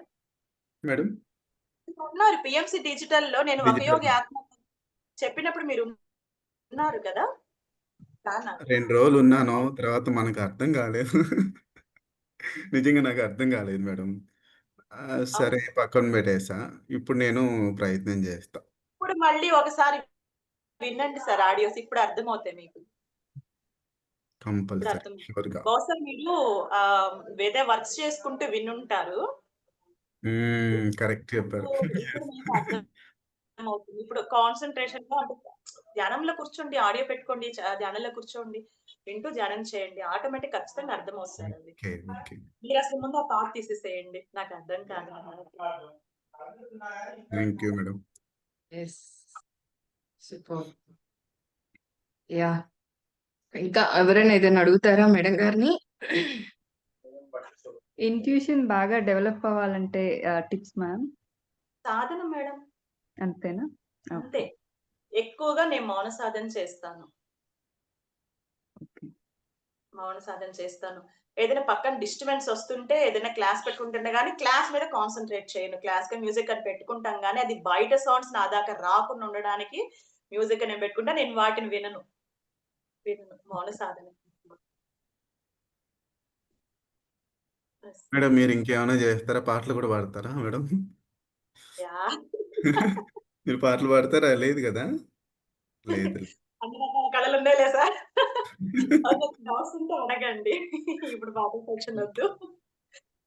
Speaker 3: మేడం
Speaker 2: ఉన్నారు పిఎంసి డిజిటల్‌లో నేను
Speaker 3: డిజిటల్
Speaker 2: వకయోగి ఆత్మ చెప్పినప్పుడు మీరు ఉన్నారు కదా! రానా?
Speaker 3: 2 రోజులు ఉన్నాను. తర్వాత మనకు అర్థం కాలేదు. నిజంగా నాకు అర్థం కాలేదు మేడం. సరే
Speaker 2: అవును.
Speaker 3: పక్కన పెట్టేసా. ఇప్పుడు నేను ప్రయత్నం చేస్తా.
Speaker 2: ఇప్పుడు మళ్ళీ ఒకసారి వినండి సార్ ఆడియోస్. ఇప్పుడు అర్థమవుతాయి మీకు. ఇప్పుడు
Speaker 3: కంపల్సరీ
Speaker 2: అర్థం
Speaker 3: ష్యూర్‌గా.
Speaker 2: బహుశా మీరు వేరే వర్క్స్ చేసుకుంటూ వినుంటారు.
Speaker 3: కరెక్ట్ చెప్పారు.
Speaker 2: ఇప్పుడు మీకు అర్థమవుతుంది. ఇప్పుడు కాన్సంట్రేషన్‌గా అంటే ధ్యానంలో కూర్చోండి. ఆడియో పెట్టుకోండి. ధ్యానంలో కూర్చోండి. వింటూ ధ్యానం చేయండి. ఆటోమేటిక్ ఖచ్చితంగా అర్థమవుతుందండి.
Speaker 3: ఓకే. ఓకే.
Speaker 2: మీరసలు ముందు ఆ థాట్ తీసేసేయండి. నాకు అర్థం కాదు.
Speaker 3: Thank you madam.
Speaker 1: Yes. Super. Yeah! ఇంకా ఎవరైనా ఏదైనా అడుగుతారా మేడం గారిని?
Speaker 4: ఇంట్యూషన్ బాగా డెవలప్ అవ్వాలంటే టిప్స్ మ్యామ్?
Speaker 2: సాధన మేడం.
Speaker 4: అంతేనా?
Speaker 2: అంతే.
Speaker 4: ఓకే.
Speaker 2: ఎక్కువగా నేను మౌన సాధన చేస్తాను.
Speaker 4: ఓకే.
Speaker 2: మౌన సాధన చేస్తాను. ఏదైనా పక్కన డిస్టర్బెన్స్ వస్తుంటే ఏదైనా క్లాస్ పెట్టుకుంటున్నా గానీ, క్లాస్ మీద కాన్సంట్రేట్ చేయను. క్లాస్‌గా మ్యూజిక్ అని పెట్టుకుంటాం గానీ, అది బయట సౌండ్స్ నా దాకా రాకుండా ఉండడానికి మ్యూజిక్ అని పెట్టుకుంటా. నేను వాటిని వినను. మౌన సాధన. యెస్.
Speaker 3: మేడం మీరు ఇంకేమైనా చేస్తారా? పాటలు కూడా పాడతారా మేడం?
Speaker 2: యాహ్!
Speaker 3: మీరు పాటలు పాడతారా? లేదు కదా? లేదు.
Speaker 2: అన్ని రకాల కళలున్నాయిలే సార్. ఏమైనా డౌట్స్ ఉంటే అడగండి. ఇప్పుడు పాటల సెక్షన్ వద్దు.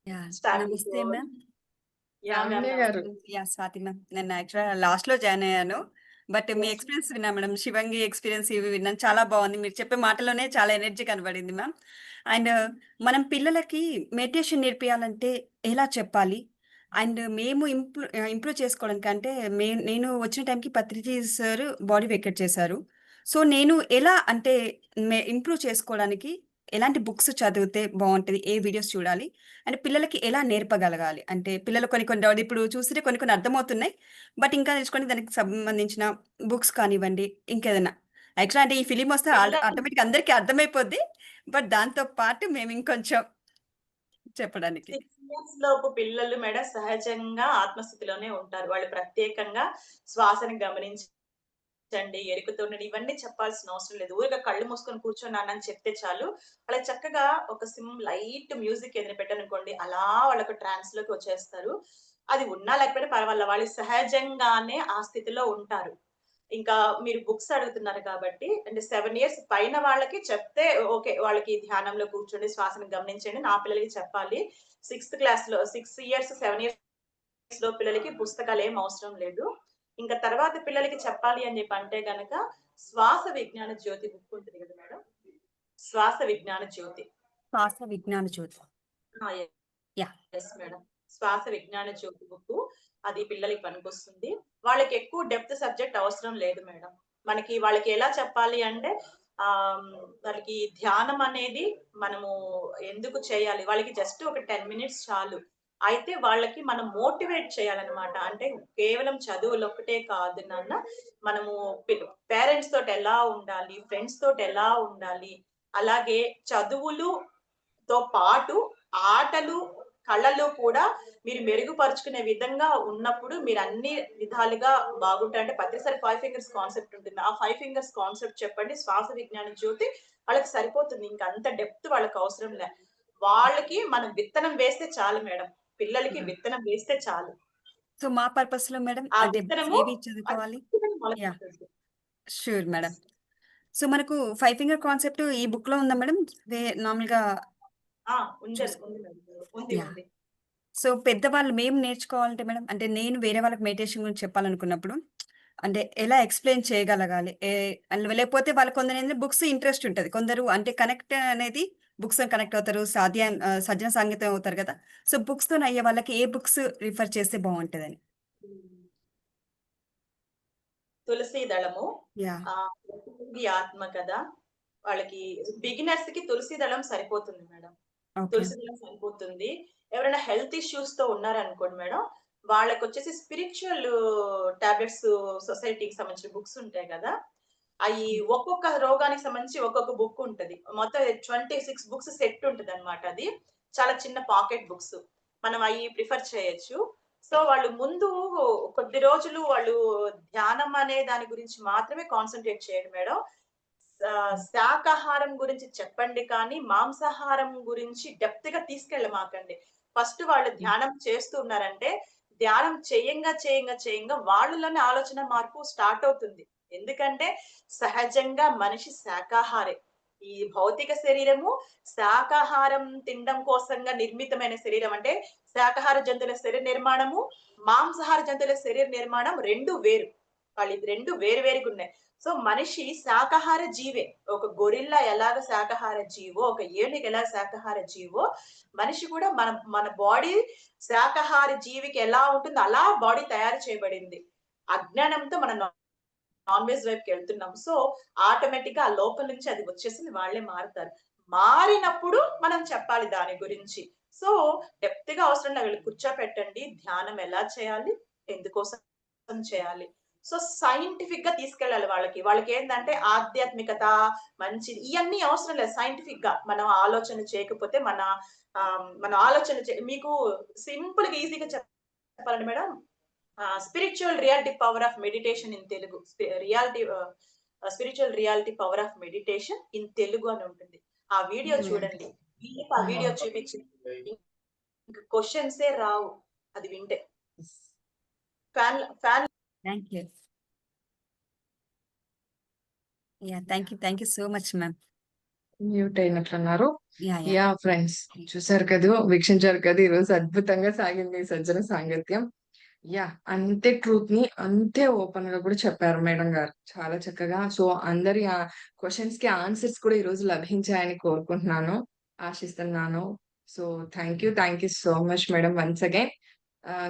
Speaker 5: యాహ్!
Speaker 2: స్టార్టింగ్
Speaker 5: నమస్తే మ్యామ్.
Speaker 2: యాహ్! మ్యామ్
Speaker 1: లావణ్య
Speaker 2: నమస్తే.
Speaker 1: గారు.
Speaker 5: యాహ్! స్వాతి మ్యామ్. నేను యాక్చువల్‌గా లాస్ట్‌లో జాయిన్ అయ్యాను. But me
Speaker 2: yes.
Speaker 5: ఎక్స్‌పీరియన్స్ విన్నా మేడం. శివంగి ఎక్స్‌పీరియన్స్ ఇవి విన్నాను. చాలా బావుంది. మీరు చెప్పే మాటల్లోనే చాలా ఎనర్జీ కనబడింది మ్యామ్. అండ్ మనం పిల్లలకి మెడిటేషన్ నేర్పియాలంటే ఎలా చెప్పాలి? అండ్ మేము ఇంప్రూవ్ చేసుకోవడానికంటే నేను వచ్చిన టైంకి పత్రిజీ సార్ బాడీ వెకేట్ చేశారు. సో, నేను ఎలా అంటే ఇంప్రూవ్ చేసుకోవడానికి ఎలాంటి బుక్స్ చదివితే బావుంటది? ఏ వీడియోస్ చూడాలి? అంటే పిల్లలకి ఎలా నేర్పగలగాలి? అంటే పిల్లలు కొన్ని కొన్ని డౌట్ ఇప్పుడు చూస్తుంటే కొన్ని కొన్ని అర్థమవుతున్నాయి. బట్ ఇంకా తెలుసుకోవడానికి దానికి సంబంధించిన బుక్స్ కానివ్వండి, ఇంకేదైనా. యాక్చువల్‌గా అంటే ఈ ఫిల్మ్ వస్తే
Speaker 2: పిల్లలు
Speaker 5: ఆటోమేటిక్‌గా అందరికీ అర్థమైపోద్ది. బట్ దాంతో పాటు మేము ఇంకొంచెం చెప్పడానికి.
Speaker 2: 6 ఇయర్స్ లోపు పిల్లలు మేడం సహజంగా ఆత్మస్థితిలోనే ఉంటారు. వాళ్ళు ప్రత్యేకంగా శ్వాసని గమనించండి, ఎరుకుతుండండి ఇవన్నీ చెప్పాల్సిన అవసరం లేదు. ఊరికే కళ్ళు మూసుకొని కూర్చొని నాన్న అని చెప్తే చాలు. వాళ్ళకి చక్కగా ఒక లైట్ మ్యూజిక్ ఏదైనా పెట్టారనుకోండి, అలా వాళ్ళొక ట్రాన్స్‌లోకి వచ్చేస్తారు. అది ఉన్నా లేకపోయినా పర్వాలేదు. వాళ్ళు సహజంగానే ఆ స్థితిలో ఉంటారు. ఇంకా మీరు బుక్స్ అడుగుతున్నారు కాబట్టి అంటే 7 ఇయర్స్ పైన వాళ్ళకి చెప్తే ఓకే. వాళ్ళకి ధ్యానంలో కూర్చోండి, శ్వాసను గమనించండి. నా పిల్లలకి చెప్పాలి. 6 ఇయర్స్, 7 ఇయర్స్‌లో పిల్లలకి పుస్తకాలేం అవసరం లేదు. ఇంకా తర్వాత పిల్లలకి చెప్పాలి అని చెప్పి అంటే గనక శ్వాస విజ్ఞాన జ్యోతి బుక్ ఉంటుంది కదా మేడం. శ్వాస విజ్ఞాన జ్యోతి.
Speaker 5: శ్వాస విజ్ఞాన జ్యోతి.
Speaker 2: ఆ!
Speaker 5: యాహ్!
Speaker 2: Yes madam. శ్వాస విజ్ఞాన జ్యోతి బుక్కు. అది పిల్లలకి పనికొస్తుంది. వాళ్ళకి ఎక్కువ డెప్త్ సబ్జెక్ట్ అవసరం లేదు మేడం. వాళ్ళకి ఎలా చెప్పాలి అంటే వాళ్ళకి ధ్యానం అనేది మనము ఎందుకు చేయాలి? వాళ్ళకి జస్ట్ ఒక 10 మినిట్స్ చాలు. అయితే వాళ్ళకి మనం మోటివేట్ చేయాలన్నమాట. అంటే కేవలం చదువులొక్కటే కాదు నాన్న. మనము పేరెంట్స్ తోటి ఎలా ఉండాలి? ఫ్రెండ్స్ తోటి ఎలా ఉండాలి? అలాగే చదువులుతో పాటు ఆటలు, కళలు కూడా మీరు మెరుగుపరుచుకునే విధంగా ఉన్నప్పుడు మీరు అన్ని విధాలుగా బాగుంటారు. అంటే ప్రతిసారి 5 ఫింగర్స్ కాన్సెప్ట్ ఉంటుంది. ఆ 5 ఫింగర్స్ కాన్సెప్ట్ చెప్పండి. శ్వాస విజ్ఞాన జ్యోతి వాళ్ళకి సరిపోతుంది. ఇంక అంత డెప్త్ వాళ్ళకి అవసరం లే. వాళ్ళకి మనం విత్తనం వేస్తే చాలు మేడం. పిల్లలకి విత్తనం వేస్తే చాలు.
Speaker 5: సో, మా పర్పస్‌లో మేడం
Speaker 2: ఆ
Speaker 5: అంటే బుక్స్
Speaker 2: విత్తనము
Speaker 5: ఏవి చదువుకోవాలి? యాహ్!
Speaker 2: మొలకెత్తుతుంది.
Speaker 5: Sure madam. సో, మనకు 5 ఫింగర్ కాన్సెప్ట్ ఈ బుక్‌లో ఉందా మేడం? నార్మల్‌గా
Speaker 2: ఆ! ఉంది
Speaker 5: చూస్
Speaker 2: మేడం. ఉంది.
Speaker 5: యాహ్!
Speaker 2: ఉంది.
Speaker 5: సో, పెద్దవాళ్ళు మేము నేర్చుకోవాలంటే మేడం అంటే నేను వేరే వాళ్ళకి మెడిటేషన్ గురించి చెప్పాలనుకున్నప్పుడు అంటే ఎలా ఎక్స్‌ప్లెయిన్ చేయగలగాలి? లేకపోతే వాళ్ళు కొందరేంటంటే బుక్స్ ఇంట్రెస్ట్ ఉంటది. కొందరు అంటే కనెక్ట్ అనేది బుక్స్‌తోని కనెక్ట్ అవుతారు. సజ్జన సాంగత్యం అవుతారు కదా! సో, బుక్స్‌తోని అయ్యే వాళ్ళకి ఏ బుక్స్ రిఫర్ చేస్తే బావుంటదని?
Speaker 2: తులసీ దళము,
Speaker 5: యాహ్!
Speaker 2: వకయోగి ఆత్మ కథ, వాళ్ళకి బిగినర్స్ కి తులసి దళం సరిపోతుంది మేడం.
Speaker 5: ఓకే.
Speaker 2: తులసి దళం సరిపోతుంది. ఎవరైనా హెల్త్ ఇష్యూస్ తో ఉన్నారనుకోండి మేడం, వాళ్ళకొచ్చేసి స్పిరిచువల్ టాబ్లెట్స్ సొసైటీకి సంబంధించిన బుక్స్ ఉంటాయి కదా! అయి ఒక్కొక్క రోగానికి సంబంధించి ఒక్కొక్క బుక్ ఉంటది. మొత్తం 26 బుక్స్ సెట్ ఉంటదన్నమాట అది. చాలా చిన్న పాకెట్ బుక్స్. మనం అయి ప్రిఫర్ చేయొచ్చు. సో, వాళ్ళు ముందు కొద్ది రోజులు వాళ్ళు ధ్యానం అనే దాని గురించి మాత్రమే కాన్సంట్రేట్ చేయండి మేడం. శాకాహారం గురించి చెప్పండి కానీ, మాంసాహారం గురించి డెప్త్‌గా తీసుకెళ్ళమాకండి. ఫస్ట్ వాళ్ళు ధ్యానం చేస్తూ ఉన్నారంటే, ధ్యానం చేయంగా వాళ్ళలోనే ఆలోచన మార్పు స్టార్ట్ అవుతుంది. ఎందుకంటే, సహజంగా మనిషి శాకాహారే. ఈ భౌతిక శరీరము శాకాహారం తినడం కోసంగా నిర్మితమైన శరీరం. అంటే, శాకాహార జంతువుల శరీర నిర్మాణము, మాంసాహార జంతువుల శరీర నిర్మాణం 2 వేరు. వాళ్ళిది 2 వేరు వేరుగున్నాయి. సో, మనిషి శాకాహార జీవే. ఒక గొరిల్లా ఎలాగ శాకాహార జీవో, ఒక ఏనుగు ఎలా శాకాహార జీవో, మనిషి కూడా మన మన బాడీ శాకాహార జీవికి ఎలా ఉంటుందో అలా బాడీ తయారు చేయబడింది. అజ్ఞానంతో మనం నాన్ వెజ్ వైపుకెళ్తున్నాం. సో, ఆటోమేటిక్‌గా ఆ లోపల నుంచి అది వచ్చేసింది. వాళ్ళే మారుతారు. మారినప్పుడు మనం చెప్పాలి దాని గురించి. సో, డెప్త్‌గా అవసరం లేదు. వీళ్ళని కూర్చోపెట్టండి. ధ్యానం ఎలా చేయాలి? ఎందుకోసం చేయాలి? సో, సైంటిఫిక్‌గా తీసుకెళ్ళాలి వాళ్ళకి. వాళ్ళకేందంటే ఆధ్యాత్మికత, మంచిది ఇయన్నీ అవసరం లేదు సైంటిఫిక్‌గా. మనం ఆలోచన చేయకపోతే మన ఆలోచన మీకు సింపుల్‌గా, ఈజీగా చెప్పాలండి madam. Spiritual reality power of meditation in Telugu. Spiritual reality power of meditation in Telugu అని ఉంటుంది. ఆ వీడియో చూడండి. మీకు ఆ వీడియో చూపించి ఇంక క్వెషన్సే రావు అది వింటే. Fan fan
Speaker 5: thank you. Thank you so much ma'am.
Speaker 1: Mute అయినట్లున్నారు.
Speaker 5: యాహ్!
Speaker 1: ఫ్రెండ్స్ చూసారు కదూ, వీక్షించారు కదా! ఈరోజు అద్భుతంగా సాగింది ఈ సజ్జన సాంగత్యం. అంతే ట్రూత్ ని అంతే ఓపెన్ గా కూడా చెప్పారు మేడం గారు. చాలా చక్కగా. సో, అందరి క్వెషన్స్ కి ఆన్సర్స్ కూడా ఈరోజు లభించాయని కోరుకుంటున్నాను, ఆశిస్తున్నాను. So, thank you so much madam once again.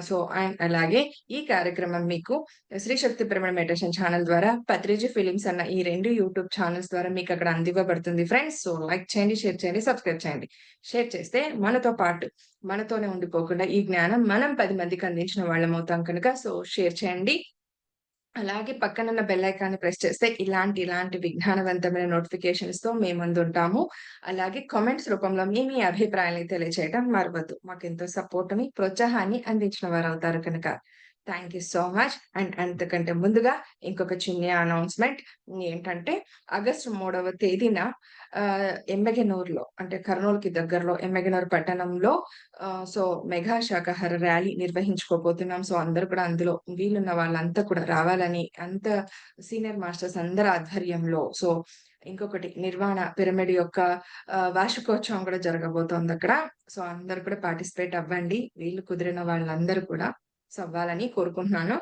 Speaker 1: So, and అలాగే ఈ కార్యక్రమం మీకు శ్రీ శక్తి పిరమిడ్ మెడిటేషన్ ఛానల్ ద్వారా, పత్రిజీ ఫిలిమ్స్ అన్న ఈ 2 యూట్యూబ్ ఛానల్స్ ద్వారా మీకు అక్కడ అందివ్వబడుతుంది ఫ్రెండ్స్. సో, లైక్ చేయండి, షేర్ చేయండి, సబ్స్క్రైబ్ చేయండి. షేర్ చేస్తే మనతో పాటు మనతోనే ఉండిపోకుండా ఈ జ్ఞానం మనం 10 మందికి అందించిన వాళ్ళమవుతాం కనుక సో, షేర్ చేయండి. అలాగే పక్కనున్న బెల్ ఐకాన్‌ని ప్రెస్ చేస్తే ఇలాంటి విజ్ఞానవంతమైన నోటిఫికేషన్స్‌తో మీ ముందుంటాము. అలాగే కామెంట్స్ రూపంలో మీ అభిప్రాయాల్ని తెలియజేయడం మరవద్దు. మాకెంతో సపోర్ట్‌ని, ప్రోత్సాహాన్ని అందించిన వారవుతారు కనుక. Thank you so much. And అంతకంటే ముందుగా ఇంకొక చిన్న అనౌన్స్‌మెంట్ ఏంటంటే ఆగస్టు 3వ తేదీన ఎమ్మిగనూరులో, అంటే కర్నూలుకి దగ్గరలో ఎమ్మిగనూరు పట్టణంలో సో, మెగా శాకాహార ర్యాలీ నిర్వహించుకోబోతున్నాం. సో, అందరూ కూడా అందులో వీలున్న వాళ్ళంతా కూడా రావాలని, సీనియర్ మాస్టర్స్ అందరి ఆధ్వర్యంలో. సో, ఇంకొకటి నిర్వాణ పిరమిడ్ యొక్క వార్షికోత్సవం కూడా జరగబోతోందక్కడ. సో, అందరూ కూడా పార్టిసిపేట్ అవ్వండి. వీలు కుదిరిన వాళ్ళందరూ కూడా సో, అవ్వాలని కోరుకుంటున్నాను.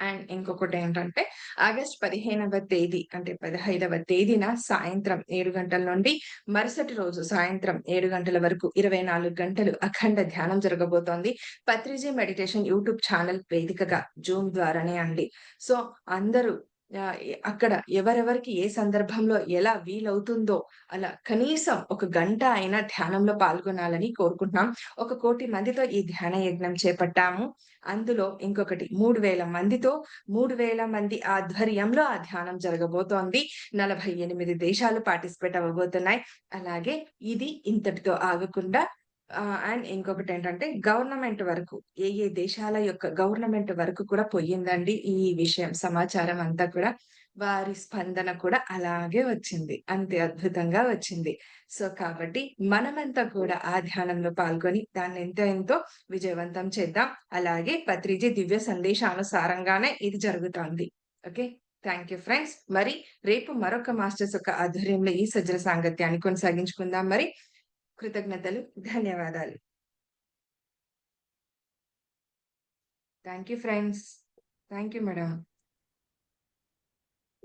Speaker 1: అండ్ ఇంకొకటేంటంటే ఆగస్ట్ 15వ తేదీ అంటే 15వ తేదీన సాయంత్రం 7 గంటల నుండి మరుసటి రోజు సాయంత్రం 7 గంటల వరకు 24 గంటలు అఖండ ధ్యానం జరగబోతోంది. పత్రిజీ మెడిటేషన్ యూట్యూబ్ ఛానల్ వేదికగా జూమ్ ద్వారానే అండి. సో, అందరూ అక్కడ ఎవరెవరికి ఏ సందర్భంలో ఎలా వీలవుతుందో అలా కనీసం ఒక గంట అయినా ధ్యానంలో పాల్గొనాలని కోరుకుంటున్నాం. 1,00,00,000 మందితో ఈ ధ్యాన యజ్ఞం చేపట్టాము. అందులో ఇంకొకటి 3,000 మందితో 3,000 మంది ఆధ్వర్యంలో ఆ ధ్యానం జరగబోతోంది. 48 దేశాలు పార్టిసిపేట్ అవ్వబోతున్నాయి. అలాగే ఇది ఇంతటితో ఆగకుండా అండ్ ఇంకొకటేంటంటే గవర్నమెంట్ వరకు ఏ దేశాల యొక్క గవర్నమెంట్ వరకు కూడా పోయిందండి ఈ విషయం, సమాచారం అంతా కూడా. వారి స్పందన కూడా అలాగే వచ్చింది. అంతే అద్భుతంగా వచ్చింది. సో, కాబట్టి మనమంతా కూడా ఆ ధ్యానంలో పాల్గొని దాన్ని ఎంతో విజయవంతం చేద్దాం. అలాగే పత్రిజీ దివ్య సందేశానుసారంగానే ఇది జరుగుతోంది. ఓకే. Thank you friends. మరి రేపు మరొక మాస్టర్స్ యొక్క ఆధ్వర్యంలో ఈ సజ్జన సాంగత్యాన్ని కొనసాగించుకుందాం మరి. కృతజ్ఞతలు. ధన్యవాదాలు. Thank you friends. Thank you madam.